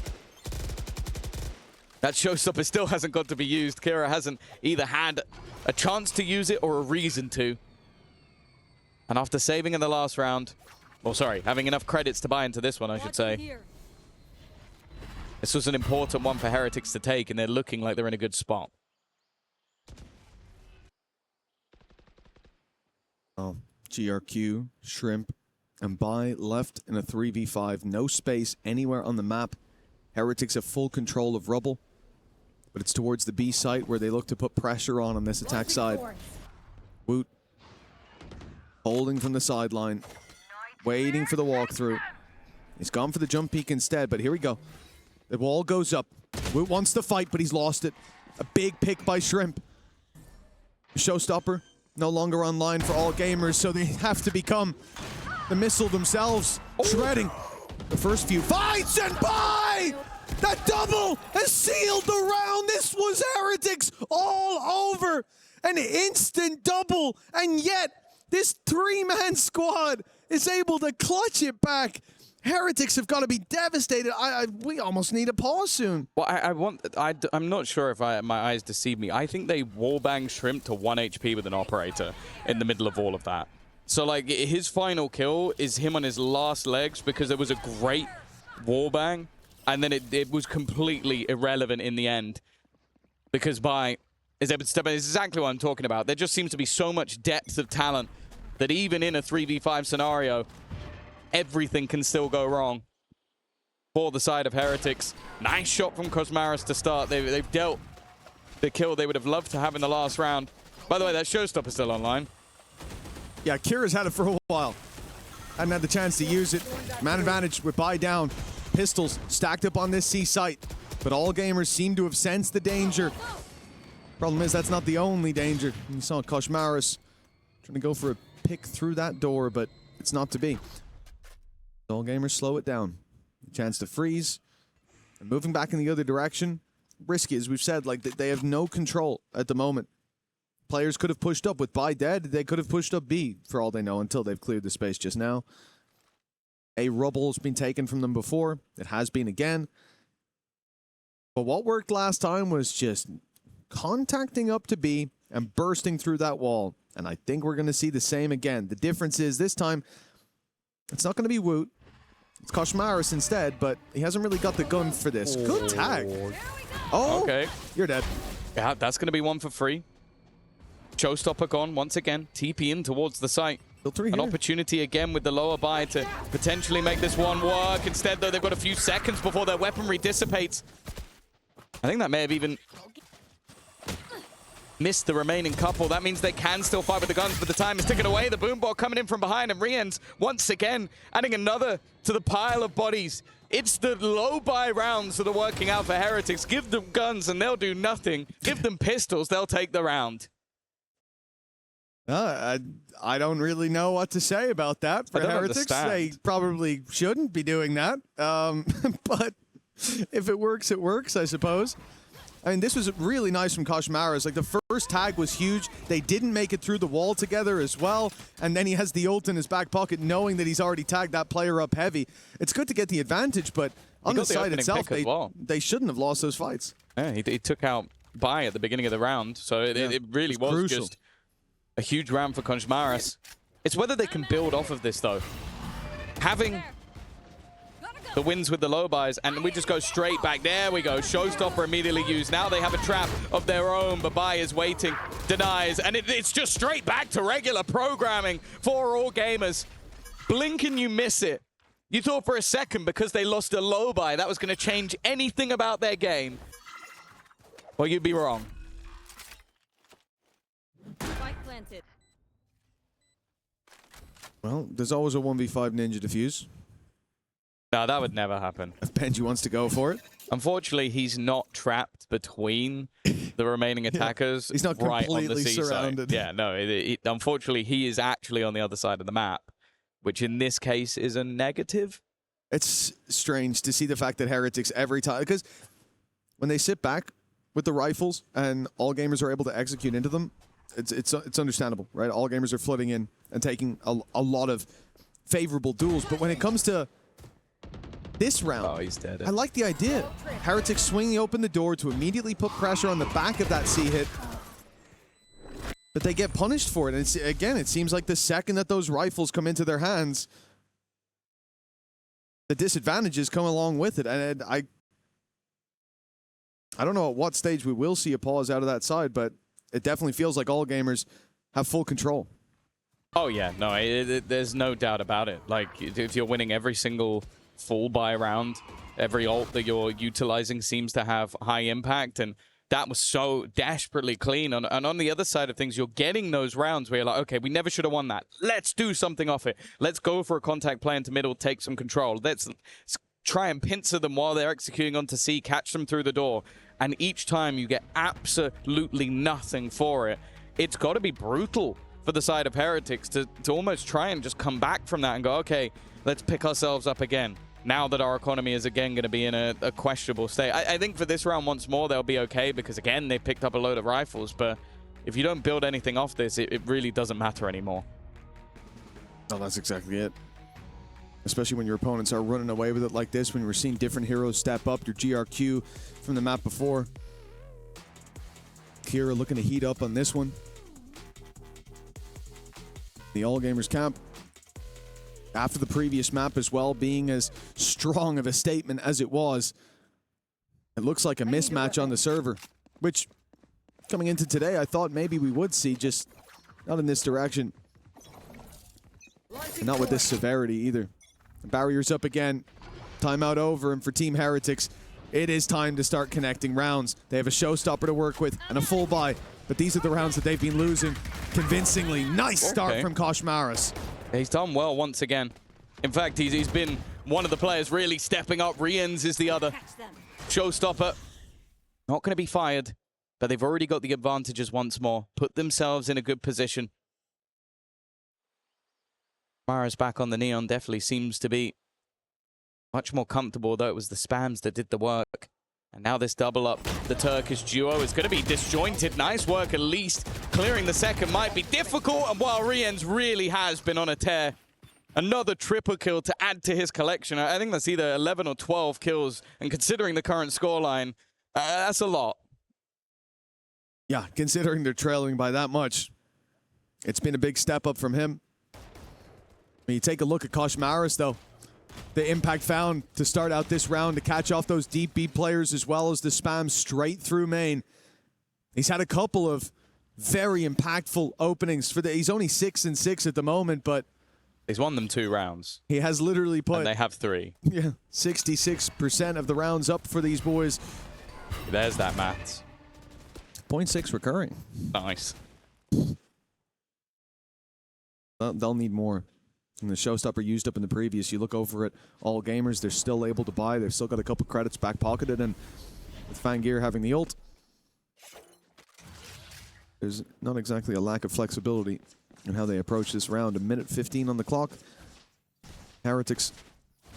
That showstopper still hasn't got to be used. Kira hasn't either had a chance to use it or a reason to. And after saving in the last round, well, sorry, having enough credits to buy into this one, I should say. This was an important one for Heretics to take, and they're looking like they're in a good spot. Oh, GRQ, Shrimp, and Bai left in a 3v5. No space anywhere on the map. Heretics have full control of Rubble, but it's towards the B site where they look to put pressure on this attack side. Woot holding from the sideline, waiting for the walkthrough. He's gone for the jump peek instead, but here we go. The wall goes up. Woot wants to fight, but he's lost it. A big pick by Shrimp. Showstopper no longer online for all gamers, so they have to become the missile themselves. Shredding the first few fights, and Bai! That double has sealed the round. This was Heretics all over. An instant double, and yet this 3-man squad is able to clutch it back. Heretics have got to be devastated. We almost need a pause soon. Well, I'm not sure if my eyes deceive me. I think they wallbanged Shrimp to 1 HP with an operator in the middle of all of that. So, like, his final kill is him on his last legs because there was a great wallbang, and then it was completely irrelevant in the end because Bai is able to step in. It's exactly what I'm talking about. There just seems to be so much depth of talent that even in a 3v5 scenario, everything can still go wrong for the side of Heretics. Nice shot from Cosmaris to start. They've dealt the kill they would have loved to have in the last round. By the way, that showstopper is still online. Yeah, Kira's had it for a while. Hadn't had the chance to use it. Man advantage with Bai down. Pistols stacked up on this C site. But all gamers seem to have sensed the danger. Problem is, that's not the only danger. You saw Cosmaris trying to go for a pick through that door, but it's not to be. All gamers slow it down. A chance to freeze. And moving back in the other direction. Risky, as we've said, like they have no control at the moment. Players could have pushed up with Bai dead. They could have pushed up B, for all they know, until they've cleared the space just now. A Rubble's been taken from them before. It has been again. But what worked last time was just contacting up to B and bursting through that wall. And I think we're going to see the same again. The difference is this time, it's not going to be Woot. It's Cosmaris instead, but he hasn't really got the gun for this. Good tag. Oh, okay. You're dead. Yeah, that's going to be one for free. Showstopper gone once again. TP in towards the site. An opportunity again with the lower buy to potentially make this one work. Instead, though, they've got a few seconds before their weaponry dissipates. I think that may have even missed the remaining couple. That means they can still fight with the guns, but the time is ticking away. The boombot coming in from behind, and Riens once again adding another to the pile of bodies. It's the low buy rounds that are working out for Heretics. Give them guns and they'll do nothing. Give them pistols, they'll take the round. I don't really know what to say about that. For Heretics, they probably shouldn't be doing that. But if it works, it works, I suppose. I mean, this was really nice from Koshmaras. Like, the first tag was huge. They didn't make it through the wall together as well. And then he has the ult in his back pocket, knowing that he's already tagged that player up heavy. It's good to get the advantage, but on the side itself, they shouldn't have lost those fights. Yeah, he took out Bai at the beginning of the round, so it really was crucial. Just a huge round for Koshmaras. It's whether they can build off of this, though. Having the wins with the low buys, and we just go straight back. There we go. Showstopper immediately used. Now they have a trap of their own, but Bai is waiting, denies, and it's just straight back to regular programming for all gamers. Blink and you miss it. You thought for a second because they lost a low buy that was going to change anything about their game. Well, you'd be wrong. Well, there's always a 1v5 Ninja defuse. No, that would never happen. If Benji wants to go for it. Unfortunately, he's not trapped between the remaining attackers. He's not completely right on the surrounded. Yeah, no. Unfortunately, he is actually on the other side of the map, which in this case is a negative. It's strange to see the fact that Heretics every time, because when they sit back with the rifles and all gamers are able to execute into them, it's understandable, right? All gamers are flooding in and taking a lot of favorable duels, but when it comes to this round, he's dead. I like the idea. Heretics swinging open the door to immediately put pressure on the back of that C hit. But they get punished for it. And again, it seems like the second that those rifles come into their hands, the disadvantages come along with it. And I don't know at what stage we will see a pause out of that side, but it definitely feels like all gamers have full control. Oh, yeah. No, there's no doubt about it. Like, if you're winning every single full buy round, every ult that you're utilizing seems to have high impact, and that was so desperately clean. And on the other side of things, you're getting those rounds where you're like, okay, we never should have won that. Let's do something off it. Let's go for a contact play into middle, take some control. Let's try and pincer them while they're executing onto C, catch them through the door. And each time you get absolutely nothing for it. It's got to be brutal for the side of Heretics to almost try and just come back from that and go, okay, let's pick ourselves up again. Now that our economy is again going to be in a questionable state. I think for this round once more, they'll be okay because, again, they picked up a load of rifles. But if you don't build anything off this, it really doesn't matter anymore. Oh, that's exactly it. Especially when your opponents are running away with it like this, when we're seeing different heroes step up, your GRQ from the map before. Kira looking to heat up on this one. The All Gamers camp, after the previous map as well, being as strong of a statement as it was, it looks like a mismatch on the server, which coming into today, I thought maybe we would see, just not in this direction. And not with this severity either. The barrier's up again. Timeout over, and for Team Heretics, it is time to start connecting rounds. They have a showstopper to work with and a full buy, but these are the rounds that they've been losing convincingly. Nice start from Koshmaras. He's done well once again. In fact, he's been one of the players really stepping up. Riens is the other. Showstopper, not going to be fired, but they've already got the advantages once more. Put themselves in a good position. Mara's back on the Neon definitely seems to be much more comfortable, though it was the spams that did the work. And now this double up, the Turkish duo is going to be disjointed. Nice work at least. Clearing the second might be difficult, and while Riens really has been on a tear. Another triple kill to add to his collection. I think that's either 11 or 12 kills, and considering the current scoreline, that's a lot. Yeah, considering they're trailing by that much, it's been a big step up from him. When you take a look at Koshmaras, though, the impact found to start out this round to catch off those deep beat players as well as the spam straight through main. He's had a couple of very impactful openings. He's only 6-6 at the moment, but he's won them 2 rounds. He has literally put... And they have 3. Yeah, 66% of the rounds up for these boys. There's that maths. 0.6 recurring. Nice. They'll need more. And the showstopper used up in the previous. You look over at All Gamers, they're still able to buy. They've still got a couple credits back pocketed, and with Fangear having the ult, there's not exactly a lack of flexibility in how they approach this round. A minute 15 on the clock. Heretics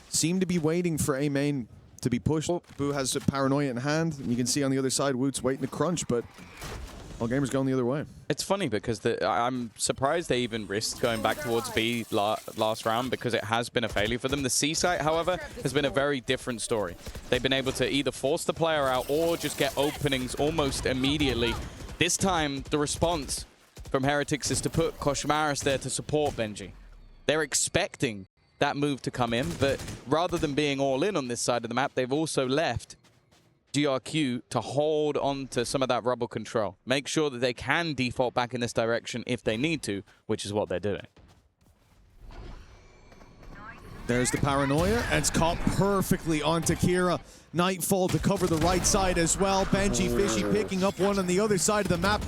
seem to be waiting for A main to be pushed. Boo has Paranoia in hand, and you can see on the other side, Woot's waiting to crunch, but All Gamers going the other way. It's funny because I'm surprised they even risked going back towards B last round because it has been a failure for them. The C site, however, has been a very different story. They've been able to either force the player out or just get openings almost immediately. This time, the response from Heretics is to put Koshmaris there to support Benji. They're expecting that move to come in, but rather than being all in on this side of the map, they've also left GRQ to hold on to some of that rubble control. Make sure that they can default back in this direction if they need to, which is what they're doing. There's the Paranoia, and it's caught perfectly onto Kira. Nightfall to cover the right side as well. Benji Fishy picking up one on the other side of the map.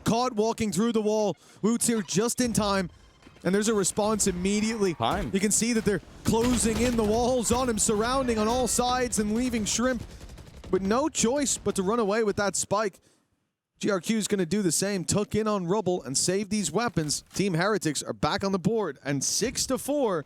Caught walking through the wall. Woot's here just in time. And there's a response immediately. Time. You can see that they're closing in the walls on him, surrounding on all sides and leaving Shrimp with no choice but to run away with that spike. GRQ is going to do the same, tuck in on Rubble and save these weapons. Team Heretics are back on the board, and 6-4.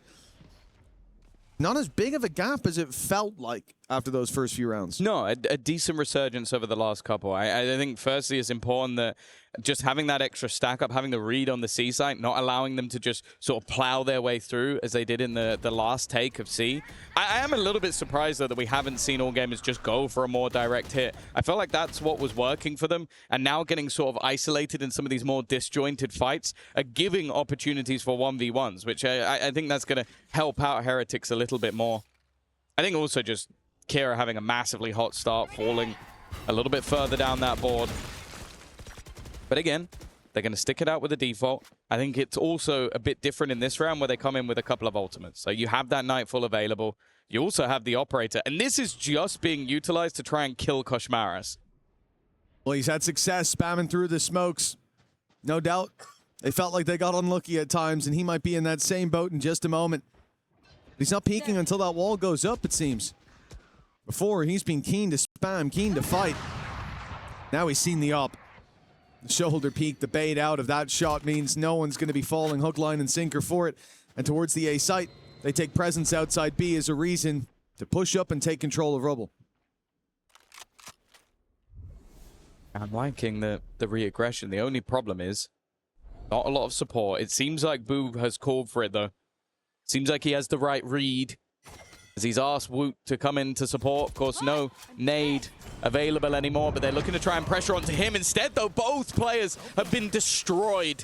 Not as big of a gap as it felt like after those first few rounds. No, a decent resurgence over the last couple. I think firstly it's important that just having that extra stack up, having the read on the C site, not allowing them to just sort of plow their way through as they did in the last take of C. I am a little bit surprised though that we haven't seen All Gamers just go for a more direct hit. I felt like that's what was working for them, and now getting sort of isolated in some of these more disjointed fights are giving opportunities for 1v1s, which I think that's going to help out Heretics a little bit more. I think also just Kira having a massively hot start, falling a little bit further down that board. But again, they're going to stick it out with the default. I think it's also a bit different in this round where they come in with a couple of ultimates. So you have that Nightfall available. You also have the Operator. And this is just being utilized to try and kill Koshmaris. Well, he's had success spamming through the smokes. No doubt. They felt like they got unlucky at times, and he might be in that same boat in just a moment. He's not peeking until that wall goes up, it seems. Before, he's been keen to spam, keen to fight. Now he's seen the op. The shoulder peek, the bait out of that shot means no one's going to be falling hook, line, and sinker for it. And towards the A site, they take presence outside B as a reason to push up and take control of Rubble. I'm liking the re-aggression. The only problem is not a lot of support. It seems like Boo has called for it, though. Seems like he has the right read, as he's asked Woot to come in to support. Of course, no nade available anymore, but they're looking to try and pressure onto him. Instead, though, both players have been destroyed.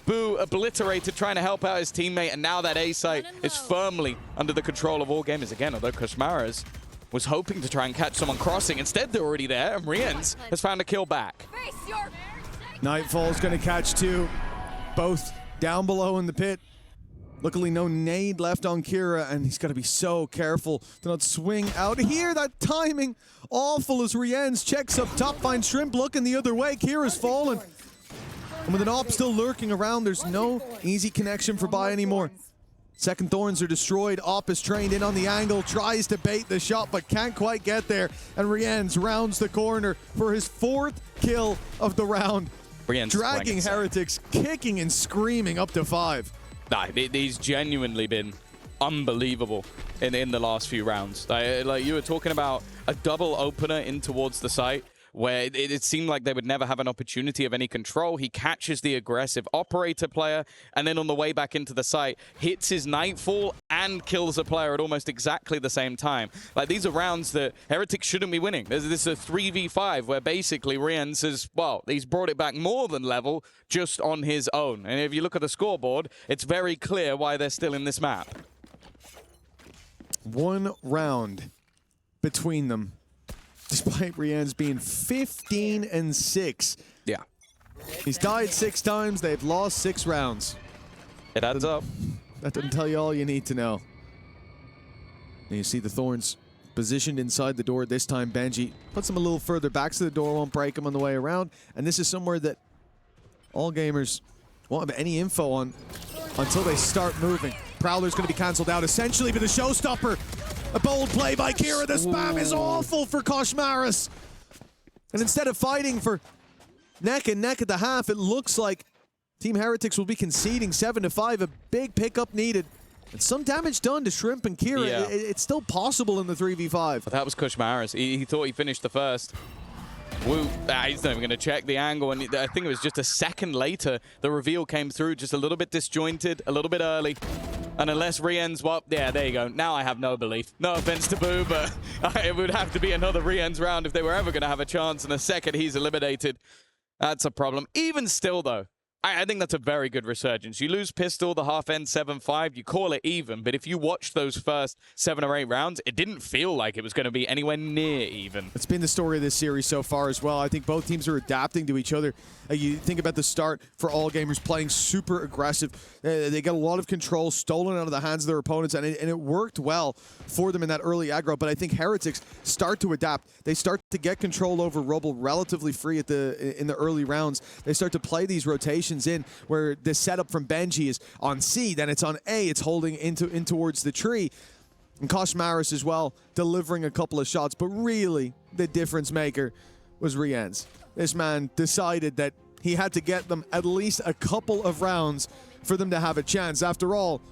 Boo obliterated, trying to help out his teammate, and now that A site is firmly under the control of All Gamers again, although Koshmaris was hoping to try and catch someone crossing. Instead, they're already there, and Riens has found a kill back. Nightfall's going to catch two, both down below in the pit. Luckily, no nade left on Kira, and he's got to be so careful to not swing out here. That timing awful as Riens checks up top, finds Shrimp looking the other way. Kira's fallen. And with an op still lurking around, there's no easy connection for Bai anymore. Second Thorns are destroyed. Op is trained in on the angle, tries to bait the shot, but can't quite get there. And Riens rounds the corner for his 4th kill of the round. Riens dragging Heretics, kicking and screaming up to 5. Nah, he's genuinely been unbelievable in the last few rounds. Like you were talking about a double opener in towards the site where it seemed like they would never have an opportunity of any control. He catches the aggressive operator player, and then on the way back into the site, hits his Nightfall and kills a player at almost exactly the same time. Like, these are rounds that Heretics shouldn't be winning. This is a 3v5 where basically Riens has, well, he's brought it back more than level just on his own. And if you look at the scoreboard, it's very clear why they're still in this map. One round between them, despite Riens being 15-6. Yeah. He's died 6 times. They've lost 6 rounds. It adds up. That doesn't tell you all you need to know. And you see the Thorns Positioned inside the door this time, Benji puts him a little further back so the door won't break him on the way around. And this is somewhere that all gamers won't have any info on until they start moving. Prowler's going to be cancelled out essentially, but the showstopper. A bold play by Kira. The spam is awful for Koshmaris. And instead of fighting for neck and neck at the half, it looks like Team Heretics will be conceding 7-5. A big pickup needed. And some damage done to Shrimp and Kira. Yeah. It's still possible in the 3v5. But that was Koshmaris. He thought he finished the first. Woo, he's not even going to check the angle, and I think it was just a second later the reveal came through, just a little bit disjointed, a little bit early. And unless Rien's, well, yeah, there you go. Now I have no belief. No offense to Boo, but it would have to be another Rien's round if they were ever going to have a chance. And the second he's eliminated, that's a problem. Even still, though, I think that's a very good resurgence. You lose pistol, the half end 7-5, you call it even, but if you watched those first 7 or 8 rounds, it didn't feel like it was going to be anywhere near even. It's been the story of this series so far as well. I think both teams are adapting to each other. You think about the start for all gamers playing super aggressive. They got a lot of control stolen out of the hands of their opponents, and it worked well for them in that early aggro. But I think Heretics start to adapt. They start to get control over Rubble relatively free in the early rounds. They start to play these rotations in where the setup from Benji is on C, then it's on A, it's holding in towards the tree. And Koshmaris as well, delivering a couple of shots. But really, the difference maker was Rien's. This man decided that he had to get them at least a couple of rounds for them to have a chance. After all,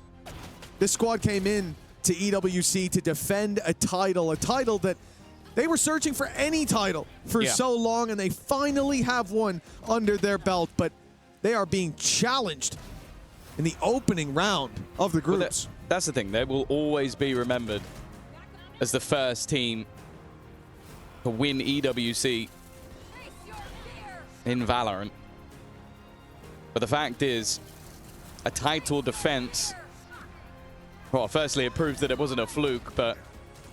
this squad came in to EWC to defend a title that they were searching for any title for so long, and they finally have one under their belt, but they are being challenged in the opening round of the groups. Well, that's the thing. They will always be remembered as the first team to win EWC in Valorant. But the fact is, a title defense, well, firstly, it proves that it wasn't a fluke, but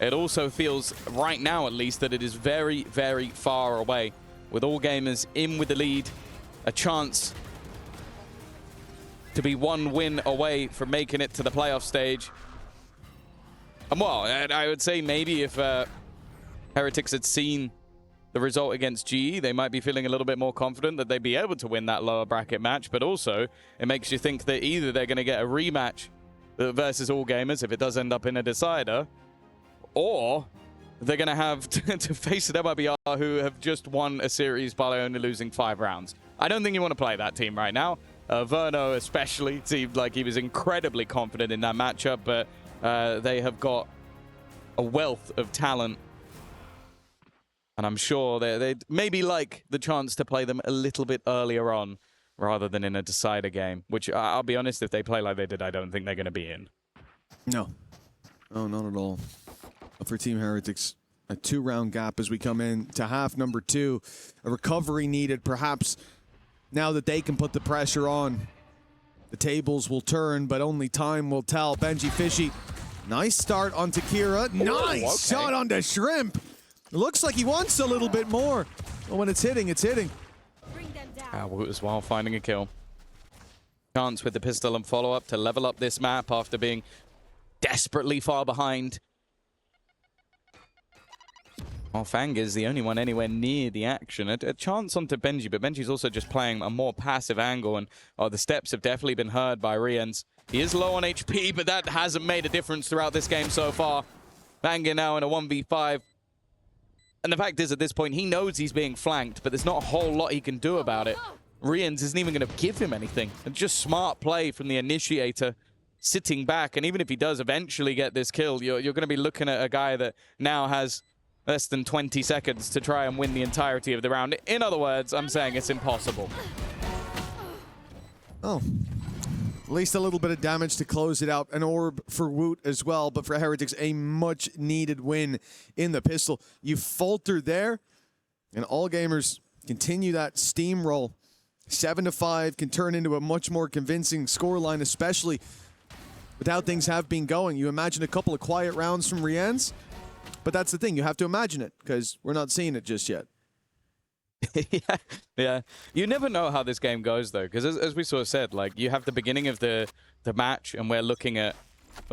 it also feels, right now at least, that it is very, very far away. With all gamers in with the lead, a chance to be one win away from making it to the playoff stage. And well, I would say maybe if Heretics had seen the result against GE, they might be feeling a little bit more confident that they'd be able to win that lower bracket match. But also, it makes you think that either they're going to get a rematch versus all gamers if it does end up in a decider, or they're going to have to face an mibr who have just won a series by only losing 5 rounds. I don't think you want to play that team right now. Verno especially seemed like he was incredibly confident in that matchup, but they have got a wealth of talent. And I'm sure they'd maybe like the chance to play them a little bit earlier on rather than in a decider game, which I'll be honest, if they play like they did, I don't think they're going to be in. No. No, not at all. For Team Heretics, a 2-round gap as we come in to half number 2. A recovery needed, perhaps now that they can put the pressure on. The tables will turn, but only time will tell. Benji Fishy, nice start onto Kira. Nice shot onto Shrimp. It looks like he wants a little bit more. But when it's hitting, it's hitting. Woot as well, finding a kill. Chance with the pistol and follow-up to level up this map after being desperately far behind. Well, Fang is the only one anywhere near the action. A chance onto Benji, but Benji's also just playing a more passive angle, and the steps have definitely been heard by Rien's. He is low on HP, but that hasn't made a difference throughout this game so far. Fang now in a 1v5. And the fact is, at this point, he knows he's being flanked, but there's not a whole lot he can do about it. Rien's isn't even going to give him anything. And just smart play from the initiator, sitting back. And even if he does eventually get this kill, you're going to be looking at a guy that now has less than 20 seconds to try and win the entirety of the round. In other words, I'm saying it's impossible. Oh. At least a little bit of damage to close it out. An orb for Woot as well, but for Heretics, a much-needed win in the pistol. You falter there, and all gamers continue that steamroll. 7-5 can turn into a much more convincing scoreline, especially with how things have been going. You imagine a couple of quiet rounds from Rien's, but that's the thing. You have to imagine it, because we're not seeing it just yet. Yeah. You never know how this game goes, though, because as we sort of said, like, you have the beginning of the match, and we're looking at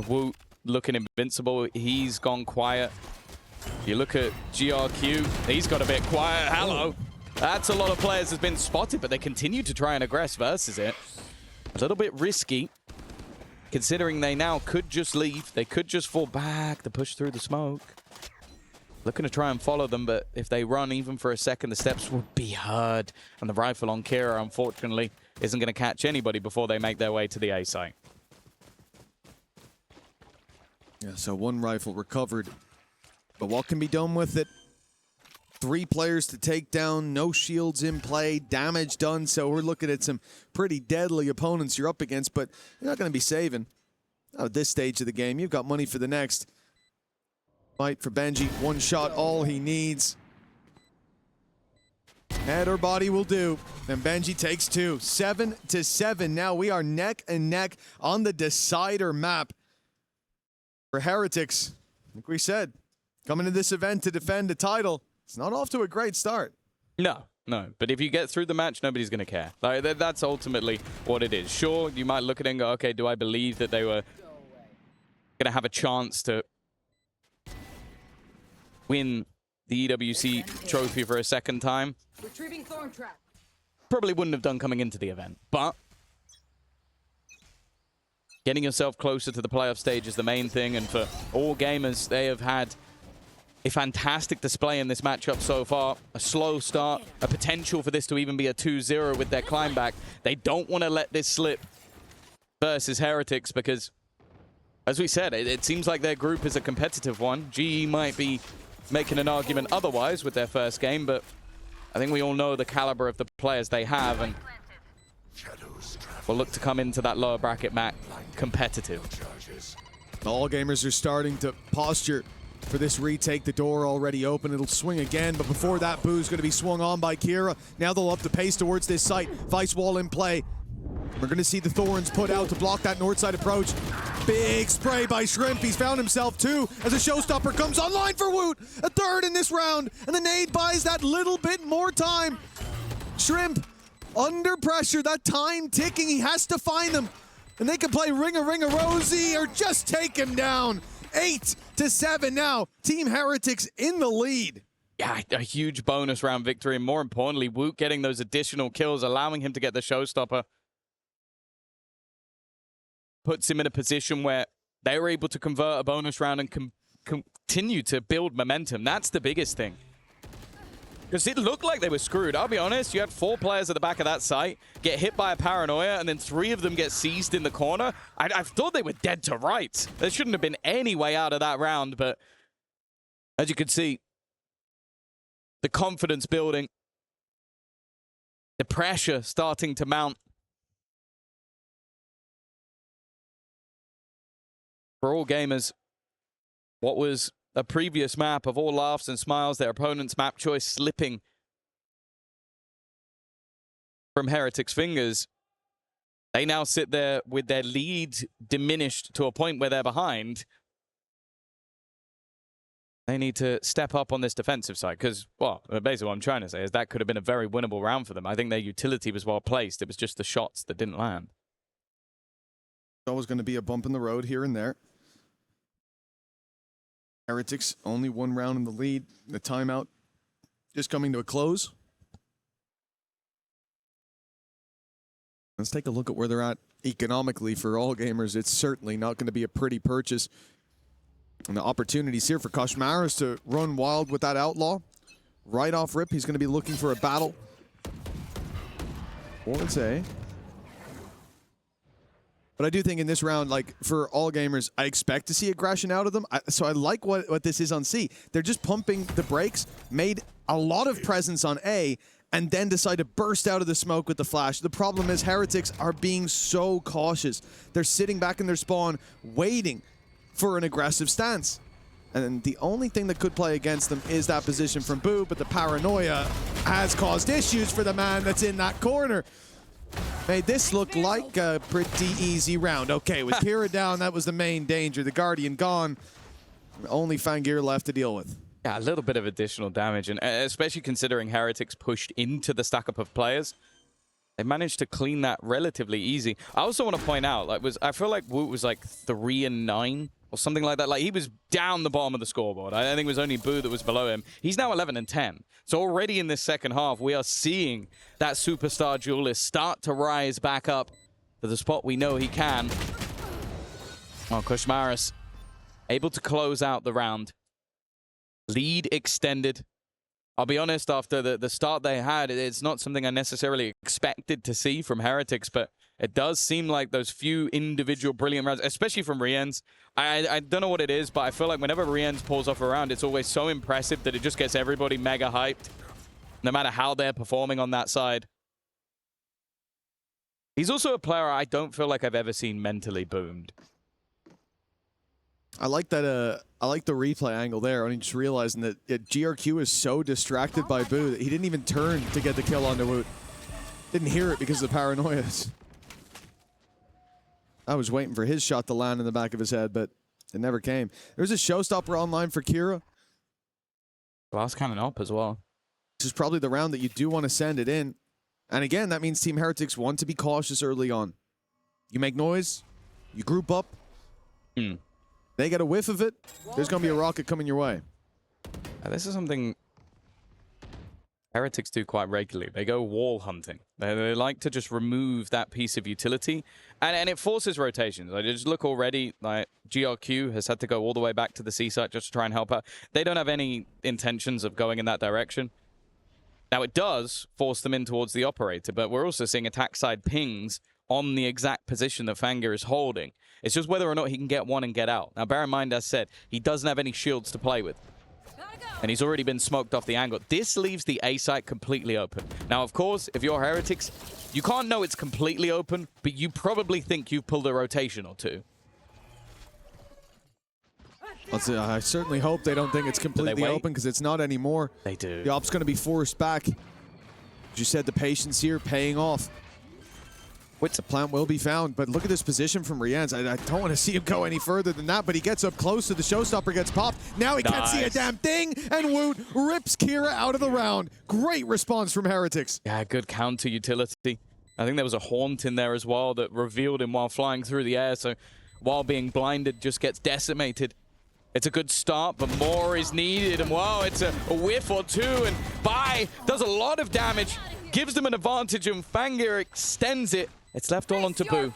Woot looking invincible. He's gone quiet. You look at GRQ, he's got a bit quiet. Hello. That's a lot of players has been spotted, but they continue to try and aggress versus it. A little bit risky, considering they now could just leave. They could just fall back to push through the smoke. Looking to try and follow them, but if they run even for a second, the steps would be heard. And the rifle on Kira, unfortunately, isn't going to catch anybody before they make their way to the A site. Yeah, so one rifle recovered. But what can be done with it? 3 players to take down, no shields in play, damage done. So we're looking at some pretty deadly opponents you're up against, but you're not going to be saving. Not at this stage of the game. You've got money for the next. Fight for Benji. 1 shot, all he needs. Head or body will do. And Benji takes 2. 7-7. Now we are neck and neck on the decider map. For Heretics, like we said, coming to this event to defend the title, it's not off to a great start. No. But if you get through the match, nobody's going to care. Like, that's ultimately what it is. Sure, you might look at it and go, okay, do I believe that they were going to have a chance to win the EWC trophy for a second time? Retrieving thorn trap. Probably wouldn't have done coming into the event, but getting yourself closer to the playoff stage is the main thing, and for all gamers, they have had a fantastic display in this matchup so far. A slow start, a potential for this to even be a 2-0 with their climb back. They don't want to let this slip versus Heretics because, as we said, it seems like their group is a competitive one. GE might be making an argument otherwise with their first game, but I think we all know the caliber of the players they have, and will look to come into that lower bracket map competitive. All gamers are starting to posture for this retake. The door already open. It'll swing again, but before that, Boo's going to be swung on by Kira. Now they'll up the pace towards this site. Vice wall in play. We're going to see the Thorns put out to block that north side approach. Big spray by Shrimp. He's found himself 2 as a showstopper comes online for Woot. A 3rd in this round, and the nade buys that little bit more time. Shrimp under pressure, that time ticking. He has to find them, and they can play ring-a-ring-a-rosy or just take him down. 8-7 now. Team Heretics in the lead. Yeah, a huge bonus round victory, and more importantly, Woot getting those additional kills, allowing him to get the showstopper. Puts him in a position where they were able to convert a bonus round and continue to build momentum. That's the biggest thing. Because it looked like they were screwed. I'll be honest, you had 4 players at the back of that site get hit by a paranoia, and then 3 of them get seized in the corner. I thought they were dead to rights. There shouldn't have been any way out of that round, but as you can see, the confidence building, the pressure starting to mount. For all gamers, what was a previous map of all laughs and smiles, their opponent's map choice slipping from Heretics' fingers, they now sit there with their lead diminished to a point where they're behind. They need to step up on this defensive side because, well, basically what I'm trying to say is that could have been a very winnable round for them. I think their utility was well placed. It was just the shots that didn't land. Always going to be a bump in the road here and there. Heretics only 1 round in the lead. The timeout just coming to a close. Let's take a look at where they're at economically for all gamers. It's certainly not going to be a pretty purchase. And the opportunities here for Koshmaris to run wild with that outlaw. Right off rip, he's going to be looking for a battle. Let's say. But I do think in this round, like, for all gamers, I expect to see aggression out of them. So I like what this is on C. They're just pumping the brakes, made a lot of presence on A, and then decide to burst out of the smoke with the flash. The problem is Heretics are being so cautious. They're sitting back in their spawn, waiting for an aggressive stance. And the only thing that could play against them is that position from Boo, but the paranoia has caused issues for the man that's in that corner. Made this look like a pretty easy round. Okay, with Kira down, that was the main danger. The Guardian gone. Only Fangir left to deal with. Yeah, a little bit of additional damage, and especially considering Heretics pushed into the stack-up of players. They managed to clean that relatively easy. I also want to point out, I feel like Woot was like 3-9 or something like that. Like, he was down the bottom of the scoreboard. I think it was only Boo that was below him. He's now 11 and 10. So already in this second half, we are seeing that superstar duelist start to rise back up to the spot we know he can. Oh, Kushmaris able to close out the round. Lead extended. I'll be honest, after the start they had, it's not something I necessarily expected to see from Heretics, but it does seem like those few individual brilliant rounds, especially from Riens. I don't know what it is, but I feel like whenever Riens pulls off a round, it's always so impressive that it just gets everybody mega hyped, no matter how they're performing on that side. He's also a player I don't feel like I've ever seen mentally boomed. I like that. I like the replay angle there. Only just realizing that GRQ is so distracted by Boo that he didn't even turn to get the kill onto Woot. Didn't hear it because of the paranoia. I was waiting for his shot to land in the back of his head, but it never came. There's a showstopper online for Kira. Glass cannon up as well. This is probably the round that you do want to send it in. And again, that means Team Heretics want to be cautious early on. You make noise, you group up. They get a whiff of it, there's going to be a rocket coming your way. This is something Heretics do quite regularly. They go wall hunting. They like to just remove that piece of utility, and it forces rotations. I just look already, like GRQ has had to go all the way back to the C site just to try and help out. They don't have any intentions of going in that direction. Now, it does force them in towards the operator, but we're also seeing attack side pings on the exact position that Fangir is holding. It's just whether or not he can get one and get out. Now, bear in mind, as said, he doesn't have any shields to play with. And he's already been smoked off the angle. This leaves the A site completely open. Now, of course, if you're Heretics, you can't know it's completely open, but you probably think you've pulled a rotation or two. I certainly hope they don't think it's completely open, because it's not anymore. They do. The op's going to be forced back. As you said, the patience here paying off. The plant will be found, but look at this position from Riens. I don't want to see him go any further than that, but he gets up close to the showstopper, gets popped. Now he can't see a damn thing, and Woot rips Kira out of the round. Great response from Heretics. Yeah, good counter utility. I think there was a haunt in there as well that revealed him while flying through the air, so while being blinded, just gets decimated. It's a good start, but more is needed, and wow, it's a whiff or two, and Bai does a lot of damage, gives them an advantage, and Fangir extends it. It's left all onto Boo.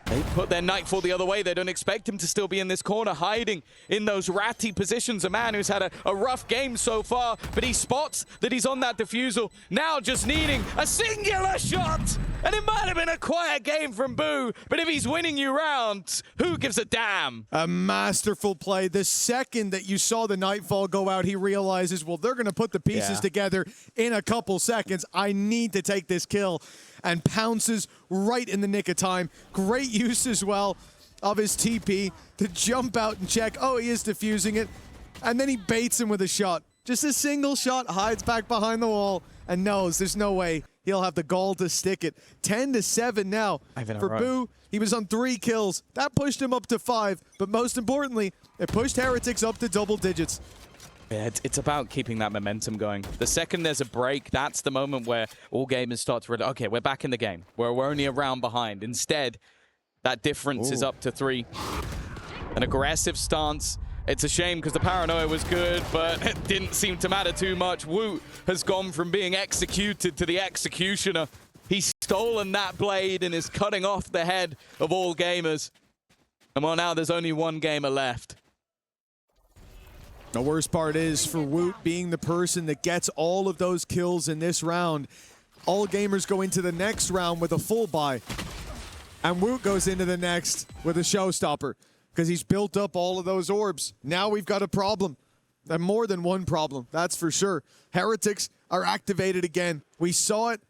They put their Nightfall the other way. They don't expect him to still be in this corner, hiding in those ratty positions. A man who's had a rough game so far, but he spots that he's on that defusal. Now just needing a singular shot. And it might have been a quiet game from Boo, but if he's winning you rounds, who gives a damn? A masterful play. The second that you saw the Nightfall go out, he realizes, well, they're going to put the pieces together in a couple seconds. I need to take this kill. And pounces right in the nick of time. Great use as well of his TP to jump out and check. Oh, he is defusing it. And then he baits him with a shot. Just a single shot, hides back behind the wall, and knows there's no way he'll have the gall to stick it. 10-7 now for Boo. He was on 3 kills. That pushed him up to 5. But most importantly, it pushed Heretics up to double digits. Yeah, it's about keeping that momentum going. The second there's a break, that's the moment where all gamers start to realize, okay, we're back in the game. We're only a round behind. Instead, that difference is up to 3. An aggressive stance. It's a shame because the paranoia was good, but it didn't seem to matter too much. Woot has gone from being executed to the executioner. He's stolen that blade and is cutting off the head of all gamers. And well, now there's only one gamer left. The worst part is for Woot being the person that gets all of those kills in this round. All gamers go into the next round with a full buy. And Woot goes into the next with a showstopper because he's built up all of those orbs. Now we've got a problem. And more than one problem, that's for sure. Heretics are activated again. We saw it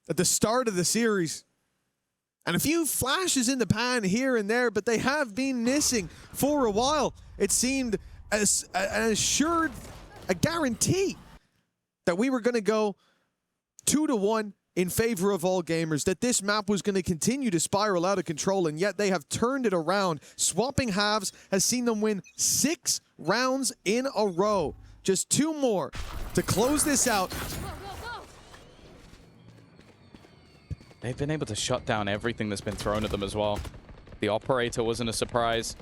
at the start of the series. And a few flashes in the pan here and there, but they have been missing for a while. It seemed as an assured, a guarantee that we were going to go 2-1 in favor of all gamers, that this map was going to continue to spiral out of control, and yet they have turned it around. Swapping halves has seen them win 6 rounds in a row. Just 2 more to close this out. They've been able to shut down everything that's been thrown at them as well. The operator wasn't a surprise.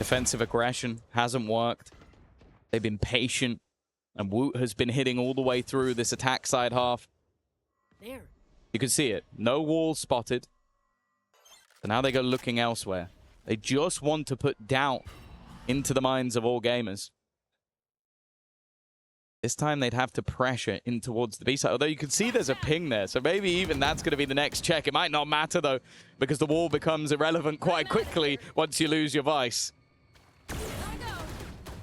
defensive aggression hasn't worked. They've been patient, and Woot has been hitting all the way through this attack side half. There. You can see it. No walls spotted. So now they go looking elsewhere. They just want to put doubt into the minds of all gamers. This time they'd have to pressure in towards the B side. Although you can see there's a ping there, so maybe even that's going to be the next check. It might not matter, though, because the wall becomes irrelevant quite quickly once you lose your vice.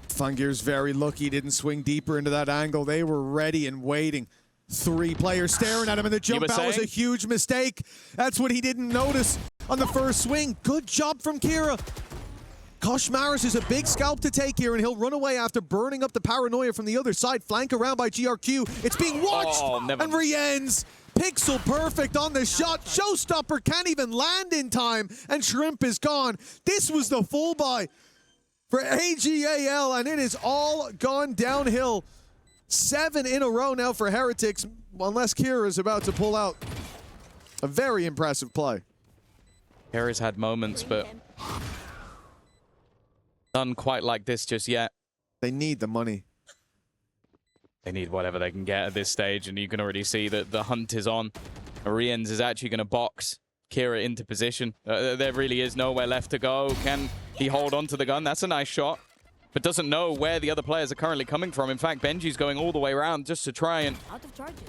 Fungear's very lucky he didn't swing deeper into that angle. They were ready and waiting. 3 players staring at him in the jump. That was a huge mistake. That's what he didn't notice on the first swing. Good job from Kira. Koshmaris is a big scalp to take here, and he'll run away after burning up the paranoia from the other side. Flank around by GRQ. It's being watched, and Rienz, pixel perfect on the shot. Showstopper can't even land in time, and Shrimp is gone. This was the full buy for AG.AL, and it is all gone downhill. 7 in a row now for Heretics, unless Kira is about to pull out. A very impressive play. Kira's had moments, but none quite like this just yet. They need the money. They need whatever they can get at this stage, and you can already see that the hunt is on. Rienz is actually going to box Kira into position. There really is nowhere left to go. Can he hold on to the gun? That's a nice shot, but doesn't know where the other players are currently coming from. In fact, Benji's going all the way around just to try and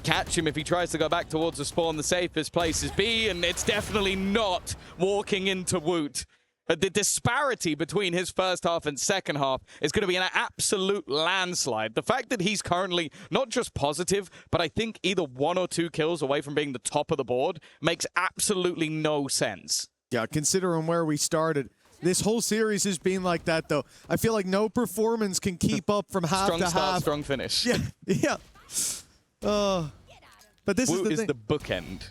catch him if he tries to go back towards the spawn. The safest place is B, and it's definitely not walking into Woot. The disparity between his first half and second half is going to be an absolute landslide. The fact that he's currently not just positive, but I think either 1 or 2 kills away from being the top of the board makes absolutely no sense. Yeah, considering where we started. This whole series has been like that, though. I feel like no performance can keep up from half strong to start, half. Strong finish. Yeah, yeah. But this Woot is the bookend.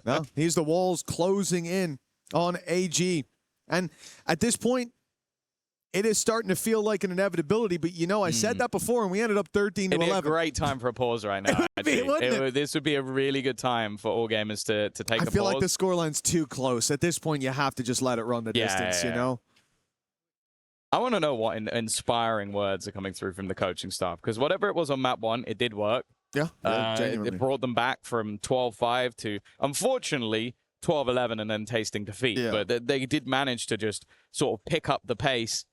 no, he's the walls closing in on AG. And at this point, it is starting to feel like an inevitability. But, you know, I said that before, and we ended up 13 to 11. It'd be a great time for a pause right now. This would be a really good time for all gamers to take a pause. I feel like the scoreline's too close. At this point, you have to just let it run the distance, you know? I want to know what inspiring words are coming through from the coaching staff. Because whatever it was on map 1, it did work. Yeah, it brought them back from 12-5 to, unfortunately, 12-11 and then tasting defeat. Yeah. But they did manage to just sort of pick up the pace.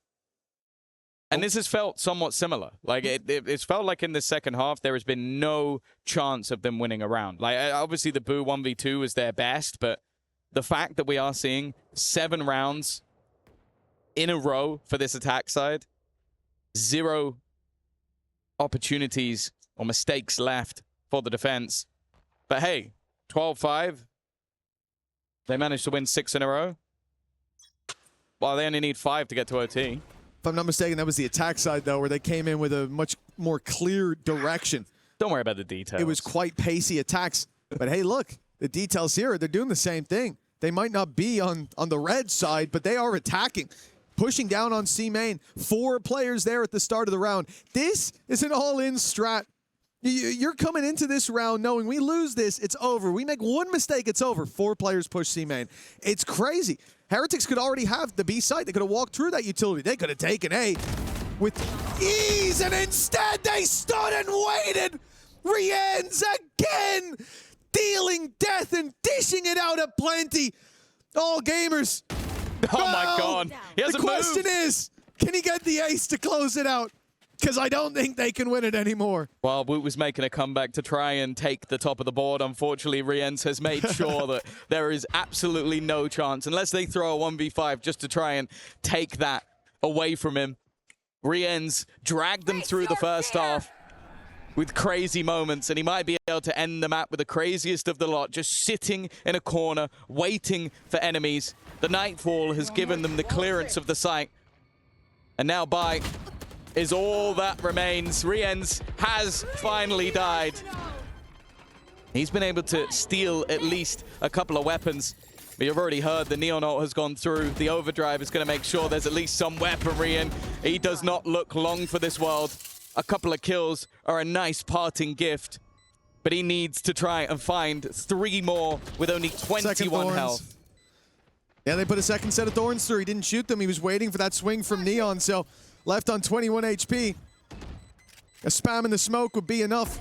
And this has felt somewhat similar. Like, it's felt like in the second half, there has been no chance of them winning a round. Like, obviously, the Boo 1v2 is their best, but the fact that we are seeing 7 rounds in a row for this attack side, 0 opportunities or mistakes left for the defense. But hey, 12-5. They managed to win 6 in a row. Well, they only need 5 to get to OT. If I'm not mistaken, that was the attack side, though, where they came in with a much more clear direction. Don't worry about the details. It was quite pacey attacks. But hey, look, the details here, they're doing the same thing. They might not be on the red side, but they are attacking. Pushing down on C main. 4 players there at the start of the round. This is an all-in strat. You're coming into this round knowing we lose this, it's over. We make 1 mistake, it's over. 4 players push C main. It's crazy. Heretics could already have the B site. They could have walked through that utility. They could have taken A with ease, and instead they stood and waited. Rienz again, dealing death and dishing it out at plenty. All gamers. Oh my God. He hasn't The question is, can he get the ace to close it out? Because I don't think they can win it anymore. Well, Woot was making a comeback to try and take the top of the board. Unfortunately, Rienz has made sure that there is absolutely no chance, unless they throw a 1v5 just to try and take that away from him. Rienz dragged them through the first half with crazy moments, and he might be able to end the map with the craziest of the lot, just sitting in a corner, waiting for enemies. The Nightfall has given them the clearance of the site. And now by is all that remains. Rienz has finally died. He's been able to steal at least a couple of weapons. But you've already heard the Neon ult has gone through. The overdrive is going to make sure there's at least some weaponry, and he does not look long for this world. A couple of kills are a nice parting gift, but he needs to try and find 3 more with only 21 health. Yeah, they put a second set of thorns through. He didn't shoot them. He was waiting for that swing from Neon, so left on 21 HP. A spam in the smoke would be enough.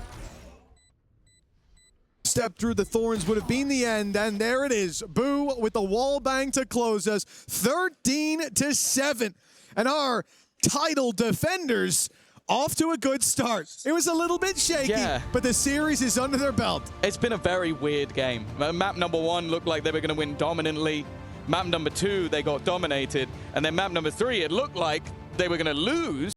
Step through the thorns would have been the end, and there it is. Boo with the wall bang to close us, 13-7. And our title defenders off to a good start. It was a little bit shaky, but the series is under their belt. It's been a very weird game. Map number 1 looked like they were going to win dominantly. Map number 2, they got dominated. And then map number 3, it looked like they were going to lose.